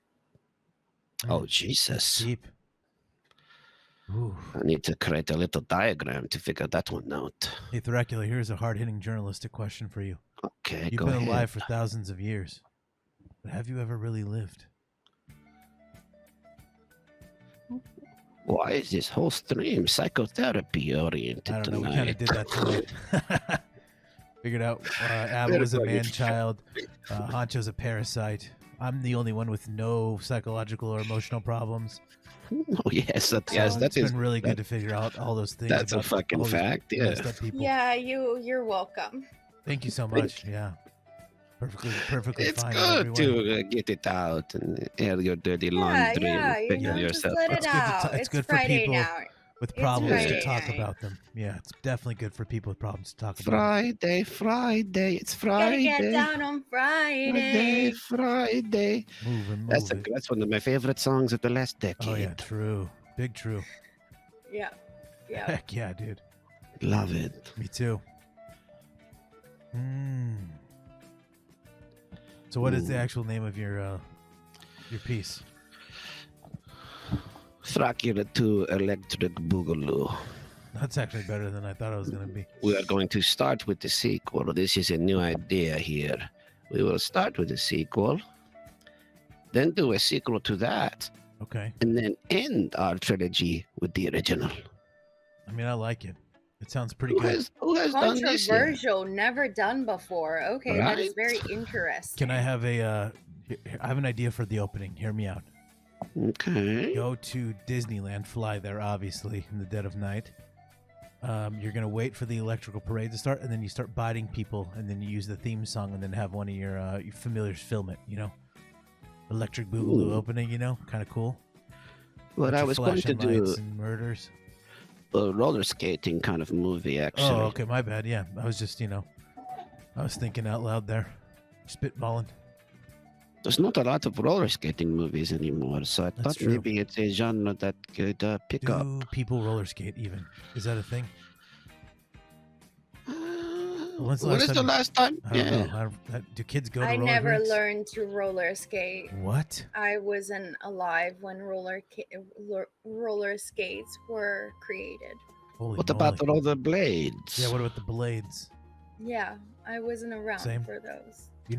Oh, That's Jesus. deep. Ooh. I need to create a little diagram to figure that one out. Hey, Thoracula, here's a hard-hitting journalistic question for you. Okay, You've go been ahead. alive for thousands of years, but have you ever really lived? Why is this whole stream psychotherapy oriented I don't know. tonight? We kind of did that tonight. Figured out Ab was a man-child. Honcho's a parasite. I'm the only one with no psychological or emotional problems. Oh, yes, that It's is been really good to figure out all those things. that's a about fucking all these fact. Yeah. messed up people. Yeah, you're welcome. Thank you so much. Yeah. Perfectly It's fine. good everyone. to get it out and air your dirty laundry Yeah, and you figure know, just yourself let out. it out. It's good for Friday people now. with It's problems to Friday talk night. about them. Yeah, it's definitely good for people with problems to talk about. Friday, it's Gotta Friday. get down on Friday. Friday. Move and That's move it. that's one of my favorite songs of the last decade. Oh yeah, true. Big true. Yeah. Yeah. Heck yeah, dude. Love it. Me too. So what is the actual name of your piece? Dracula 2 Electric Boogaloo. That's actually better than I thought it was going to be. We are going to start with the sequel. This is a new idea here. We will start with the sequel, then do a sequel to that, Okay. and then end our trilogy with the original. I mean, I like it. It sounds pretty Who good. has done this yet? Controversial, never done before. Okay, that is very interesting. Can I have I have an idea for the opening. Hear me out. Okay. Go to Disneyland, fly there, obviously, in the dead of night. You're going to wait for the electrical parade to start, and then you start biting people, and then you use the theme song, and then have one of your familiars film it, you know? Electric Boogaloo Ooh. opening, you know? Kind of cool. What Bunch I of was going to flashing do lights and murders. a roller skating kind of movie, actually. Oh, okay, my bad. Yeah, I was just, I was thinking out loud there. Spitballing. There's not a lot of roller skating movies anymore, so I That's thought true. maybe it's a genre that could pick up. Do people roller skate even? Is that a thing? When's the What last is the time- last time? I don't know. Do kids go to I roller never rinks? learned to roller skate. What? I wasn't alive when roller skates were created. Holy What moly. about the roller blades? Yeah, what about the blades? Yeah, I wasn't around Same. for those. You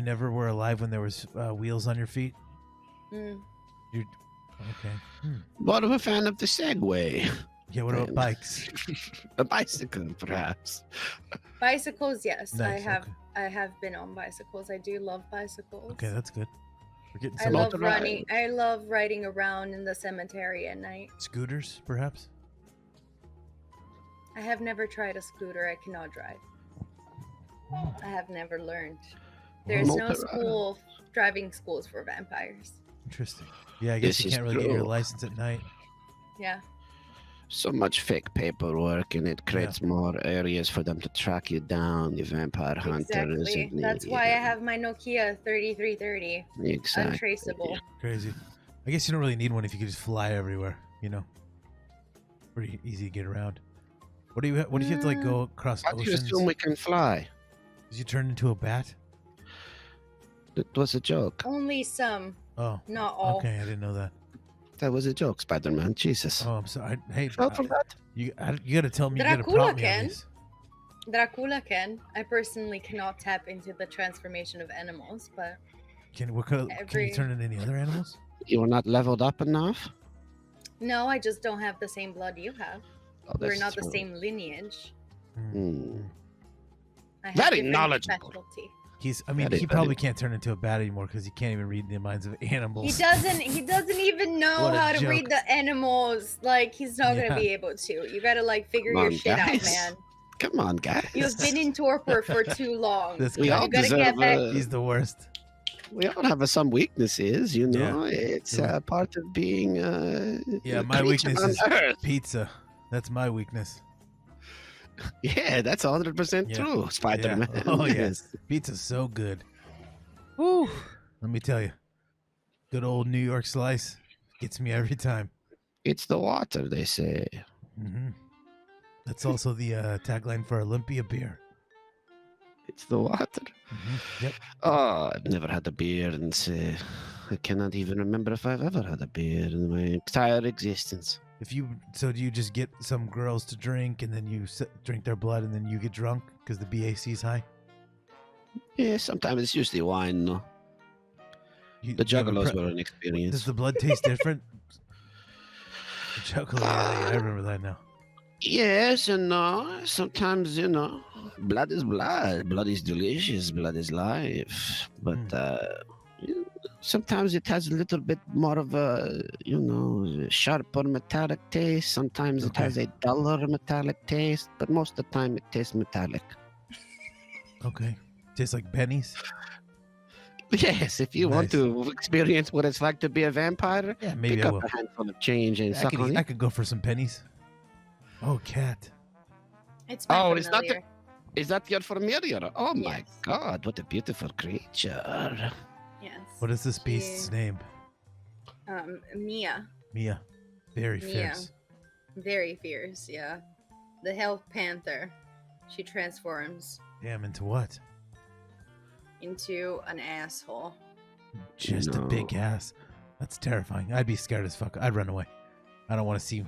never were alive when there was wheels on your feet? Mm. Okay. More of a fan of the Segway. Yeah, what about bikes? A bicycle, perhaps. Bicycles, yes, I Nice, have. okay. I have been on bicycles. I do love bicycles. Okay, that's good. We're getting I some love motorized. running. I love riding around in the cemetery at night. scooters, perhaps? I have never tried a scooter. I cannot drive. I have never learned. There's no Motorized. driving schools for vampires. Interesting. Yeah, I guess This you is can't really get your true. license at night. Yeah. So much fake paperwork, and it creates more areas for them to track you down, the vampire hunters. Exactly. and That's why I have my Nokia 3330. Exactly. Untraceable. Crazy. I guess you don't really need one if you could just fly everywhere, you know? Pretty easy to get around. What if you have to like go across How do you oceans? assume we can fly? Did you turn into a bat? That was a joke. Only some, Oh, not all. okay, I didn't know that. That was a joke, Spider-Man. Jesus. Oh, I'm sorry. Hey, Felt from that? you got to tell me. You got to Dracula prompt me on can. these. Dracula can. I personally cannot tap into the transformation of animals, but Can you Every- turn into any other animals? You were not leveled up enough? no, I just don't have the same blood you have. Oh, We're that's not the true. same lineage. Hmm. I have Very different knowledgeable. specialty. That is He probably very- can't turn into a bat anymore because he can't even read the minds of animals. He doesn't even know What a how to read joke. the animals. Like he's not Yeah. gonna be able to. You gotta like figure Come your on, shit out, guys. man. Come on, guys. You've been in torpor for too long. This We guy, all You gotta deserve. get back- he's the worst. We all have some weaknesses, you know. It's Yeah. part of being. Yeah, a my creature weakness on is Earth. pizza. That's my weakness. Yeah, that's 100% Yeah. true, Spider-Man. Yeah. Oh yes, pizza's so good. Woo! Let me tell you, good old New York slice gets me every time. It's the water, they say. Mm-hmm. That's also the tagline for Olympia beer. It's the water. Mm-hmm. Yep. Oh, I've never had a beer, and I cannot even remember if I've ever had a beer in my entire existence. Do you just get some girls to drink, and then you drink their blood, and then you get drunk because the BAC is high? Yeah, sometimes it's usually wine. No, the juggalos were an experience. Does the blood taste different? The juggalo, yeah, I remember that now. Yes and no. Sometimes, blood is blood. Blood is delicious. Blood is life. But sometimes it has a little bit more of a, sharper metallic taste. Sometimes it has a duller metallic taste. But most of the time it tastes metallic. Okay. Tastes like pennies? Yes, if you want to experience what it's like to be a vampire, maybe pick I up will. a handful of change and suck on it. I could go for some pennies. Oh, cat. It's my is that your familiar? Oh my Yes. God, what a beautiful creature. Yes. What is this beast's name? Mia. Mia. Very Mia. fierce. Very fierce, yeah. The Health Panther. She transforms Damn, into what? into an asshole. Just a big ass. That's terrifying. I'd be scared as fuck. I'd run away. I don't want to see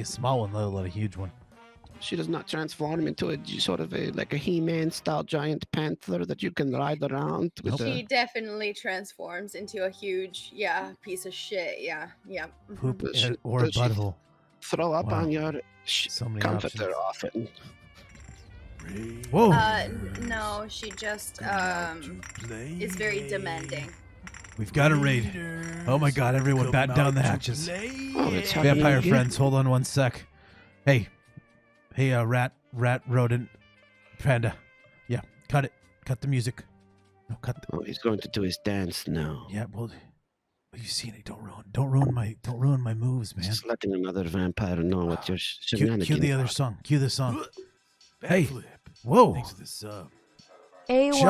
a small one, let alone a huge one. She does not transform into a sort of like a He-Man style giant panther that you can ride around with. She definitely transforms into a huge, piece of shit. Yeah. Poop Does or a she butthole. throw up on your So many comforter options. often. Whoa. No, she just is very demanding. We've got a raid. Oh my God, everyone batten down the hatches. Oh, it's Vampire happening friends, hold on one sec. Hey, rat, rodent, panda. Yeah, cut it. Cut the music. No, cut. Oh, he's going to do his dance now. Yeah, well, you seen it? Don't ruin my moves, man. Just letting another vampire know what your shenanigans Cue the other song. Cue the song. Hey, whoa. Thanks for the sub. A-Y-A-Y-A-Y-A-Y-A.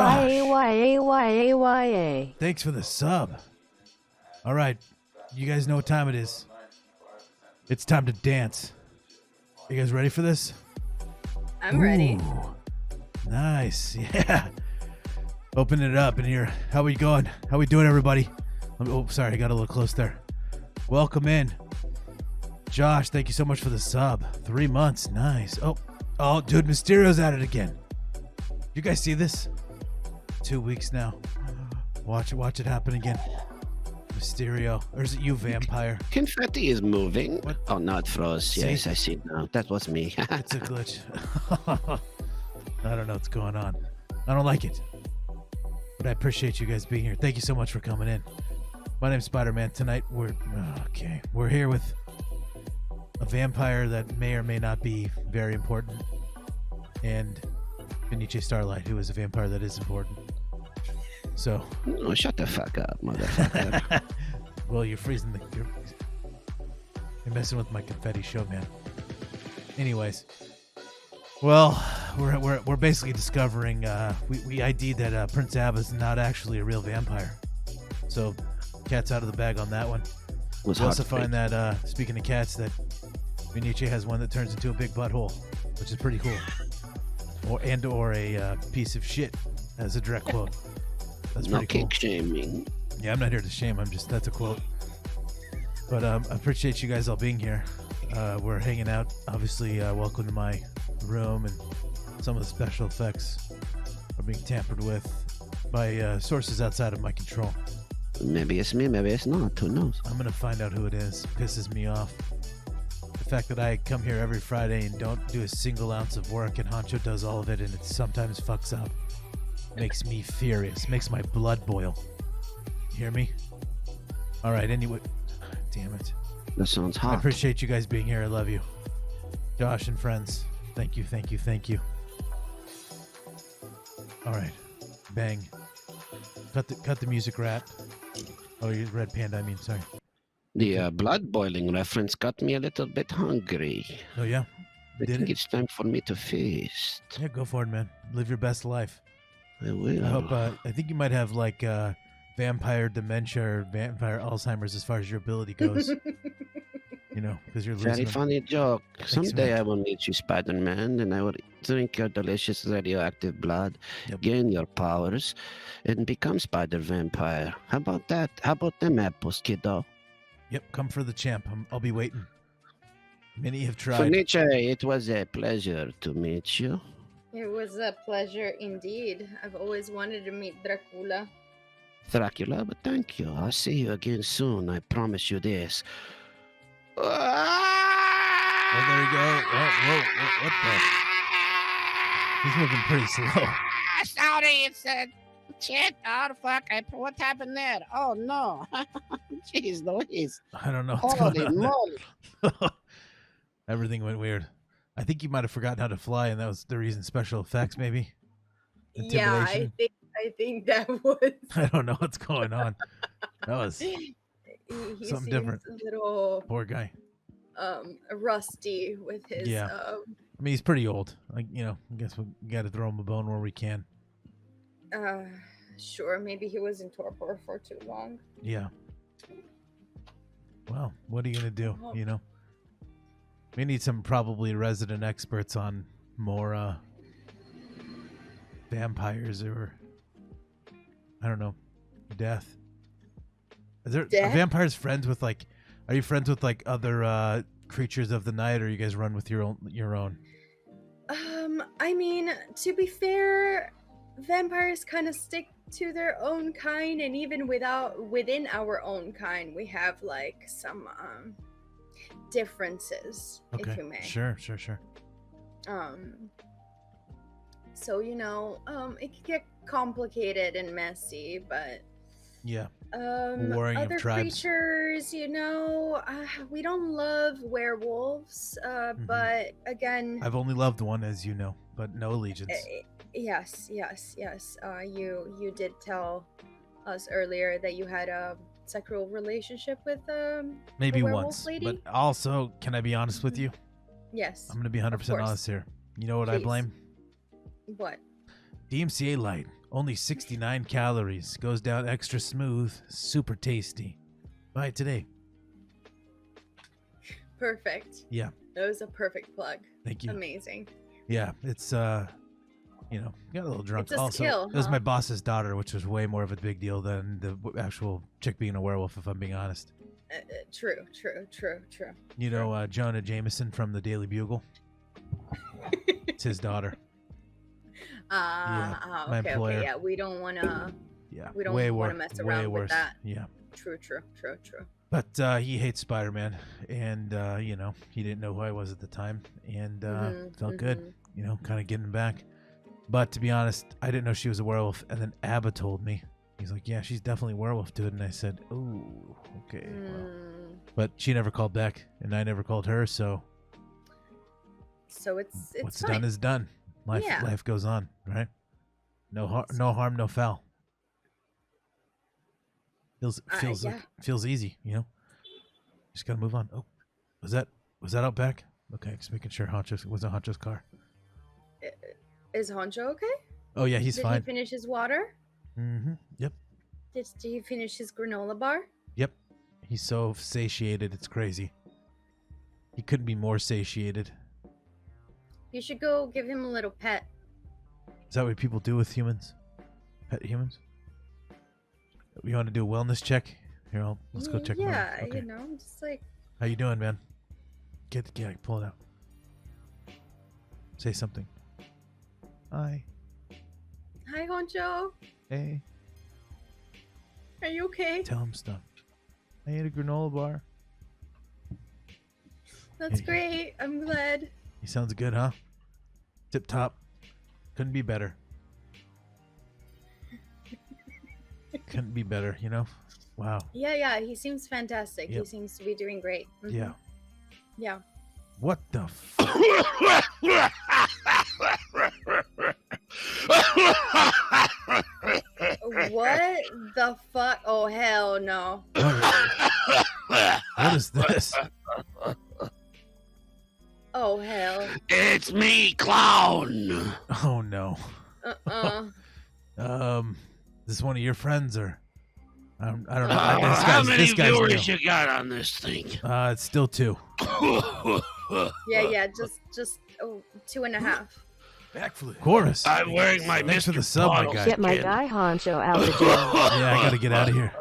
Thanks for the sub. All right, you guys know what time it is. It's time to dance. You guys ready for this? I'm ready. Ooh, nice, yeah. Open it up in here. How we going? How we doing, everybody? Oh, sorry, I got a little close there. Welcome in. Josh, thank you so much for the sub. 3 months, nice. Oh, dude, Mysterio's at it again. You guys see this? 2 weeks now. Watch it happen again. Mysterio. Or is it you, vampire? Confetti is moving. What? Oh, no, it froze. See? Yes, I see now. That was me. It's a glitch. I don't know what's going on. I don't like it. But I appreciate you guys being here. Thank you so much for coming in. My name's Spider-Man. Tonight we're here with a vampire that may or may not be very important, and FeniceStarlight, who is a vampire that is important. So, No, shut the fuck up, motherfucker. well, you're freezing you're messing with my confetti show, man. Anyways, well, we're basically discovering we ID'd that Prince Abba's not actually a real vampire. So, cat's out of the bag on that one. We also find that speaking of cats, that Fenice has one that turns into a big butthole, which is pretty cool. Or a piece of shit, as a direct quote. That's No pretty cool. kink shaming. Yeah, I'm not here to shame. That's a quote. But I appreciate you guys all being here. We're hanging out. Obviously, welcome to my room, and some of the special effects are being tampered with by sources outside of my control. Maybe it's me, maybe it's not. Who knows? I'm gonna find out who it is. Pisses me off. The fact that I come here every Friday and don't do a single ounce of work, and Honcho does all of it, and it sometimes fucks up, makes me furious. Makes my blood boil. You hear me? All right. Anyway, damn it. That sounds I hot. appreciate you guys being here. I love you, Josh and friends. Thank you. All right, bang. Cut the music, rat. Oh, you red panda. I mean, sorry. The blood boiling reference got me a little bit hungry. Oh yeah. I Did think it? it's time for me to feast. Yeah, go for it, man. Live your best life. I will. I hope. I think you might have like vampire dementia or vampire Alzheimer's as far as your ability goes. You know, because you're losing Very them. funny joke. Someday man. I will meet you, Spider-Man, and I will drink your delicious radioactive blood, gain your powers, and become Spider-Vampire. How about that? How about them apples, kiddo? Yep, come for the champ. I'll be waiting. Many have tried. Fenice, it was a pleasure to meet you. It was a pleasure indeed. I've always wanted to meet Dracula. Dracula, but thank you. I'll see you again soon. I promise you this. Oh, there you go. Whoa, what the? He's moving pretty slow. Sorry, it's shit. Oh, fuck. What happened there? Oh, no. Jeez Louise. I don't know what's Holy going on moly. Everything went weird. I think you might have forgotten how to fly, and that was the reason. Special effects, maybe? Yeah, I think that was. I don't know what's going on. That was he something different. A little poor guy. Rusty with his. Yeah. I mean, he's pretty old. Like, you know, I guess we got to throw him a bone where we can. Sure. Maybe he was in torpor for too long. Yeah. Well, what are you gonna do? You know, we need some probably resident experts on more vampires or I don't know, death. Are vampires friends with like? Are you friends with like other creatures of the night, or you guys run with your own? I mean, to be fair, vampires kind of stick to their own kind, and even within our own kind, we have like some differences, Okay. if you may. Sure. So you know, it can get complicated and messy, but yeah. Warring other of tribes. creatures, you know, we don't love werewolves, but again, I've only loved one, as you know, but no allegiance. Yes. You did tell us earlier that you had a sexual relationship with maybe a werewolf once, lady? but also, can I be honest with you? Yes. I'm gonna be 100% honest here. You know what I Please. blame? What? DMCA light, only 69 calories, goes down extra smooth, super tasty. Buy it today. Perfect. Yeah. That was a perfect plug. Thank you. Amazing. Yeah, it's you know, got a little drunk. It's a Also, skill, it was huh? my boss's daughter, which was way more of a big deal than the actual chick being a werewolf, if I'm being honest. True. You know, Jonah Jameson from the Daily Bugle? It's his daughter. My employer. Okay. Yeah, we don't want to. Yeah, We don't way want to worse. mess around Way with worse. that. Yeah. True. But he hates Spider-Man, and you know, he didn't know who I was at the time, and felt good, you know, kind of getting back. But to be honest, I didn't know she was a werewolf, and then Abba told me. He's like, "Yeah, she's definitely a werewolf, dude." And I said, "Oh, okay." Well. But she never called back, and I never called her, so. So it's what's fine. done is done. Life goes on, right? No harm, no foul. Feels easy, you know. Just gotta move on. Oh, was that out back? Okay, just making sure was it Honcho's car. Is Honcho okay? Oh yeah, he's fine. Did he finish his water? Mm-hmm. Yep. Did he finish his granola bar? Yep. He's so satiated, it's crazy. He couldn't be more satiated. You should go give him a little pet. Is that what people do with humans? Pet humans? You want to do a wellness check? Here, let's go check him out. Yeah, Okay. you know, just like. How you doing, man? Get pull it out. Say something. Hi. Hi, Honcho. Hey. Are you okay? Tell him stuff. I ate a granola bar. That's Hey. great. I'm glad. He sounds good, huh? Tip top. Couldn't be better. Couldn't be better, you know? Wow. Yeah. He seems fantastic. Yep. He seems to be doing great. Mhm. Yeah. Yeah. What the What the fuck? Oh, hell no. What is this? Oh, hell. It's me, clown. Oh no. Uh-uh. Is this one of your friends or? I don't know. How many this guy's viewers new. you got on this thing? It's still 2. Yeah, just 2.5. Backflip. Chorus. I'm wearing my Thanks for Mr. the sub, my Bottles guy. Get my skin. guy Honcho out of jail. Yeah, I gotta get out of here.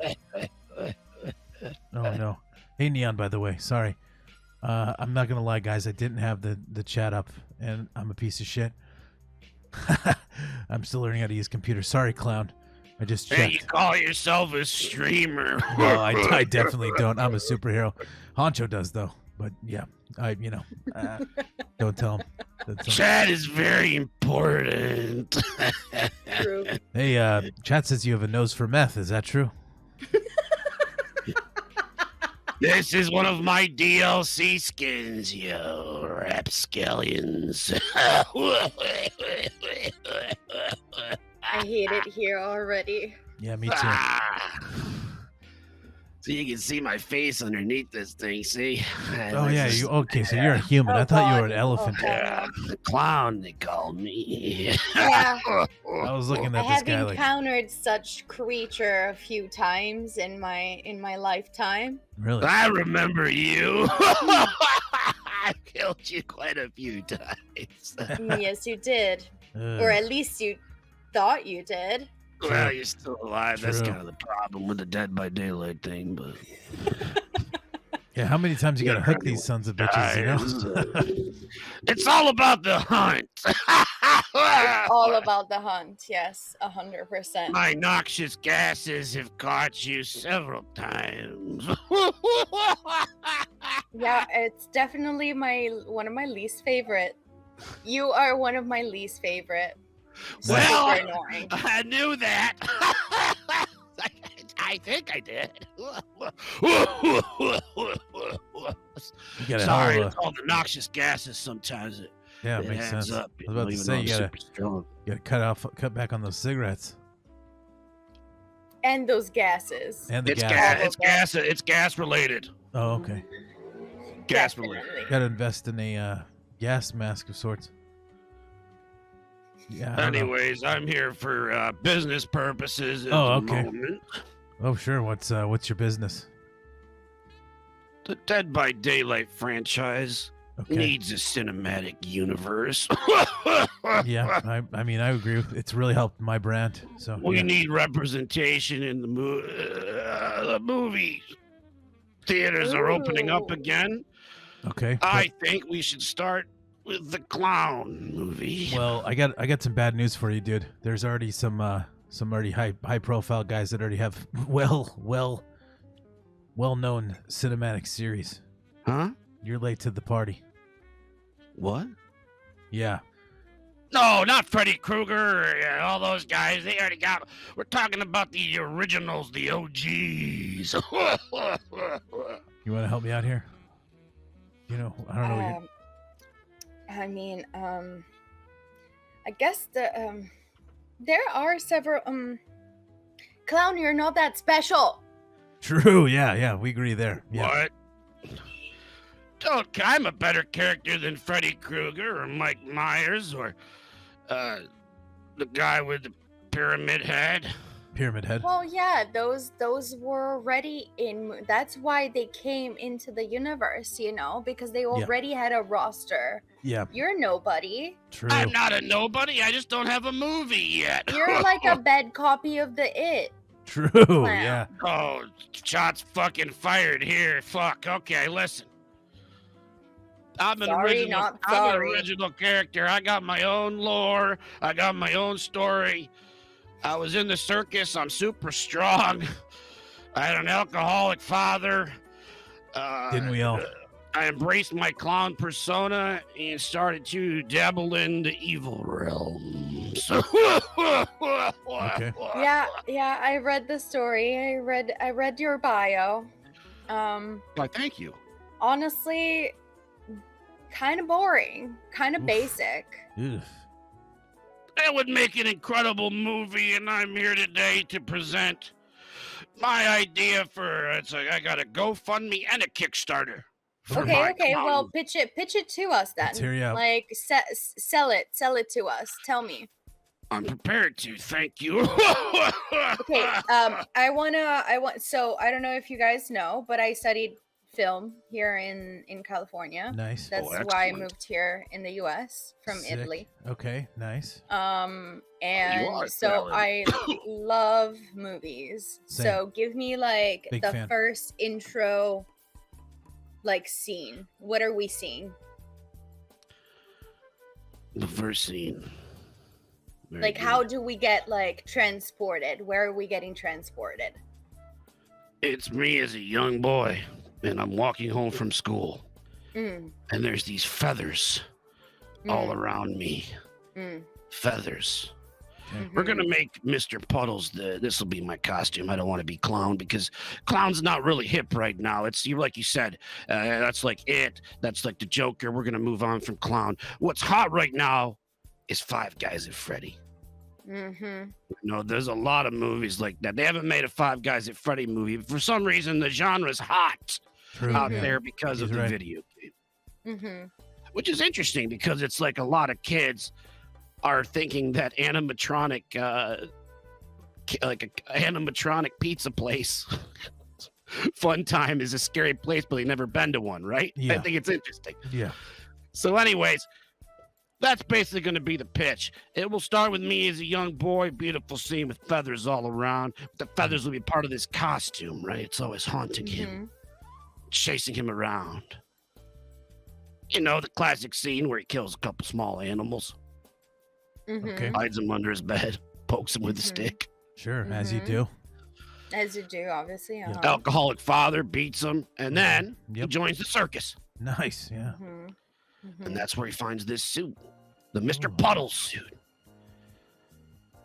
Oh no. Hey Neon, by the way, sorry. I'm not gonna lie, guys. I didn't have the chat up, and I'm a piece of shit. I'm still learning how to use computers. Sorry, clown. I just checked. Hey, you call yourself a streamer? No, I definitely don't. I'm a superhero. Honcho does though, but yeah, don't tell him. Chat is very important. True. Hey, chat says you have a nose for meth. Is that true? This is one of my DLC skins, yo, rapscallions. I hate it here already. Yeah, me too. So you can see my face underneath this thing, see? Oh yeah, okay, so you're a human. I thought you were an elephant. Yeah, the clown, they call me. Yeah. I was looking I at this have guy like, encountered such creature a few times in my lifetime. really? I remember you. I killed you quite a few times. Yes, you did. Or at least you thought you did. Well, you're still alive. That's True. kind of the problem with the Dead by Daylight thing, but Yeah, how many times you gotta hook these sons of bitches, you know? it's all about the hunt. It's all about the hunt. Yes, 100%. My noxious gases have caught you several times. Yeah, it's definitely one of my least favorite. You are one of my least favorite. Well, Super annoying. I knew that. I think I did. You gotta Sorry, hold, it's all the noxious gases. Sometimes it yeah, it makes adds sense. up. I was about to even say though you I'm gotta super strong. cut back on those cigarettes And those gases. and the It's gas. gas. It's gas. It's gas related. Oh, okay. Gas related. Definitely. Gotta invest in a gas mask of sorts. Yeah. I don't know. Anyways, I'm here for business purposes. At Oh, the okay. moment. Oh, sure. What's your business? The Dead by Daylight franchise Okay. needs a cinematic universe. Yeah, I mean, I agree. It's really helped my brand. So We yeah. need representation in the movie. Theaters are opening up Ooh. again. Okay. I think we should start with the clown movie. Well, I got some bad news for you, dude. There's already some already high profile guys that already have well known cinematic series. Huh? You're late to the party. What? Yeah. No, not Freddy Krueger or all those guys. They already got. We're talking about the originals, the OGs. You want to help me out here? You know, I don't know. What you're... I mean, I guess there are several Clown, you're not that special. True. Yeah. We agree there. Yeah. What? I'm a better character than Freddy Krueger or Mike Myers or the guy with the pyramid head. Pyramid Head. Well, yeah, those were already in. That's why they came into the universe, you know, because they already had a roster. Yeah. You're nobody. True. I'm not a nobody. I just don't have a movie yet. You're like a bad copy of the It. True. Wow. Yeah. Oh, shots fucking fired here. Fuck. Okay, listen. I'm an original character. I got my own lore. I got my own story. I was in the circus. I'm super strong. I had an alcoholic father. Didn't we all? I embraced my clown persona and started to dabble in the evil realms. Okay. Yeah, I read the story. I read your bio. Why, thank you. Honestly, kind of boring, kind of Oof. basic. Ugh. That would make an incredible movie, and I'm here today to present my idea for I got a GoFundMe and a Kickstarter. for my Okay, clown well, movie. pitch it to us then. Let's hear you out. Like sell it to us. Tell me. I'm prepared to. Thank you. Okay. So I don't know if you guys know, but I studied film here in California. Nice. That's why I moved here in the U.S. from Sick. Italy. Okay, nice. And talented. so I love movies. Same. So give me like Big the fan. first intro, like scene. What are we seeing? The first scene. Very Like, good. how do we get like transported? Where are we getting transported? It's me as a young boy, and I'm walking home from school, Mm, and there's these feathers all around me. mm, Feathers. mhm. We're gonna make Mr. Puddles. This will be my costume. I don't want to be clown because clown's not really hip right now. It's like you said. That's like it. That's like the Joker. We're gonna move on from clown. What's hot right now is Five Guys at Freddy. Mhm. You know, there's a lot of movies like that. They haven't made a Five Guys at Freddy movie. For some reason, the genre's hot True. out yeah. there because of He's the right. video game, Mhm. which is interesting because it's like a lot of kids are thinking that animatronic, like an animatronic pizza place, Fun Time is a scary place, but they've never been to one, right? I Yeah. think it's interesting. Yeah. So, anyways, that's basically going to be the pitch. It will start with me as a young boy, beautiful scene with feathers all around. The feathers will be part of this costume, right? It's always haunting him, chasing him around. You know, the classic scene where he kills a couple small animals, Mhm. Okay. hides them under his bed, pokes him with a Mhm. stick. Sure, as you Mhm. do. As you do, obviously. Yeah. Alcoholic father beats him, and then he Yep. joins the circus. Nice. Yeah. Mhm. And that's where he finds this suit, the Mr. Oh. Puddles suit.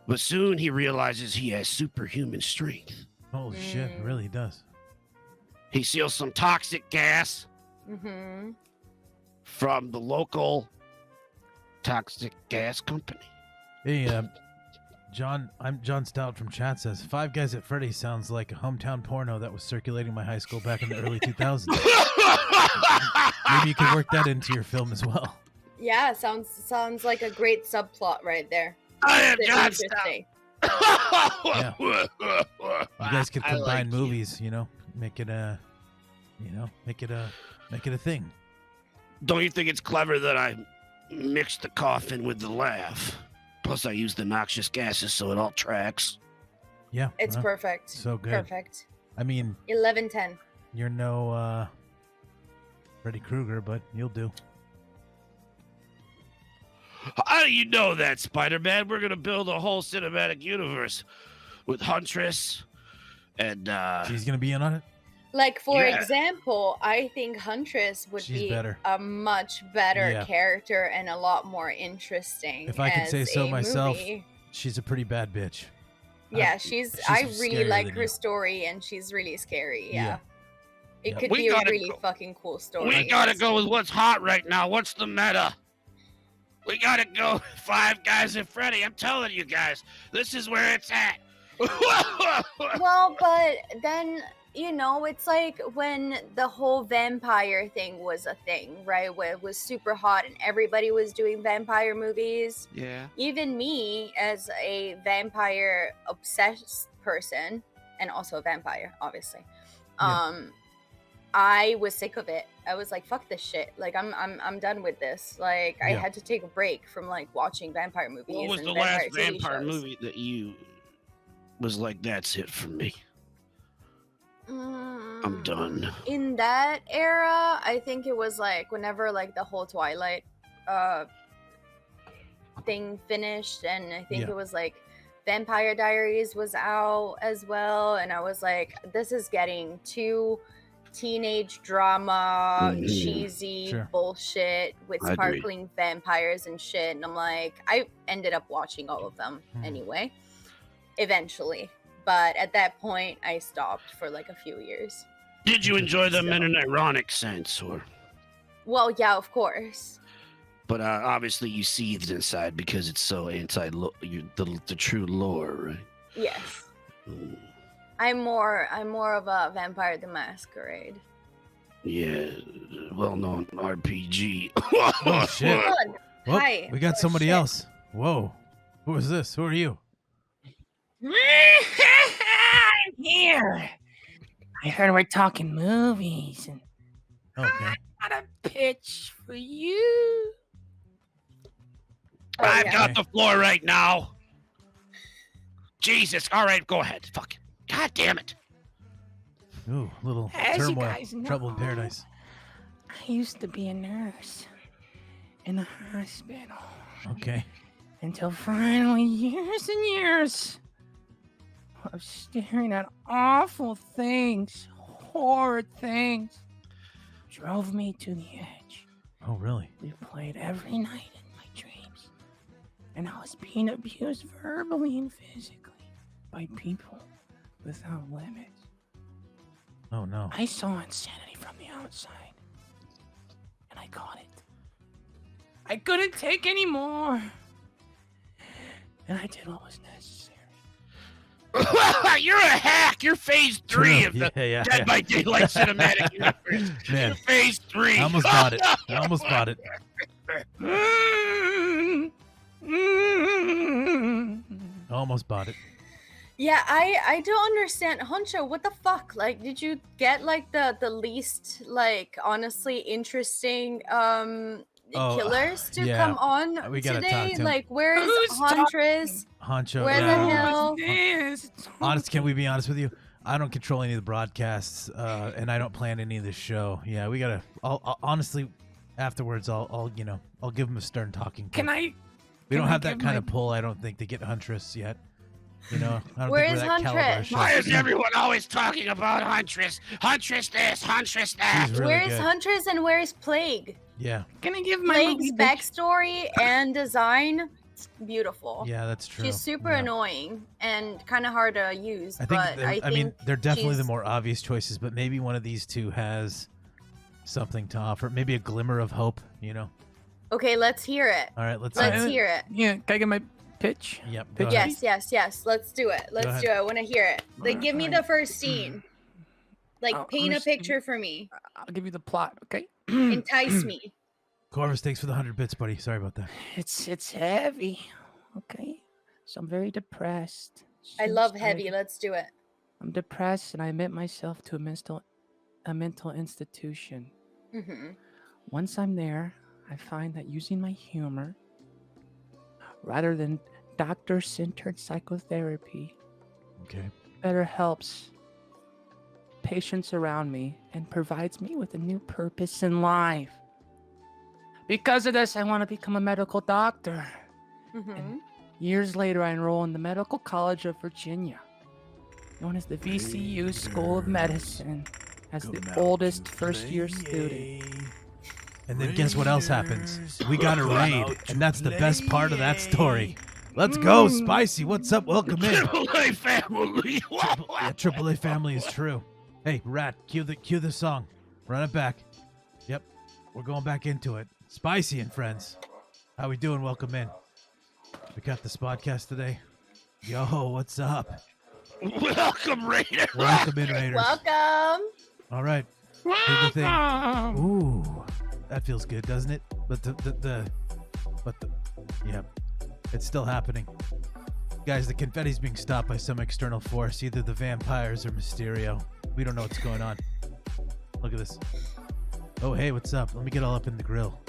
But soon he realizes he has superhuman strength. Holy shit, it Mm. really does. He steals some toxic gas Mhm. from the local toxic gas company. Hey, John, I'm John Stout from chat says Five Guys at Freddy's sounds like a hometown porno that was circulating in my high school back in the early 2000s. Maybe you could work that into your film as well. Yeah, sounds like a great subplot right there. I am It's John Stout. interesting. You guys could I combine like you. movies, make it a, make it a thing. Don't you think it's clever that I mixed the coffin with the laugh? Plus, I used the noxious gases so it all tracks. Yeah, It's well, perfect. so good. Perfect. I mean, 11/10. you're no Freddy Krueger, but you'll do. How do you know that, Spider-Man? We're gonna build a whole cinematic universe with Huntress and She's gonna be in on it. Like, for Yeah. example, I think Huntress would She's be better. a much better Yeah. character and a lot more interesting. If I could say as so a myself, movie. She's a pretty bad bitch. Yeah, she's I really scarier like than her you. story, and she's really scary. Yeah. Yeah. It Yeah. could We be a gotta really go- fucking cool story. we gotta go with what's hot right now. What's the meta? We gotta go Five Guys at Freddy. I'm telling you guys, this is where it's at. Well, but then, it's like when the whole vampire thing was a thing, right? Where it was super hot and everybody was doing vampire movies. Yeah. Even me, as a vampire obsessed person, and also a vampire, obviously, I was sick of it. I was like, "Fuck this shit!" Like, I'm done with this. Like, I Yeah. had to take a break from like watching vampire movies. What was and the vampire last TV vampire shows. movie that you was like, that's it for me? I'm done. In that era, I think it was like whenever like the whole Twilight thing finished, and I think Yeah. it was like Vampire Diaries was out as well, and I was like, this is getting too teenage drama, Mhm. cheesy Sure. bullshit with I agree. sparkling vampires and shit. And I'm like, I ended up watching all of them anyway, eventually. But at that point, I stopped for like a few years. Did you enjoy them in So- an ironic sense, or? Well, yeah, of course. But obviously you seethed inside because it's so the true lore, right? Yes. Mm, I'm more of a Vampire the Masquerade. yeah, well-known RPG. Oh shit! Hold on. Whoop, Hi. we got Oh, somebody shit. else. Whoa! Who is this? Who are you? I'm here. I heard we're talking movies, and Okay. I got a pitch for you. I've got the floor right now. Jesus. All right, go ahead. Fuck it. God damn it. Ooh, little As you turmoil. guys know, Trouble in paradise. I used to be a nurse in a hospital Okay. until finally, years and years of staring at awful things, horrid things, drove me to the edge. Oh, really? We played every night in my dreams, and I was being abused verbally and physically by people without limits. Oh, no. I saw insanity from the outside, and I caught it. I couldn't take any more, and I did what was necessary. You're a hack. You're phase 3 of the Dead by Daylight cinematic universe. Man. You're phase 3. I almost bought it. I almost bought it. I almost bought it. Yeah, I don't understand. Honcho, what the fuck? Like, did you get like the least like honestly interesting killers to come on we gotta today? talk to him. Like, where is Who's Huntress? Honcho. Where the hell? Honest, can we be honest with you? I don't control any of the broadcasts, and I don't plan any of this show. Yeah, we gotta. I'll honestly, afterwards, I'll give him a stern talking. Can I? We don't I have that give kind my- of pull. I don't think to get Huntress yet. You know, I don't Where think is we're that caliber of Huntress? show. Why is everyone always talking about Huntress? Huntress this, Huntress that. She's really Where is good. Huntress and where is Plague? Yeah, Can I give my Plague's movie pitch? backstory and design, it's beautiful. yeah, that's true. She's super Yeah. annoying and kind of hard to use. I think. but I mean, they're definitely the she's- more obvious choices, but maybe one of these two has something to offer. Maybe a glimmer of hope. You know. Okay, let's hear it. All right, let's. Let's hear it. Yeah, can I get my pitch? Yep. Go ahead. Yes. Let's do it. Let's ahead. do it. I want to hear it. Like, give me the first scene. Like, Oh, paint a first- picture for me. I'll give you the plot, okay? Entice me. Corvus, thanks for the 100 bits, buddy. Sorry about that. It's heavy, okay? So I'm very depressed. I love Suicidal. heavy. Let's do it. I'm depressed, and I admit myself to a mental institution. Mm-hmm. Once I'm there, I find that using my humor, rather than doctor-centered psychotherapy, Okay. better helps patients around me and provides me with a new purpose in life. Because of this, I want to become a medical doctor. Mm-hmm. Years later, I enroll in the Medical College of Virginia, known as the VCU School of Medicine, as the oldest first-year student. And then guess what else happens? We got a raid, and that's the best part of that story. Let's go, Spicy. What's up? Welcome in. AAA family. Yeah, AAA family is true. Hey, Rat, cue the song. Run it back. Yep, we're going back into it. Spicy and friends, how we doing? Welcome in. We got the Spodcast today. Yo, what's up? Welcome, Raider. Welcome in, Raiders. Welcome. All right. Do the thing. Ooh, that feels good, doesn't it? But yeah, it's still happening. Guys, the confetti's being stopped by some external force, either the vampires or Mysterio. We don't know what's going on. Look at this. Oh, hey, what's up? Let me get all up in the grill.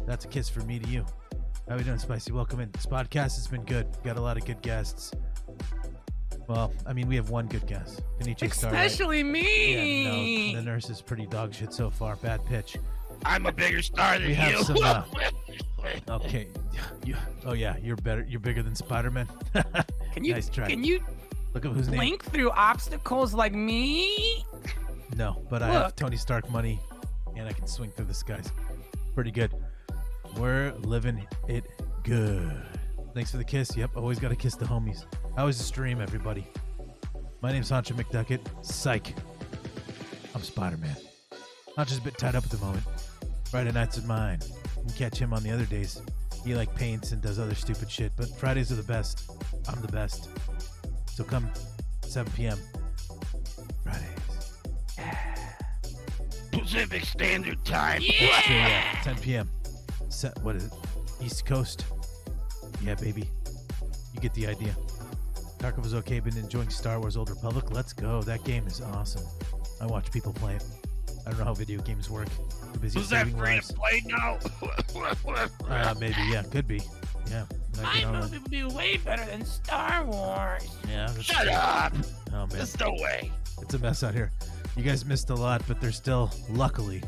That's a kiss from me to you. How we doing, Spicy? Welcome in. Spodcast has been good. Got a lot of good guests. Well, I mean, we have one good guest. FeniceStarlight. Especially me. Yeah, no, the nurse is pretty dog shit so far. Bad pitch. I'm a bigger star than We have you. some, Okay. Oh yeah, you're better. You're bigger than Spider-Man. Can you, Nice try. Can you Look at whose name. blink through obstacles like me? No, but I have Look. Tony Stark money, and I can swing through the skies. Pretty good. We're living it good. Thanks for the kiss. Yep, always got to kiss the homies. How was the stream, everybody? My name's HonchoMcDucket. Psych. I'm Spider-Man. Honcho's a bit tied up at the moment. Friday nights are mine. You can catch him on the other days. He like paints and does other stupid shit, but Fridays are the best. I'm the best. So come 7 p.m. Fridays. Pacific Standard Time. That's true, yeah. 10 p.m. What is it? East Coast. Yeah, baby. You get the idea. Tarkov was okay, been enjoying Star Wars Old Republic. Let's go. That game is awesome. I watch people play it. I don't know how video games work. Too busy saving lives. Play now? Maybe, yeah, could be. Yeah. My movie would be way better than Star Wars. Yeah. Shut up! Oh, man. There's no way. It's a mess out here. You guys missed a lot, but there's still, luckily,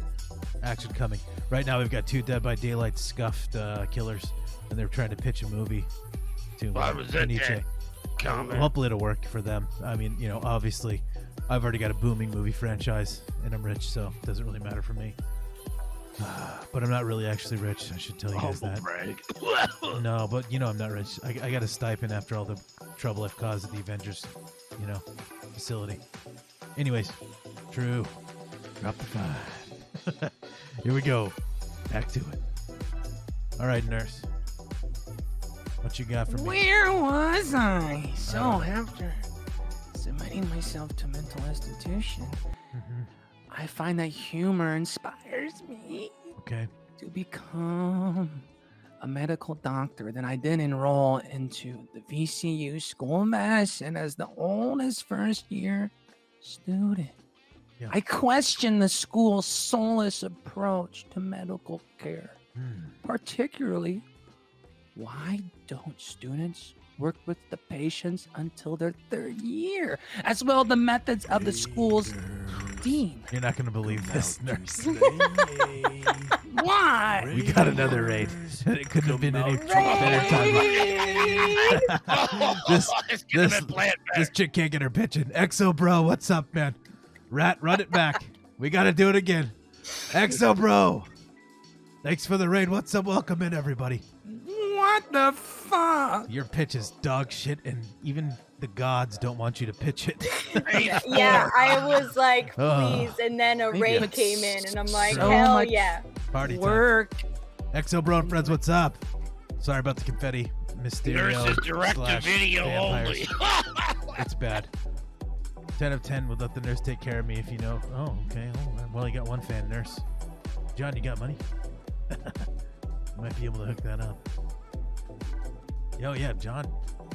action coming. Right now, we've got 2 Dead by Daylight scuffed killers, and they're trying to pitch a movie to Fenice. Hopefully it'll work for them. I mean, obviously, I've already got a booming movie franchise, and I'm rich, so it doesn't really matter for me. But I'm not really actually rich. I should tell you guys that. No, but I'm not rich. I got a stipend after all the trouble I've caused at the Avengers, facility. Anyways, true. Drop the 5. Here we go. Back to it. All right, nurse. What you got for me? Where was I? So after submitting myself to a mental institution, I find that humor inspires me to become a medical doctor. Then I enroll into the VCU School of Medicine as the oldest first-year student. Yeah. I question the school's soulless approach to medical care, particularly why don't students work with the patients until their 3rd year, as well as the methods of the school's dean? You're not going to believe this, nurse. Why? We got another raid. It couldn't have been any better time. This chick can't get her pitching. Exo bro, what's up, man? Rat, run it back. We got to do it again. Exo bro. Thanks for the raid. What's up? Welcome in, everybody. What the fuck? Your pitch is dog shit, and even the gods don't want you to pitch it. Yeah, I was like, please, and then a raid came in, and I'm like, hell yeah. Party work. time. Exo bro and friends, what's up? Sorry about the confetti. Mysterio. Nurses direct to video only. It's bad. 10 of 10 would let the nurse take care of me if you know. Oh, okay. Oh, well, you got one fan, nurse. John, you got money? You might be able to hook that up. Yo, yeah, John.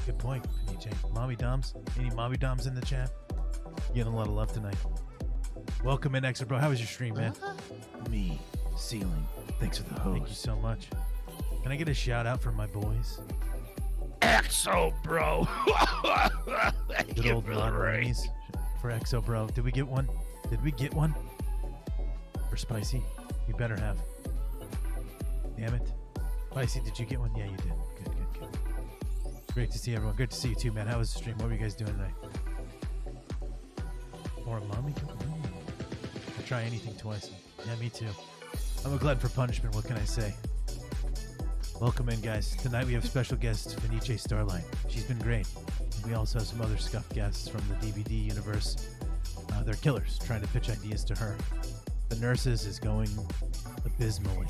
Good point, Fenice. Mommy Doms. Any Mommy Doms in the chat? Getting a lot of love tonight. Welcome in, Extra Bro. How was your stream, man? Me. Ceiling. Thanks for the host. Thank you so much. Can I get a shout out from my boys? Exo Bro. Good old non-rainies for Exo Bro. Did we get one? For Spicy? You better have. Damn it. Spicy, did you get one? Yeah, you did. Good. Great to see everyone. Good to see you too, man. How was the stream? What were you guys doing tonight? More mommy? I'll try anything twice. Yeah, me too. I'm a glutton for punishment. What can I say? Welcome in, guys. Tonight we have special guest FeniceStarlight. She's been great. We also have some other scuffed guests from the DVD universe. They're killers, trying to pitch ideas to her. The nurses is going abysmally.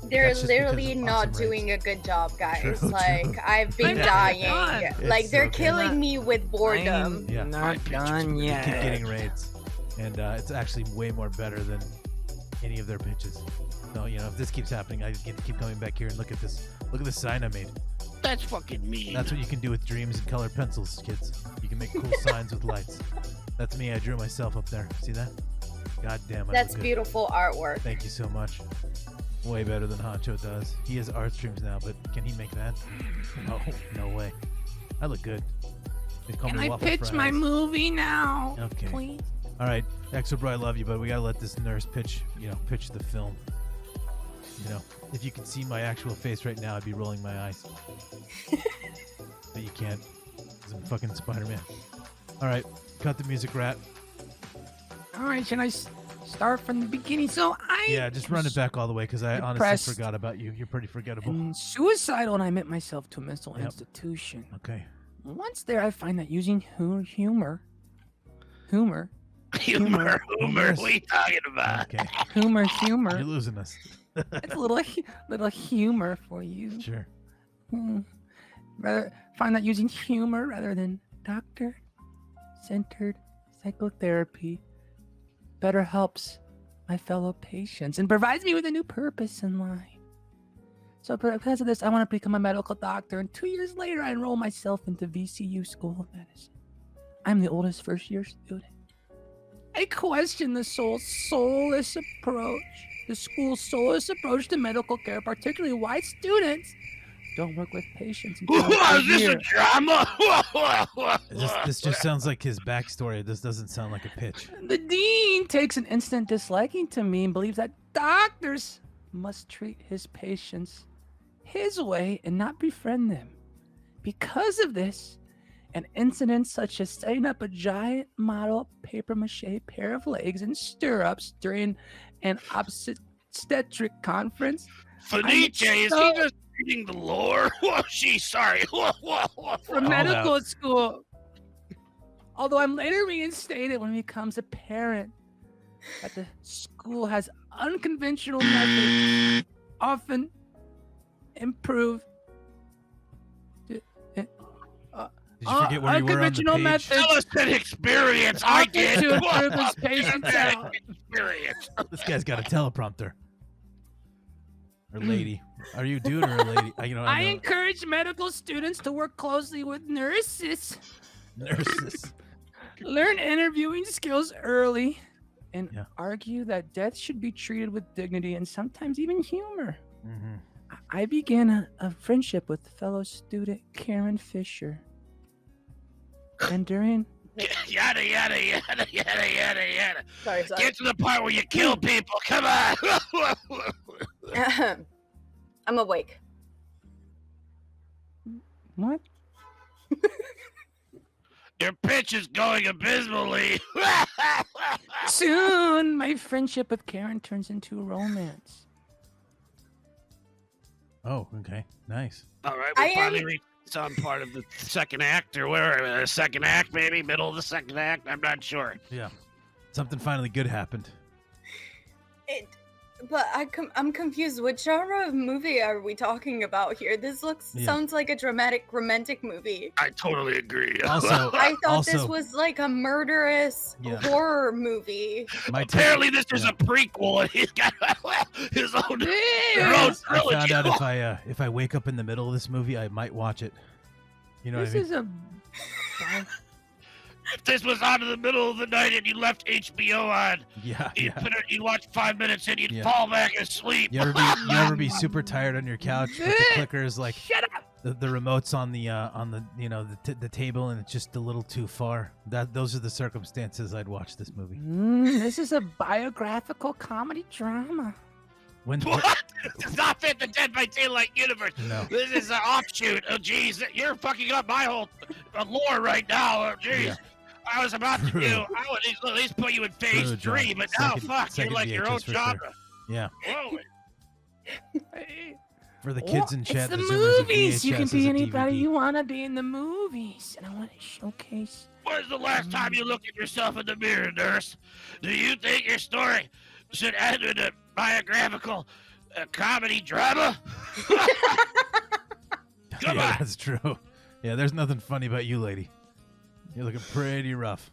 They're literally not doing a good job, guys. True. I've been dying. They're killing me with boredom. Yeah, not done yet. We keep getting raids, and it's actually way more better than any of their pitches. So if this keeps happening, I get to keep coming back here and look at this. Look at the sign I made. That's fucking mean. That's what you can do with dreams and colored pencils, kids. You can make cool signs with lights. That's me. I drew myself up there. See that? God damn it. That's beautiful artwork. Thank you so much. Way better than Honcho does. He has art streams now, but can he make that? No way. I look good. Can I pitch my movie now? Okay. Please? All right. Exo Bro, I love you, but we gotta let this nurse pitch the film. If you could see my actual face right now, I'd be rolling my eyes. But you can't. Because I'm fucking Spider-Man. All right. Cut the music, Rat. All right. Should I start from the beginning? Yeah, just run it back all the way because I honestly forgot about you. You're pretty forgettable. And suicidal, and I admit myself to a mental institution. Okay. Once there, I find that using humor. What are you talking about? Okay. Humor. You're losing us. It's a little humor for you. Sure. Rather find that using humor rather than doctor-centered psychotherapy better helps my fellow patients and provides me with a new purpose in life. So because of this, I want to become a medical doctor. And 2 years later, I enroll myself into VCU School of Medicine. I'm the oldest first-year student. I question the school's soulless approach to medical care, particularly why students don't work with patients. Is this a drama? This just sounds like his backstory. This doesn't sound like a pitch. The dean takes an instant disliking to me and believes that doctors must treat his patients his way and not befriend them. Because of this, an incident such as setting up a giant model papier-mâché pair of legs and stirrups during an obstetric conference. Fenice, is he just reading the lore? Sorry. From medical school. Although I'm later reinstated when it becomes apparent that the school has unconventional methods, often improved. Did you forget where you were on the page? Methods. Tell us an experience. I did. To improve his patient's health. Experience. This guy's got a teleprompter. Or lady. Are you a dude or a lady? I encourage medical students to work closely with nurses. Learn interviewing skills early. And argue that death should be treated with dignity and sometimes even humor. Mm-hmm. I began a friendship with fellow student Karen Fisher. And during... Yada, yada, yada, yada, yada, yada. Sorry. Get to the part where you kill people. Come on. I'm awake. What? Your pitch is going abysmally. Soon, my friendship with Karen turns into a romance. Oh, okay. Nice. All right, we finally reached some part of the second act, or where? Second act, maybe? Middle of the second act? I'm not sure. Yeah. Something finally good happened. But I'm confused. What genre of movie are we talking about here? This sounds like a dramatic romantic movie. I totally agree. Also, I thought this was like a murderous horror movie. Apparently, this is a prequel, and he's got his own trilogy. I found out if I wake up in the middle of this movie, I might watch it. You know what I mean? This is If this was on in the middle of the night and you left HBO on, you'd watch 5 minutes and you'd fall back asleep. You ever be super tired on your couch with the clickers, like shut up, the remotes on the table, and it's just a little too far? Those are the circumstances I'd watch this movie. This is a biographical comedy drama. What? Does not fit the Dead by Daylight universe. No. This is an offshoot. Oh, jeez. You're fucking up my whole lore right now. Oh, jeez. Yeah. I was about to do. I would at least put you in phase 3, but now, you're like your own genre. Sure. Yeah. Whoa. For the kids in chat, it's the movies. You can be anybody you want to be in the movies, and I want to showcase. When's the last time you looked at yourself in the mirror, nurse? Do you think your story should end in a biographical comedy drama? Come on. That's true. Yeah, there's nothing funny about you, lady. You're looking pretty rough.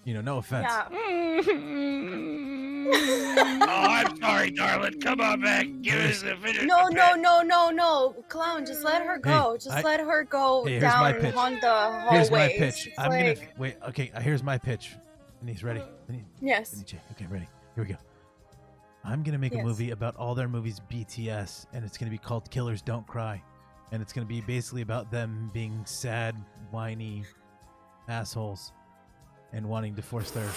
No offense. Yeah. Oh, I'm sorry, darling. Come on back. Give us a finish. No. Clown, just let her go. Let her go down on the hallways. Here's my pitch. Wait. Okay, here's my pitch. Denise, ready? Yes. Okay, ready. Here we go. I'm gonna make a movie about all their movies BTS, and it's gonna be called Killers Don't Cry, and it's gonna be basically about them being sad, whiny assholes and wanting to force their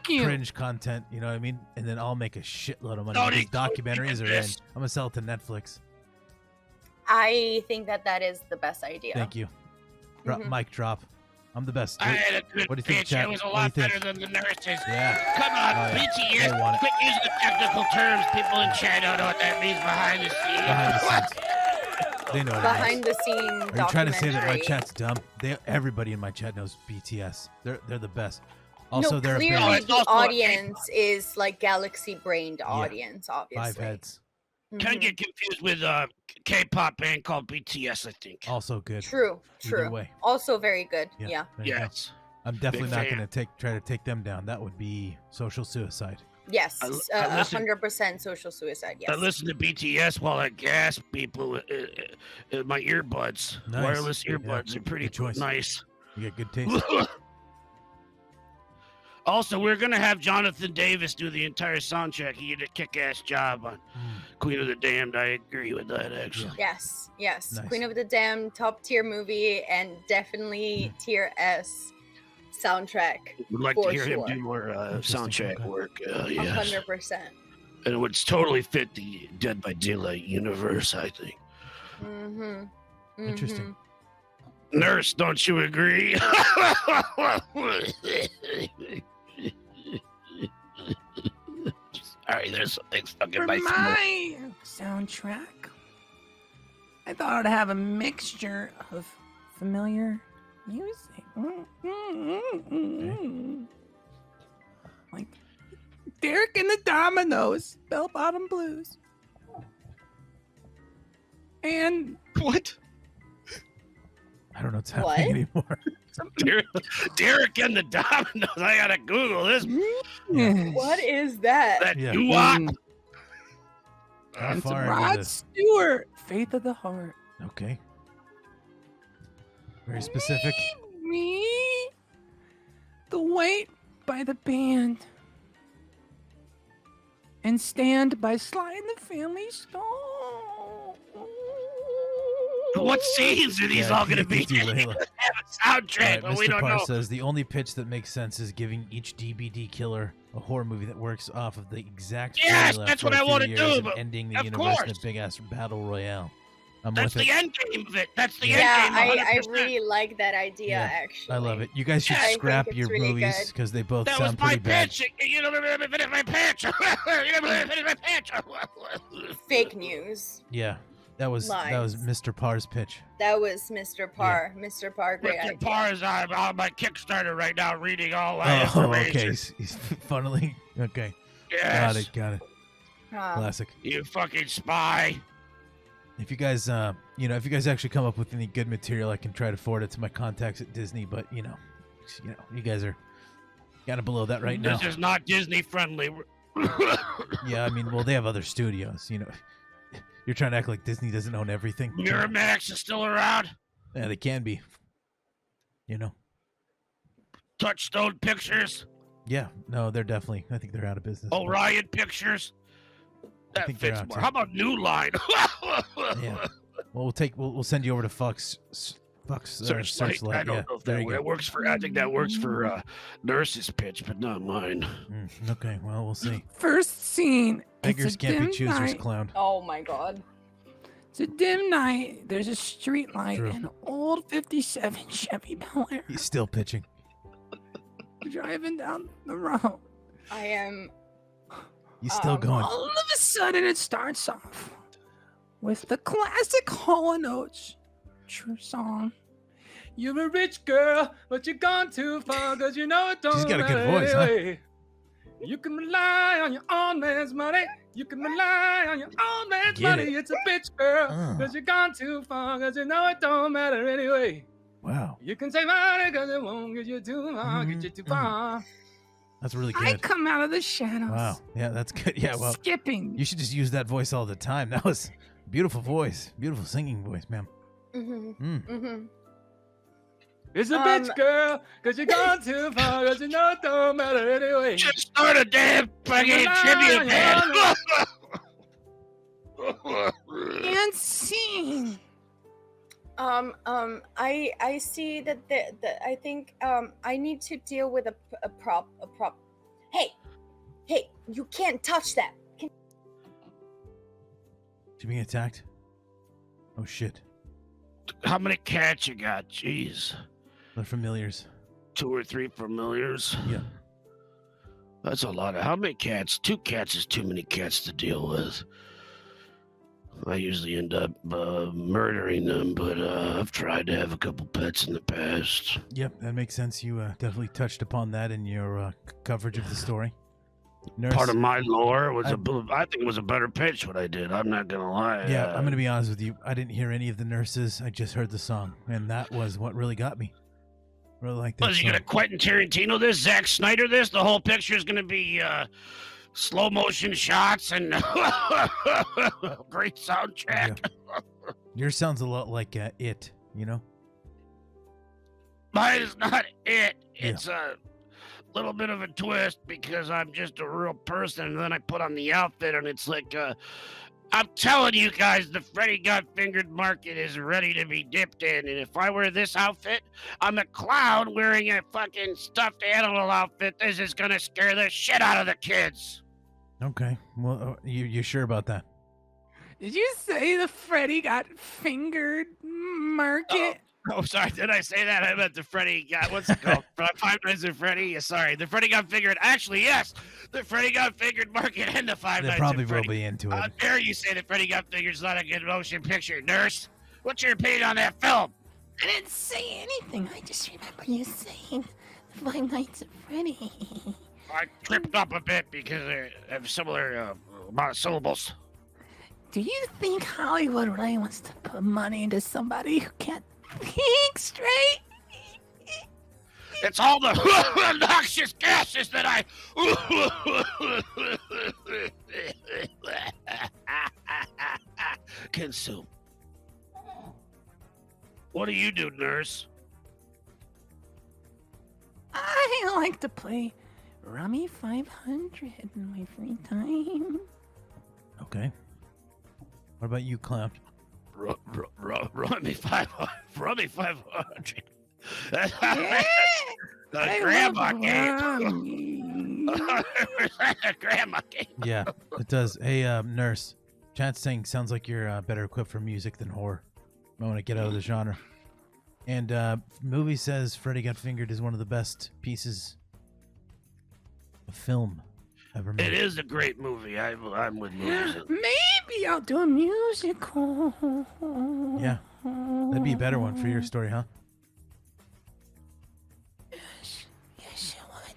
cringe content, you know what I mean? And then I'll make a shitload of money. These documentaries are in. I'm gonna sell it to Netflix. I think that is the best idea. Thank you. Mic drop. I'm the best. I had a good pitch. It was a lot better than the nurses. Yeah. Come on, BTS. Quit using the technical terms. People in chat don't know what that means behind the scenes. They know what behind the scene. Are you trying to say that my chat's dumb? Everybody in my chat knows BTS. They're the best. Also, they're clearly the audience is like galaxy-brained audience, obviously. 5 heads. Can get confused with a K-pop band called BTS, I think. Also good. True. Way. Also very good. Yeah. Yes. I'm definitely not going to try to take them down. That would be social suicide. Yes, 100% social suicide. Yes. I listen to BTS while I gas people in my earbuds. Nice. Wireless earbuds are pretty nice. You got good taste. Also, we're gonna have Jonathan Davis do the entire soundtrack. He did a kick-ass job on Queen of the Damned. I agree with that, actually. Yes. Nice. Queen of the Damned, top tier movie, and definitely tier S soundtrack. Would like to hear him do more soundtrack work. Yes. 100%. And it would totally fit the Dead by Daylight universe, I think. Interesting. Nurse, don't you agree? Sorry, there's something stuck in my throat. Soundtrack, I thought I'd have a mixture of familiar music. Like Derek and the Dominoes, Bell Bottom Blues. And what? I don't know what's happening anymore. Derek and the Dominoes. I gotta Google this. What is that? That doo-wop. And some Rod Stewart, Faith of the Heart. Okay. Very specific. Me. The Weight by the Band. And Stand by Sly and the Family Stone. What scenes are these all going to be? Have a soundtrack, but we don't know. Mr. Parr says the only pitch that makes sense is giving each DBD killer a horror movie that works off of the exact yes, that's what I want to do. But ending the universe in a big ass battle royale. That's the end game of it. That's the end game. I really like that idea. Actually, I love it. You guys should scrap your really movies because they both sound pretty bad. You don't let me finish my pitch. You don't let me finish my pitch. Fake news. Yeah. That was Mr. Parr's pitch. That was Mr. Parr. Yeah. Mr. Parr, great idea. Mr. Parr is on my Kickstarter right now, reading all that information. Okay. He's funneling. Okay. Yes. Got it. Classic. You fucking spy. If you guys, if you guys actually come up with any good material, I can try to forward it to my contacts at Disney. But you guys are kind of below that right now. This is not Disney friendly. Yeah, I mean, well, they have other studios. You're trying to act like Disney doesn't own everything. Miramax is still around. Yeah, they can be. Touchstone Pictures. Yeah, no, they're definitely. I think they're out of business. Orion Pictures. That fits more. How about New Line? Yeah. Well, we'll send you over to Fox. Searchlight. I don't know if that works for. I think that works for Nurse's pitch, but not mine. Okay, well, we'll see. First scene. Beggars can't be choosers, clown. Oh my God. It's a dim night. There's a street light and an old 57 Chevy Bel Air. He's still pitching. Driving down the road. I am. He's still going. All of a sudden, it starts off with the classic Hall & Oates true song. You're a rich girl, but you've gone too far, cause you know it don't. She's got a good voice, huh? You can rely on your own man's money. You can rely on your own man's money. It's a bitch, girl, cause you've gone too far, cause you know it don't matter anyway. Wow. You can say money cause it won't get you too far, get you too far. That's really good. I come out of the shadows. Wow. Yeah, that's good. Yeah, well. Skipping. You should just use that voice all the time. That was a beautiful voice. Beautiful singing voice, ma'am. It's a bitch, girl, cause you're gone too far, cause you know it don't matter anyway. Just start a damn fucking tribute band. And sing. I see that I think I need to deal with a prop. Hey, you can't touch that. She being attacked? Oh shit. How many cats you got? Jeez. They're familiars. 2 or 3 familiars? Yeah. That's a lot. How many cats? 2 cats is too many cats to deal with. I usually end up murdering them, but I've tried to have a couple pets in the past. Yep, that makes sense. You definitely touched upon that in your coverage of the story. Nurse, part of my lore was I think it was a better pitch what I did. I'm not gonna lie. Yeah, I'm gonna be honest with you. I didn't hear any of the nurses. I just heard the song, and that was what really got me. Really like that. Was you gonna Quentin Tarantino this? Zack Snyder this? The whole picture is gonna be slow motion shots and great soundtrack. Yeah. Yours sounds a lot like It, you know? Mine is not It. It's a little bit of a twist because I'm just a real person, and then I put on the outfit, and it's like, I'm telling you guys, the Freddy Got Fingered market is ready to be dipped in, and if I wear this outfit, I'm a clown wearing a fucking stuffed animal outfit. This is gonna scare the shit out of the kids. Okay. Well, you sure about that? Did you say the Freddy Got Fingered market? Oh, sorry. Did I say that? I meant the Freddy got, what's it called? Five Nights at Freddy? Yeah, sorry. The Freddy Got Fingered. Actually, yes. The Freddy Got Fingered market and the Five Nights at Freddy. They probably will be into it. How dare you say that Freddy Got Fingered is not a good motion picture, nurse? What's your opinion on that film? I didn't say anything. I just remember you saying the Five Nights at Freddy. I tripped up a bit because they have similar amount of syllables. Do you think Hollywood really wants to put money into somebody who can't think straight? It's all the noxious gases that I consume. What do you do, nurse? I like to play Rummy 500 in my free time. Okay. What about you, clown? Rummy 500. Rummy 500. That's Yeah, the grandma game. Grandma game. Yeah, it does. Hey, nurse. Chat's saying sounds like you're better equipped for music than horror. I want to get out of the genre. And movie says Freddy Got Fingered is one of the best pieces of film ever made. It is a great movie. I'm with movies. Maybe I'll do a musical. Yeah, that'd be a better one for your story, huh? Yes, I would.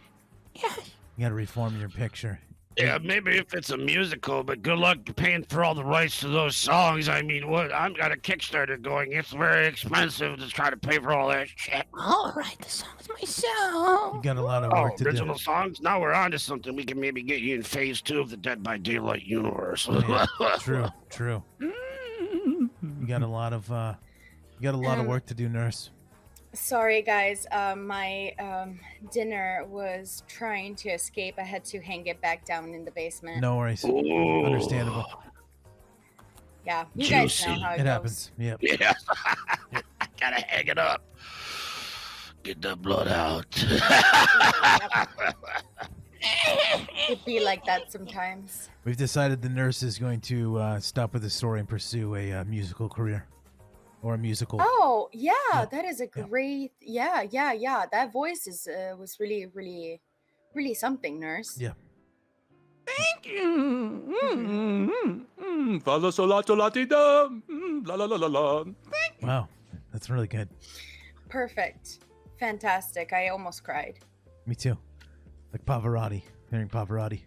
Yes. You gotta reform your picture. Yeah, maybe if it's a musical, but good luck paying for all the rights to those songs. I mean, what? I've got a Kickstarter going. It's very expensive to try to pay for all that shit. I'll write the songs myself. You got a lot of work to do. Original songs? Now we're on to something. We can maybe get you in phase 2 of the Dead by Daylight universe. Yeah, true. You got a lot of work to do, nurse. Sorry, guys. My dinner was trying to escape. I had to hang it back down in the basement. No worries. Ooh. Understandable. Yeah, you guys know how it goes. Happens. Yep. Yeah. I gotta hang it up. Get the blood out. It'd be like that sometimes. We've decided the nurse is going to stop with the story and pursue a musical career. Or a musical. Oh, yeah, that is a great. Yeah. That voice was really, really, really something, nurse. Yeah. Thank you. Fa la sol la to la ti da. La la la la la. Wow, that's really good. Perfect. Fantastic. I almost cried. Me too. Like Pavarotti. Hearing Pavarotti.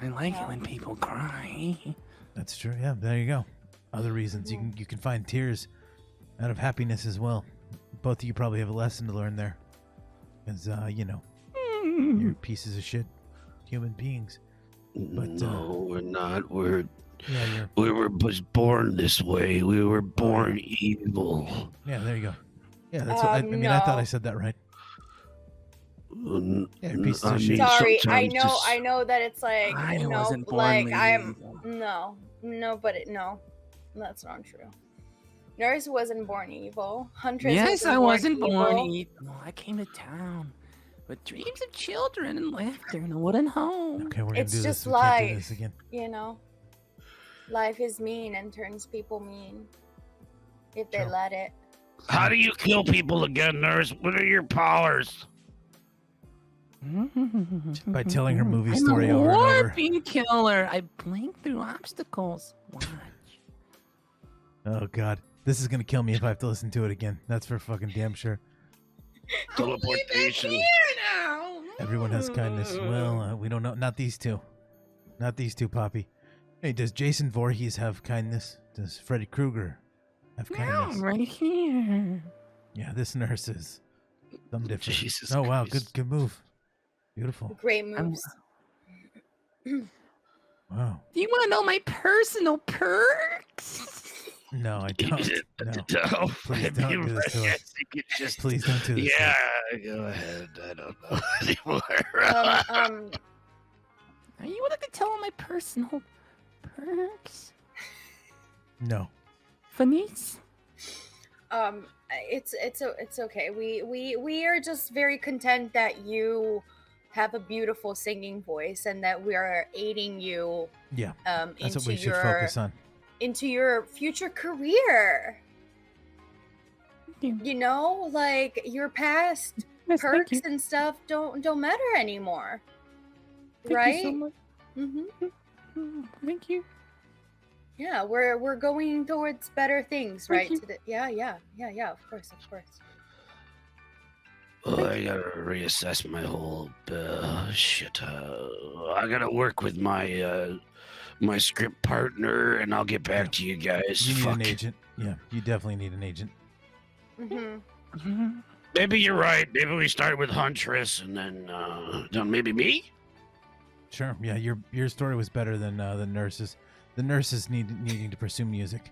I like it when people cry. That's true. Yeah, there you go. Other reasons you can find tears out of happiness as well. Both of you probably have a lesson to learn there, because you're pieces of shit human beings. But no, we're not. We were born this way. We were born evil. Yeah, there you go. Yeah, that's what I mean. I thought I said that right. Yeah, you're pieces of shit. Sorry, I know that it's like I wasn't born no, that's not true. Nurse wasn't born evil. Huntress. Yes, I wasn't born evil. evil. I came to town with dreams of children and laughter in a wooden home. Okay, we're gonna It's do just this. We can't do life, this again. you know. Life is mean and turns people mean if they let it. How do you kill people again, nurse? What are your powers? By telling her movie I'm story a over and over. warping killer. I blink through obstacles. Watch. Oh God, this is gonna kill me if I have to listen to it again. That's for fucking damn sure. Teleportation. Now. Everyone has kindness. Well, we don't know. Not these two. Not these two, Poppy. Hey, does Jason Voorhees have kindness? Does Freddy Krueger have kindness? I'm right here. Yeah, this nurse is some different. Jesus oh wow, Christ. good move. Beautiful. Great moves. Wow. Do you want to know my personal perks? No, I don't. No. No. Please don't do this to us. Please don't do this. Yeah, go ahead. I don't know anymore. Are you willing to tell my personal perks? No. Fenice? It's okay. We are just very content that you have a beautiful singing voice and that we are aiding you. Yeah. That's into what we should focus on. Into your future career. You know, like your past perks and stuff don't matter anymore. Thank you so much. Mm-hmm. Thank you. Yeah, we're going towards better things, right? Yeah, of course. Oh, I gotta reassess my whole shit. I gotta work with my my script partner, and I'll get back to you guys. You need an agent. Yeah, you definitely need an agent. Maybe you're right. Maybe we start with Huntress, and then maybe me. Sure. Yeah, your story was better than the nurses. The nurses needing to pursue music.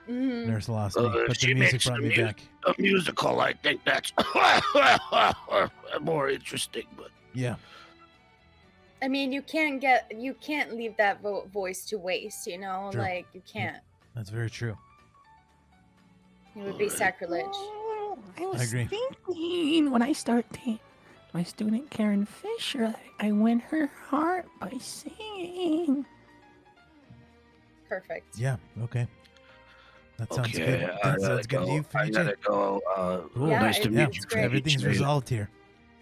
Nurse lost me, but the music brought me back. A musical, I think that's more interesting. But yeah, I mean, you can't leave that voice to waste. You know, True. like you can't. That's very true. It would be sacrilege. I was agree. thinking when I start dating my student Karen Fisher, I win her heart by singing. Perfect. Yeah. Okay. That sounds okay, good. That sounds good to you, I gotta go. Cool. Yeah, Nice to meet you. great. Everything's resolved here.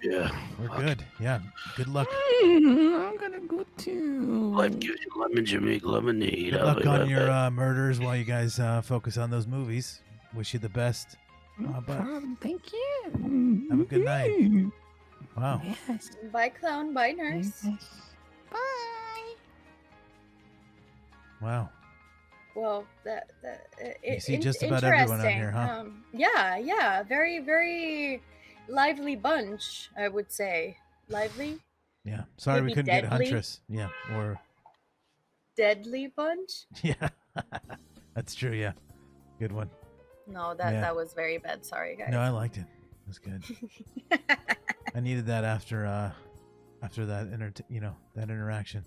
Yeah. We're good. Yeah. Good luck. I'm gonna go too. Life gives you lemons, you make lemonade. Good luck on your murders while you guys focus on those movies. Wish you the best. But thank you. have a good night. Wow. Yes. Bye, clown. Bye, nurse. Bye. Wow. Well, You see just about everyone out here, huh? Yeah. Very, very lively bunch, I would say. Lively? Yeah. Sorry we Maybe couldn't get deadly? Huntress. Yeah. Or Deadly bunch? yeah. That's true. Yeah. Good one. No, Yeah. that was very bad. Sorry, guys. No, I liked it. It was good. I needed that after that that interaction.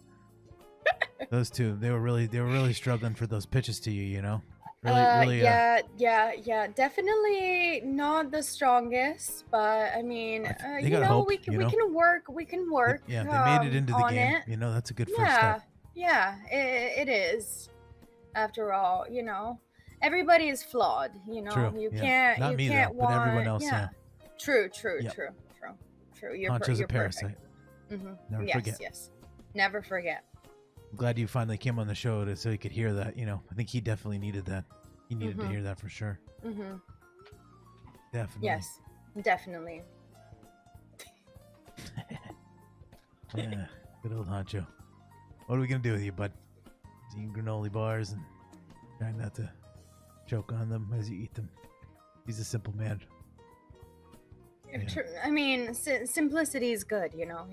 Those two, they were really struggling for those pitches to you, you know. Really. Yeah. Definitely not the strongest, but I mean, they got hope, we can work. Yeah, they made it into the game. it. You know, that's a good first step. Yeah, it is. After all, you know, everybody is flawed. You know, True. you yeah. can't. Not you me can't though, but everyone else. Yeah. Yeah. True. Yep. You're Honcho's you're a parasite. Never forget. Yes. Never forget. I'm glad you finally came on the show so he could hear that. You know, I think he definitely needed that. He needed to hear that for sure. Definitely. Yes, definitely. Yeah, good old Honcho. What are we gonna do with you, bud? Eating granola bars and trying not to choke on them as you eat them. He's a simple man. Yeah. I mean, simplicity is good, you know.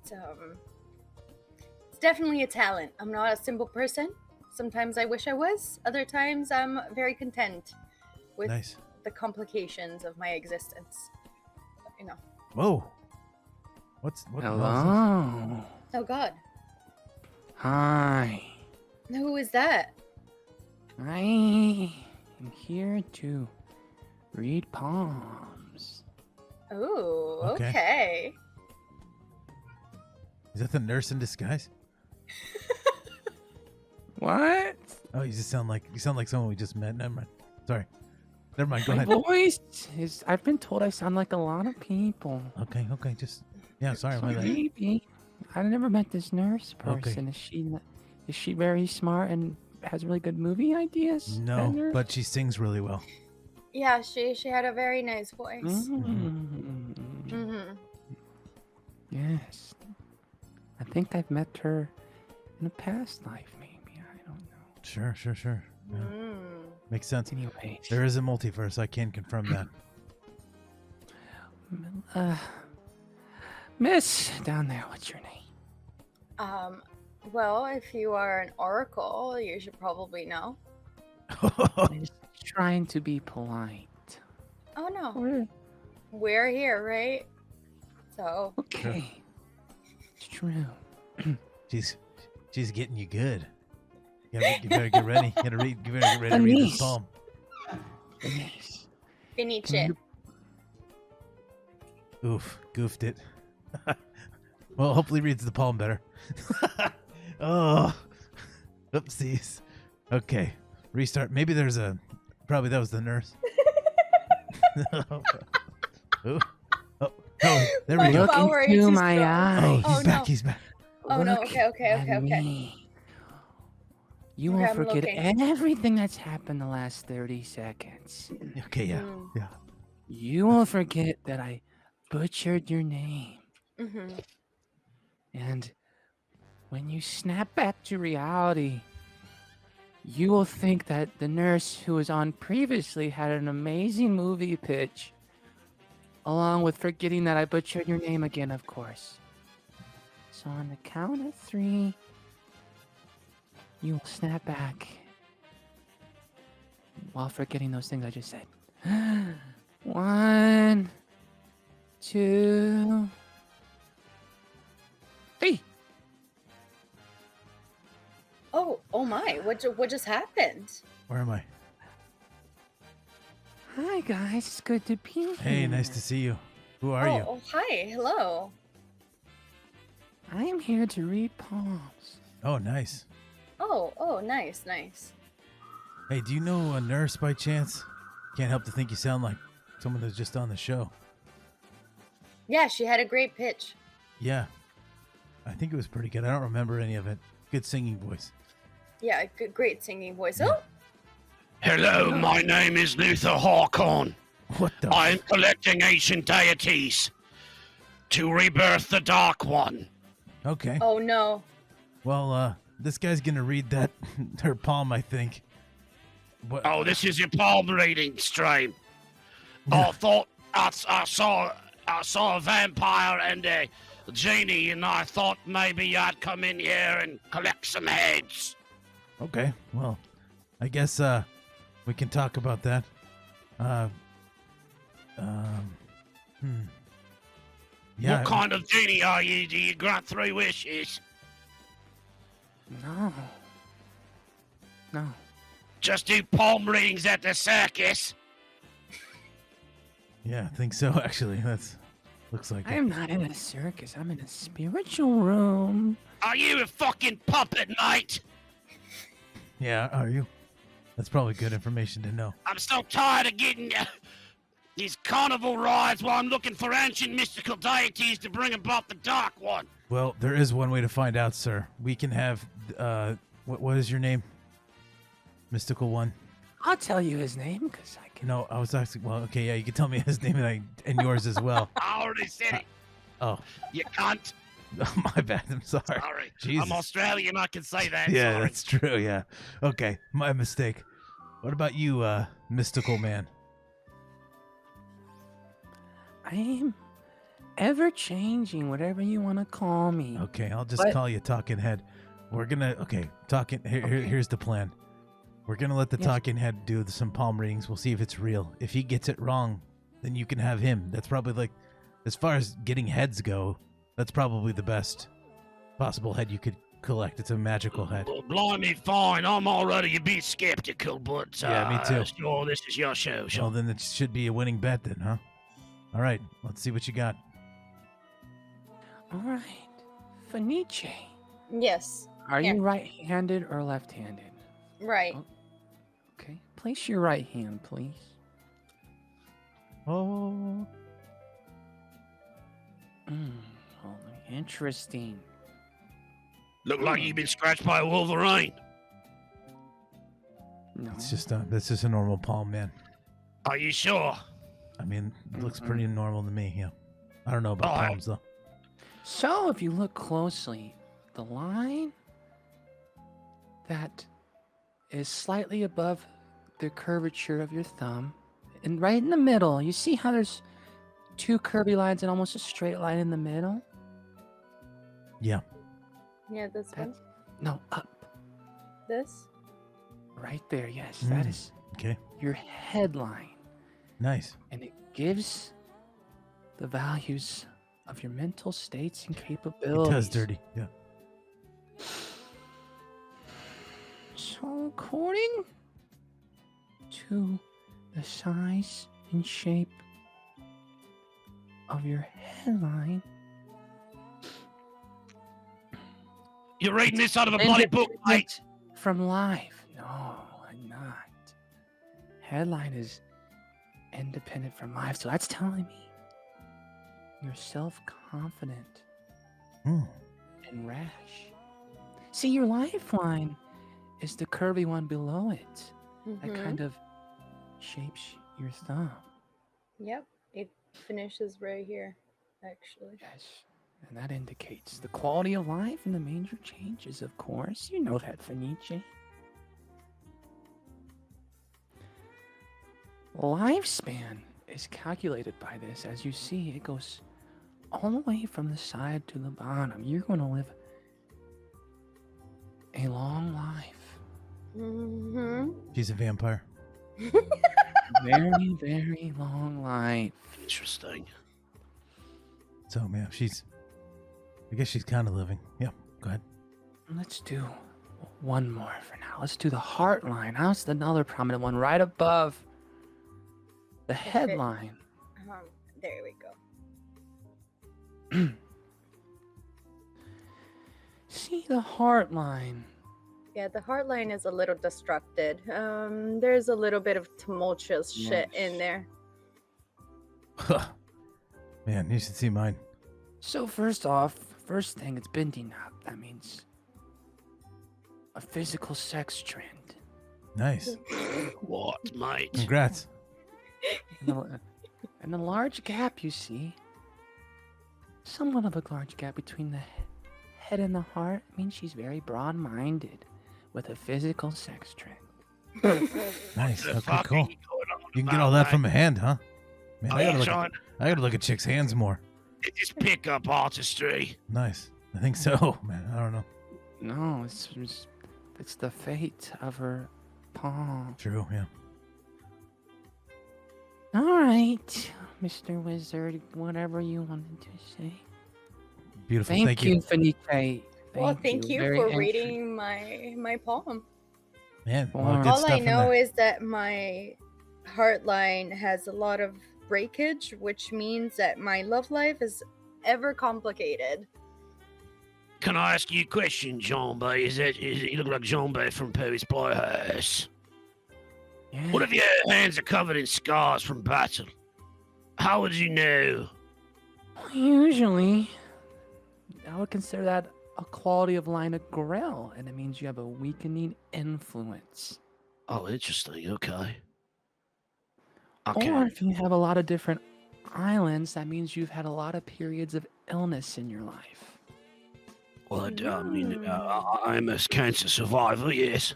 It's definitely a talent. I'm not a simple person. Sometimes I wish I was. Other times I'm very content with the complications of my existence. You know. Whoa. What? Hello. Oh God. Hi. Who is that? I am here to read palms. Oh, Okay. okay. Is that the nurse in disguise? What? Oh, you sound like someone we just met. Never mind. Sorry. Never mind. Go My ahead. voice is. I've been told I sound like a lot of people. Okay. Just sorry. So My bad. maybe I've never met this nurse Okay. person. Is she very smart and has really good movie ideas? that No, nurse? but she sings really well. Yeah, she had a very nice voice. Yes. I think I've met her in a past life, maybe. I don't know. Sure. Yeah. Makes sense. Anyway. There is a multiverse. I can confirm that. Miss down there, what's your name? Well, if you are an oracle, you should probably know. I'm just trying to be polite. Oh no, we're here, right? So okay, it's true. She's getting you good. You better get ready. You better get ready to read this poem. Fenice. Oof, goofed it. Well, hopefully reads the poem better. Oh, oopsies. Okay, restart. Maybe there's probably that was the nurse. Oh, there we go. Look into my eyes. Oh, he's back. Oh no, okay. You won't forget everything that's happened the last 30 seconds. Okay, yeah. You won't forget that I butchered your name. Mm-hmm. And when you snap back to reality, you will think that the nurse who was on previously had an amazing movie pitch, along with forgetting that I butchered your name again, of course. So on the count of 3, you will snap back while forgetting those things I just said. 1, 2, 3. Oh my! What just happened? Where am I? Hi guys, it's good to be here. Hey, nice to see you. Who are you? Oh, hi, hello. I am here to read poems. Oh, nice. Oh, nice. Hey, do you know a nurse by chance? Can't help to think you sound like someone that's just on the show. Yeah, she had a great pitch. Yeah, I think it was pretty good. I don't remember any of it. Good singing voice. Yeah, great singing voice. Yeah. Oh, Hello, my name is Luther Harkon. What the? I'm collecting ancient deities to rebirth the Dark One. Okay. oh no. Well, this guy's gonna read her poem, I think. What? Oh, this is your palm reading stream. Yeah. I thought I saw a vampire and a genie, and I thought maybe I'd come in here and collect some heads. Okay. Well, I guess we can talk about that. Yeah. What kind of genie are you? Do you grant 3 wishes? No. Just do palm readings at the circus? Yeah, I think so. Actually, looks like I it. am not in a circus. I'm in a spiritual room. Are you a fucking puppet, mate? Yeah, are you? That's probably good information to know. I'm so tired of getting these carnival rides while I'm looking for ancient mystical deities to bring about the Dark One. Well, there is one way to find out, sir. We can have what is your name? Mystical one. I'll tell you his name because I can. No, I was asking. Well, okay, yeah, you can tell me his name and yours as well. I already said it. Oh, You cunt. my bad. I'm sorry. Sorry. Jesus. I'm Australian. I can say that. Yeah, Sorry. that's true. Yeah. Okay, my mistake. What about you, mystical man? I'm ever changing, whatever you want to call me. Okay, I'll just call you Talking Head. We're gonna talking. Here's the plan. We're gonna let the Talking Head do some palm readings. We'll see if it's real. If he gets it wrong, then you can have him. That's probably like, as far as getting heads go, that's probably the best possible head you could collect. It's a magical head. Well, blimey, fine. I'm already a bit skeptical, but Yeah, me too. Sure, this is your show. Well, then it should be a winning bet, then, huh? All right, let's see what you got. All right. Fenice, Yes. are you right-handed or left-handed? Right. Oh. Okay. Place your right hand, please. Oh, Interesting. Look like you've been scratched by a wolverine. No. it's just this is a normal palm, man. Are you sure? I mean, it looks pretty normal to me. Yeah, I don't know about palms though. So, if you look closely, the line that is slightly above the curvature of your thumb, and right in the middle, you see how there's 2 curvy lines and almost a straight line in the middle? Yeah. Yeah, this one. No, up. This? Right there, yes. That is your headline. Nice. And it gives the values of your mental states and capabilities. It does, Dirty. Yeah. So according to the size and shape of your headline... You're reading this out of a bloody book, mate. From life. No, I'm not. Headline is independent from life, so that's telling me you're self-confident and rash. See, your lifeline is the curvy one below it. That kind of shapes your thumb. Yep, it finishes right here, actually. Yes, and that indicates the quality of life and the major changes, of course. You know that, Fenice. Lifespan is calculated by this. As you see, it goes all the way from the side to the bottom. You're going to live a long life. She's a vampire. Very, very long life. Interesting. So, yeah, I guess she's kind of living. Yeah, go ahead. Let's do one more for now. Let's do the heart line. How's another prominent one right above the headline? There we go. See the heart line. Yeah, the heart line is a little destructed. There's a little bit of tumultuous shit in there. Man, you should see mine. So first off, first thing, it's bending up. That means a physical sex trend. Nice. What, mate? Congrats. And a large gap, you see. Somewhat of a large gap between the head and the heart. I mean, she's very broad-minded with a physical sex trend. Nice. Okay, cool. You can get all that from a hand, huh? Man, I gotta look at chicks' hands more. It's pickup artistry. Nice. I think so, man. I don't know. No, it's the fate of her palm. True, yeah. All right, Mr. Wizard, whatever you wanted to say. Beautiful. Thank you, Fenice. Thank you for reading my poem. Man, all I know is that my heart line has a lot of breakage, which means that my love life is ever complicated. Can I ask you a question, Jean Bay? You look like Jean Bay from Paris Playhouse. Yeah. What if your hands are covered in scars from battle? How would you know? Usually, I would consider that a quality of line of Grell, and it means you have a weakening influence. Oh, interesting. Okay. Or if you have a lot of different islands, that means you've had a lot of periods of illness in your life. Well, I'm a cancer survivor, yes.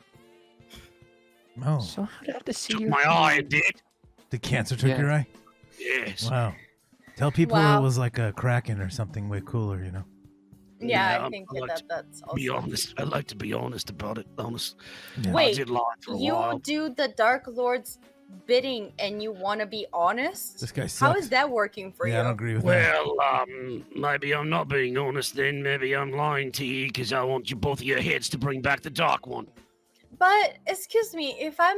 Oh. So I'd have to see took your my eye and did. The cancer took your eye? Yes. Wow. Tell people it was like a Kraken or something way cooler, you know? Yeah, I think that's also... Be honest. I like to be honest about it. Honest. Yeah. Wait, I did lie for a you while. do the Dark Lord's bidding and you want to be honest? This guy sucks. How is that working for you? Yeah, I don't agree with that. Well, maybe I'm not being honest then. Maybe I'm lying to you because I want you both of your heads to bring back the Dark One. But, excuse me, if I'm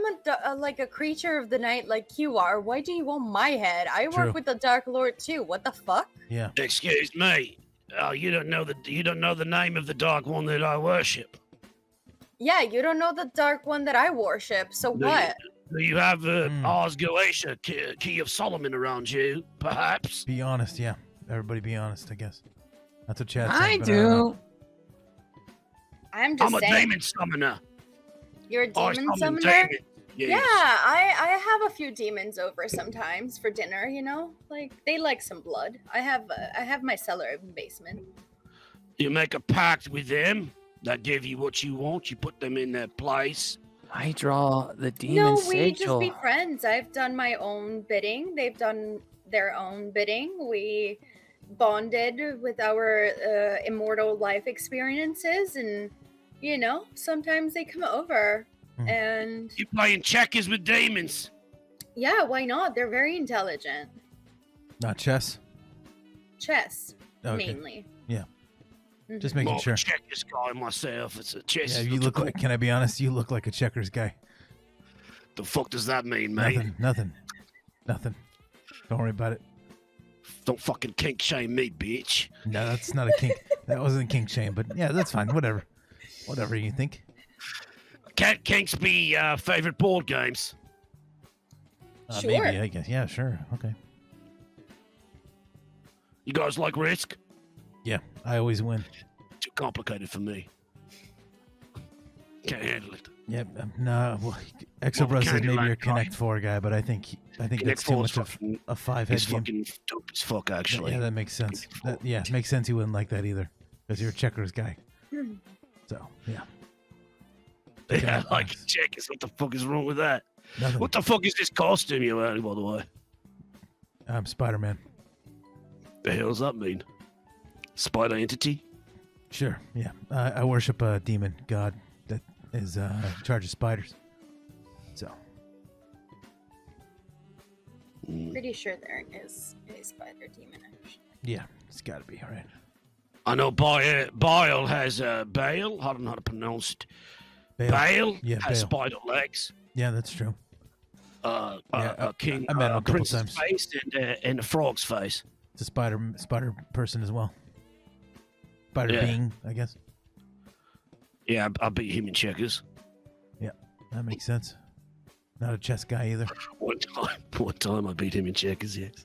like a creature of the night like you are, why do you want my head? I work with the Dark Lord too. What the fuck? Yeah. Excuse me. You don't know the name of the Dark One that I worship. Yeah, you don't know the Dark One that I worship. So what? Do you have Ars Goetia, Key of Solomon around you, perhaps? Be honest, yeah. Everybody be honest, I guess. That's what Chad said. I do. I'm just saying. I'm a demon summoner. You're a demon summoner? Demons. Yes. Yeah, I have a few demons over sometimes for dinner, you know? Like, they like some blood. I have my cellar in the basement. You make a pact with them. They give you what you want. You put them in their place. I draw the demon No, we sigil. just be friends. I've done my own bidding. They've done their own bidding. We bonded with our immortal life experiences, and sometimes they come over and you playing checkers with demons. Yeah, why not? They're very intelligent. Not chess? Chess, okay. mainly. Yeah. Just making sure. Checkers guy myself. It's a chess. Yeah, you look like, can I be honest? You look like a checkers guy. The fuck does that mean, mate? Nothing. Don't worry about it. Don't fucking kink shame me, bitch. No, that's not a kink. That wasn't kink shame, but yeah, that's fine. Whatever you think. Can't kinks be favorite board games? Sure. Maybe, I guess. Yeah, sure. Okay. You guys like Risk? Yeah, I always win. Too complicated for me. Can't handle it. Yeah, no. Well, Exobro said maybe you're a Connect 4 guy, but I think that's too much of a 5-head It's game. fucking dope as fuck, actually. Yeah, that makes sense. It makes sense you wouldn't like that either, because you're a checkers guy. So, yeah. Yeah, I like checkers. What the fuck is wrong with that? Nothing. What the fuck is this costume you're wearing, by the way? I'm Spider-Man. The hell does that mean? Spider entity? Sure, yeah. I worship a demon god that is in charge of spiders. So. Pretty sure there is a spider demon, actually. Yeah, it's got to be, right? I know Bile has Bale. I don't know how to pronounce it. Bale has Bale. spider legs. Yeah, that's true. King I met him a couple Prince's times. face and a frog's face. It's a spider person as well. Spider being, I guess. Yeah, I beat him in checkers. Yeah, that makes sense. Not a chess guy either. One time I beat him in checkers, yes.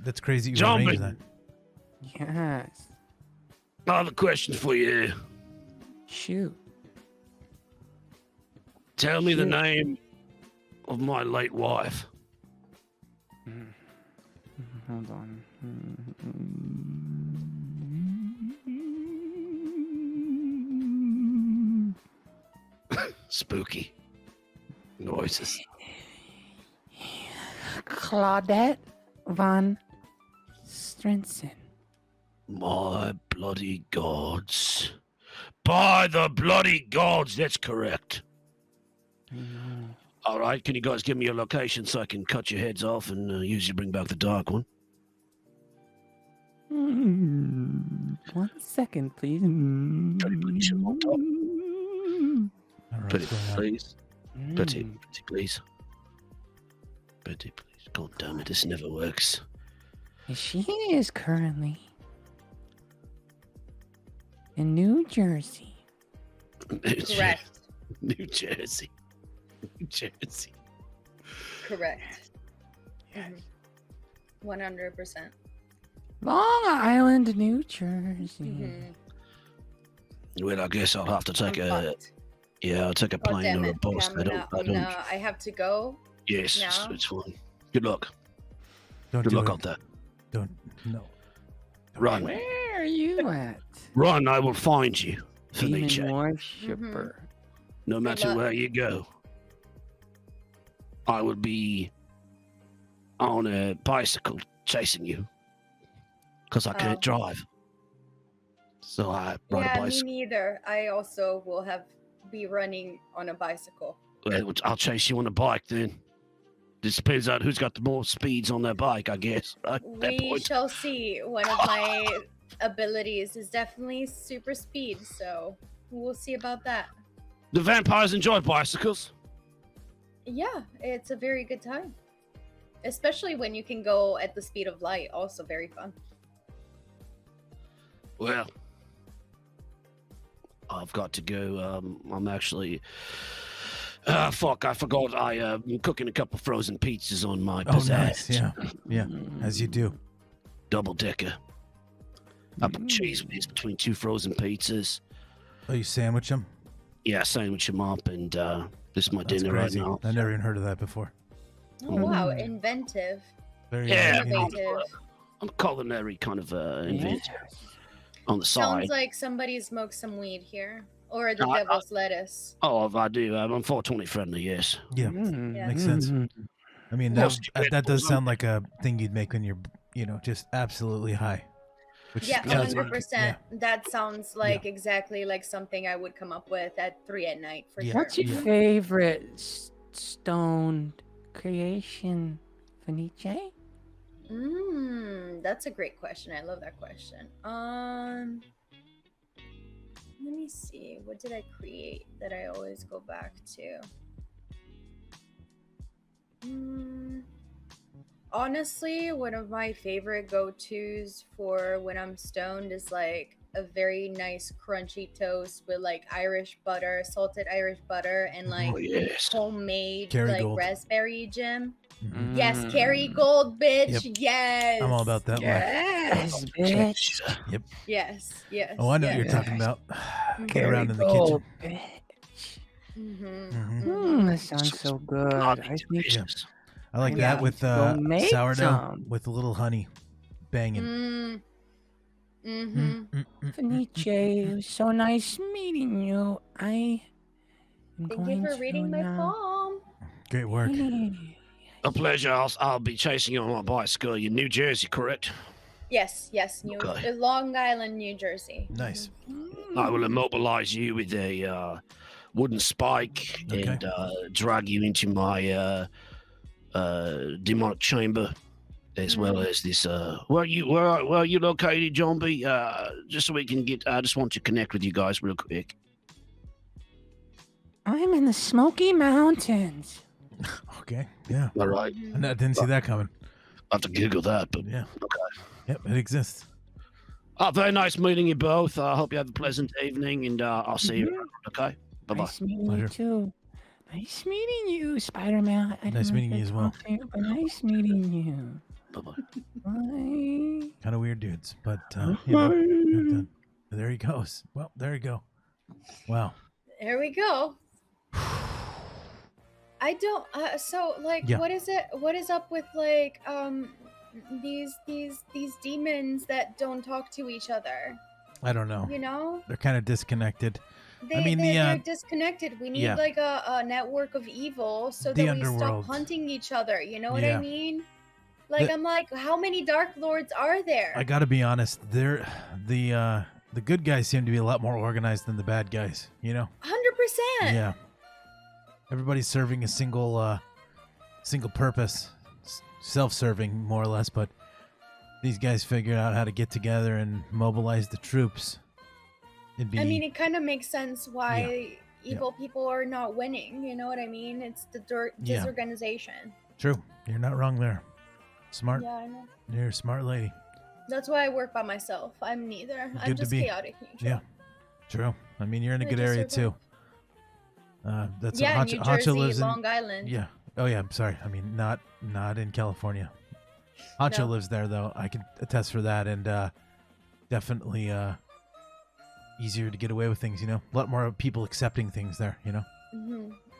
That's crazy. You John, arranged that. Yes. I have a question for you. Shoot. Tell me the name of my late wife. Hold on. Spooky noises. Claudette von Strinson. My bloody gods. By the bloody gods, that's correct. All right, can you guys give me your location so I can cut your heads off and usually bring back the dark one? 1 second, please. Pretty please. Pretty please. Pretty please. God damn it, this never works. She is currently in New Jersey. Correct. New Jersey. New Jersey. Correct. Yes. 100%. Long Island, New Jersey. Mm-hmm. Well, I guess I'll have to take I'll take a plane or a bus. I have to go. Yes, now. it's fine. Good luck. Good luck out there. No. Run. Where are you at? Run, I will find you. Demon worshiper. No matter where you go. I will be on a bicycle chasing you. Because I can't drive. So I ride a bicycle. Me neither. I also will be running on a bicycle. Well, I'll chase you on a bike then. This depends on who's got the more speeds on their bike, I guess. Right? We shall see. One of my abilities is definitely super speed, so we'll see about that. Do vampires enjoy bicycles? Yeah, it's a very good time. Especially when you can go at the speed of light. Also very fun. Well, I've got to go. I'm actually... I forgot. I'm cooking a couple frozen pizzas on my pizzazz. Nice. Yeah, as you do. Double decker. I put cheese whiz between 2 frozen pizzas. Oh, you sandwich them? Yeah, sandwich them up, and this is my dinner crazy. right now. I never even heard of that before. Oh, wow, inventive. Very innovative. I'm a culinary kind of inventor on the side. Sounds like somebody smoked some weed here. Or the devil's lettuce. Oh, I do. I'm 420 friendly, yes. Yeah, makes sense. I mean, that does sound like a thing you'd make when you're, just absolutely high. Which Yeah, sounds 100%. yeah. That sounds like exactly like something I would come up with at 3 a.m. for sure. What's your favorite stone creation, Fenice? That's a great question. I love that question. Let me see. What did I create that I always go back to? Honestly, one of my favorite go-tos for when I'm stoned is like a very nice crunchy toast with like Irish butter, salted Irish butter, and like homemade Kerrygold. raspberry jam. Yes, Kerrygold, bitch. Yep. Yes. I'm all about that Yes, bitch. Yep. Yes. Oh, I know what you're talking about. Get around in the kitchen. Bitch. That sounds so good. I think I like that with sourdough with a little honey banging. Fenice, it was so nice meeting you. I am Thank you for reading my poem. Great work. A pleasure. I'll be chasing you on my bicycle. You're New Jersey, correct? Yes. Long Island, New Jersey. Nice. I will immobilize you with a wooden spike and drag you into my demonic chamber, as well as this. Where are you located, John B? Just so we can get. I just want to connect with you guys real quick. I'm in the Smoky Mountains. Okay. Yeah. All right. I didn't see that coming. I have to Google that, but yeah. Okay. Yep, it exists. Very nice meeting you both. I hope you have a pleasant evening, and I'll see you around. Okay. Bye-bye. Nice meeting you too. Nice meeting you, Spider-Man. Nice meeting you as well. But nice meeting you. Bye-bye. Bye. Kind of weird dudes, but there he goes. Well, there you go. Wow. There we go. I don't. What is it? What is up with like these demons that don't talk to each other? I don't know. They're kind of disconnected. They're disconnected. We need like a network of evil so that we stop hunting each other. You know what I mean? Like I'm like, how many Dark Lords are there? I gotta be honest. The good guys seem to be a lot more organized than the bad guys. 100%. Yeah. Everybody's serving a single purpose, self-serving more or less. But these guys figured out how to get together and mobilize the troops. It kind of makes sense why evil people are not winning. You know what I mean? It's the disorganization. True. You're not wrong there. Smart. Yeah, I know. You're a smart lady. That's why I work by myself. I'm neither. I'm just chaotic nature. Yeah. True. You're in a good area too. That's New Honcho Jersey, lives in Long Island. Yeah. Oh yeah. I'm sorry. Not in California. Honcho lives there though. I can attest for that, and definitely easier to get away with things. A lot more people accepting things there.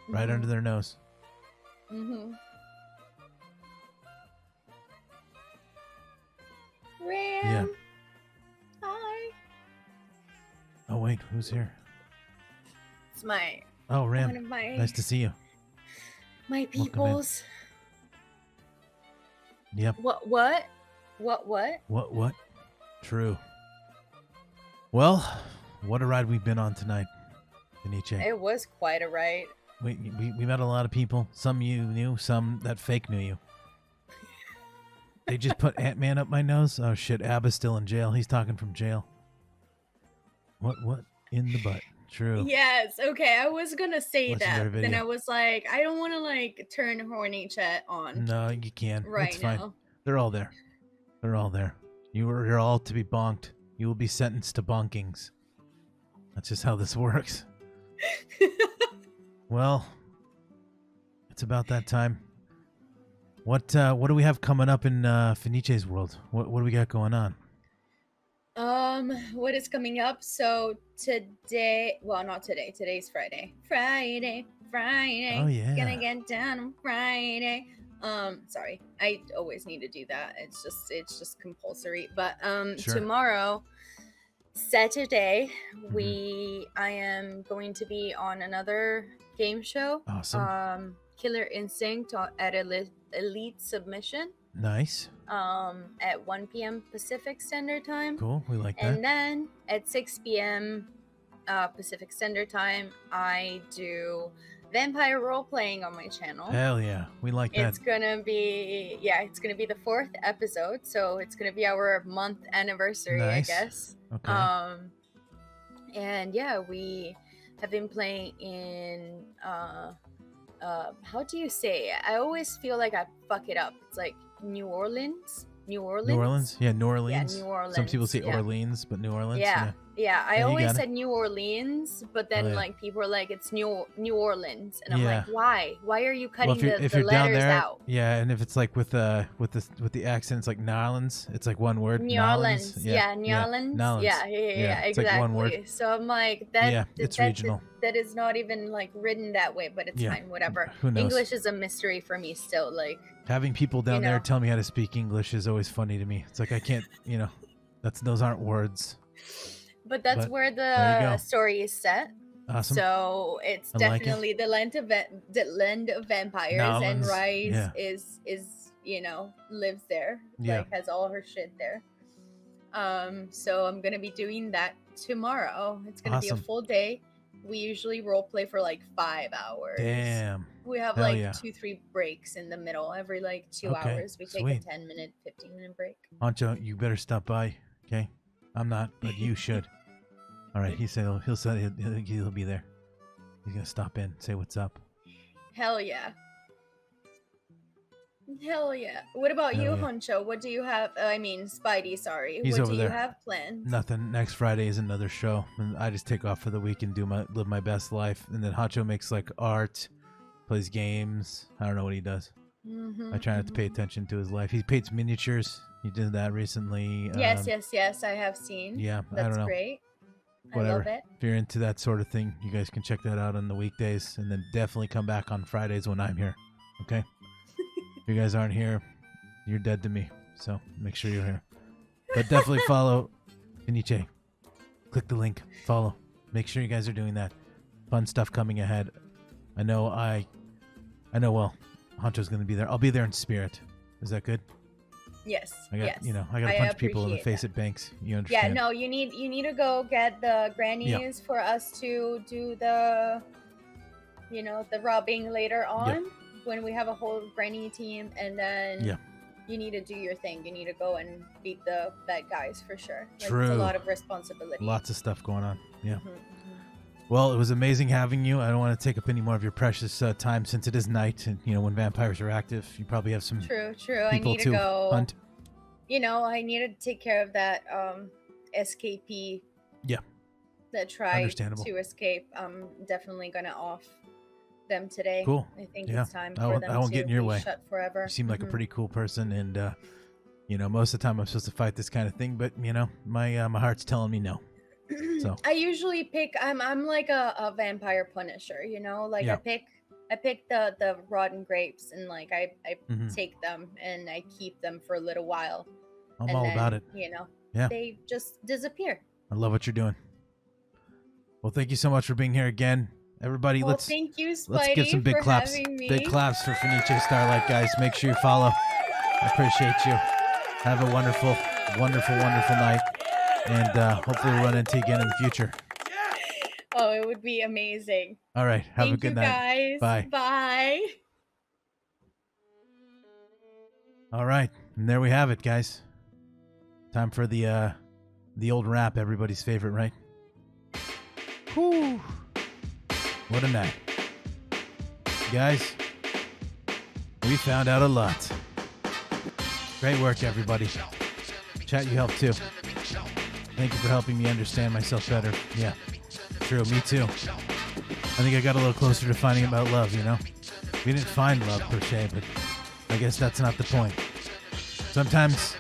Right under their nose. Ram. Yeah. Hi. Oh wait, who's here? It's my. Oh, Ram. One of my. Nice to see you. My peoples. Yep. What? True. Well, what a ride we've been on tonight, Fenice. It was quite a ride. We met a lot of people. Some you knew, some that fake knew you. They just put Ant-Man up my nose. Oh shit, Abba's still in jail. He's talking from jail. What in the butt? True. Yes. Okay. I was gonna say that. Then I was like, I don't want to like turn horny chat on. No, you can. Right it's fine. now. They're all there. You're all to be bonked. You will be sentenced to bonkings. That's just how this works. Well, it's about that time. What do we have coming up in Fenice's world? What do we got going on? What is coming up? So today, well, not today. Today's Friday. Friday. Oh yeah. Gonna get down on Friday. Sorry, I always need to do that. It's just compulsory. But Sure. Tomorrow, Saturday, I am going to be on another game show. Awesome. Killer Instinct at Elite Submission. Nice. At 1 p.m. Pacific Standard Time. Cool. We like that. And then at 6 p.m. Pacific Standard Time, I do vampire role playing on my channel. Hell yeah, we like that. It's gonna be the 4th episode, so it's gonna be our month anniversary, nice. I guess. Okay. And yeah, we have been playing in how do you say it? I always feel like I fuck it up. It's like New Orleans. Yeah, New Orleans. Yeah, New Orleans. Some people say Orleans, but New Orleans. Yeah. I always said New Orleans, but then like people are like it's New Orleans, and I'm like, why? Why are you cutting the letters out? Yeah, and if it's like with the accent, it's like Nolans. It's like one word. New Orleans. Yeah, New Orleans. Yeah, it's exactly. like one word. So I'm like that. Yeah, it's regional. That is not even like written that way, but it's fine. Whatever. Who knows? English is a mystery for me still. Like having people down there tell me how to speak English is always funny to me. It's like I can't. Those aren't words. But where the story is set. Awesome. So it's definitely the land of vampires, and Rise is lives there. Yeah. Like has all her shit there. So I'm gonna be doing that tomorrow. It's gonna be a full day. We usually role play for like 5 hours. Damn. We have 2-3 breaks in the middle. Every 2 hours we take a 10-minute, 15-minute break. Honcho, you better stop by. Okay. I'm not, but you should. All right, he said he'll be there. He's gonna stop in, say what's up. Hell yeah. What about you, Honcho? What do you have? Spidey. Sorry. He's what over do there. you have planned? Nothing. Next Friday is another show, and I just take off for the week and live my best life. And then Honcho makes art, plays games. I don't know what he does. Mm-hmm, I try not to pay attention to his life. He paints miniatures. He did that recently. Yes. I have seen. Yeah, that's I don't know. Great. Whatever. I love it. If you're into that sort of thing, you guys can check that out on the weekdays, and then definitely come back on Fridays when I'm here. Okay. If you guys aren't here, you're dead to me. So make sure you're here. But definitely follow Fenice. Click the link. Follow. Make sure you guys are doing that. Fun stuff coming ahead. I know. Well, Honcho's going to be there. I'll be there in spirit. Is that good? Yes. I got to punch people in the face at banks. You understand? Yeah. No. You need to go get the grannies for us to do the robbing later on when we have a whole granny team, and then you need to do your thing. You need to go and beat the bad guys for sure. True. It's a lot of responsibility. Lots of stuff going on. Yeah. Mm-hmm. Well, it was amazing having you. I don't want to take up any more of your precious time since it is night, and when vampires are active, you probably have some True. I need to go hunt. I need to take care of that escapee. Yeah. That tried to escape. I'm definitely gonna off them today. Cool. I think it's time for them I won't to get in your be way. shut forever. You seem like a pretty cool person, and most of the time I'm supposed to fight this kind of thing, but my heart's telling me no. So I usually pick. I'm like a vampire punisher. I pick the rotten grapes, and I take them and I keep them for a little while. I'm all about it. They just disappear. I love what you're doing. Well, thank you so much for being here again, everybody. Thank you, Spidey, let's give some big claps. Big claps for FeniceStarlight, guys. Make sure you follow. I appreciate you. Have a wonderful, wonderful, wonderful night, and hopefully we'll run into you again in the future. Oh, it would be amazing. All right. Have a good night. Guys. Bye. Bye. All right. And there we have it, guys. Time for the old rap, everybody's favorite, right? Whew. What a night. Guys, we found out a lot. Great work, everybody. Chat, you helped too. Thank you for helping me understand myself better. Yeah. True, me too. I think I got a little closer to finding about love, We didn't find love per se, but I guess that's not the point. Sometimes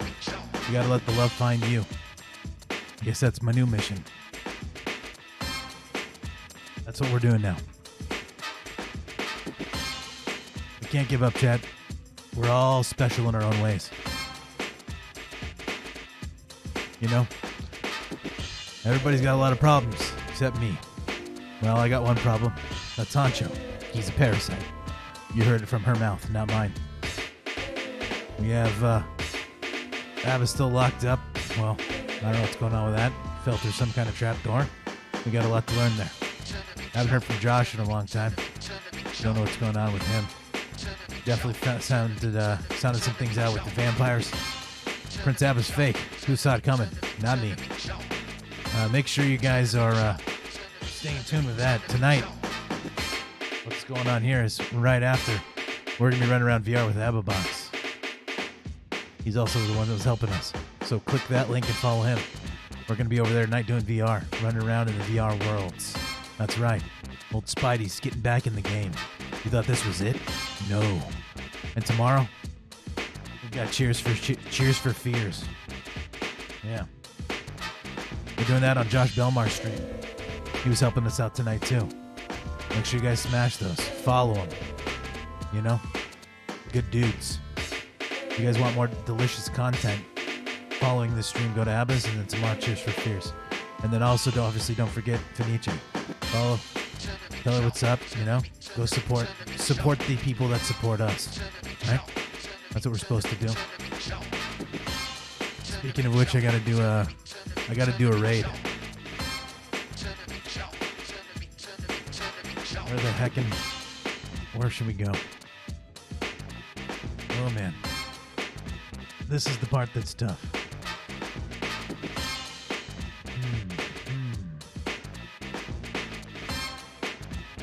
you gotta let the love find you. I guess that's my new mission. That's what we're doing now. We can't give up, Chad. We're all special in our own ways. Everybody's got a lot of problems, except me. Well, I got one problem. That's Honcho. He's a parasite. You heard it from her mouth, not mine. We have Abba still locked up. Well, I don't know what's going on with that. Fell through some kind of trap door. We got a lot to learn there. Haven't heard from Josh in a long time. Don't know what's going on with him. Definitely sounded some things out with the vampires. Prince Abba's fake. Who saw it coming? Not me. Make sure you guys are staying tuned with that. Tonight, what's going on here is right after, we're going to be running around VR with Abba Box. He's also the one that was helping us. So click that link and follow him. We're going to be over there tonight doing VR, running around in the VR worlds. That's right. Old Spidey's getting back in the game. You thought this was it? No. And tomorrow, we got Cheers for Fears. Yeah. We're doing that on Josh Belmar's stream. He was helping us out tonight too. Make sure you guys smash those. Follow him. You know? Good dudes. If you guys want more delicious content following this stream, go to Abba's, and then tomorrow Cheers for Fears. And then also don't forget Fenice. Follow, tell her what's up, you know? Go support the people that support us. Right? That's what we're supposed to do. Speaking of which, I gotta do a raid. Where should we go? Oh man. This is the part that's tough.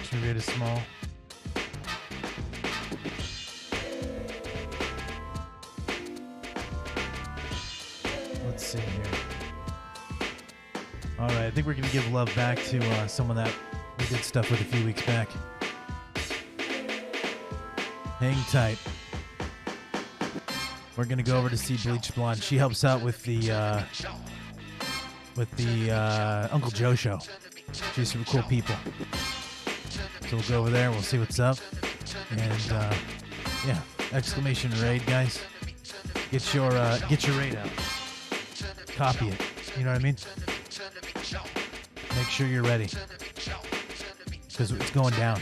Should we raid a small? Let's see here. All right, I think we're gonna give love back to someone that we did stuff with a few weeks back. Hang tight. We're gonna go over to see Bleach Blonde. She helps out with the Uncle Joe show. She's some cool people. So we'll go over there. We'll see what's up. And yeah, exclamation raid, guys. Get your raid out. Copy it. You know what I mean? Make sure you're ready, because it's going down.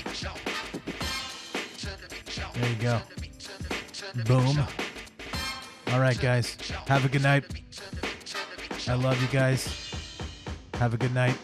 There you go. Boom. All right, guys. Have a good night. I love you guys. Have a good night.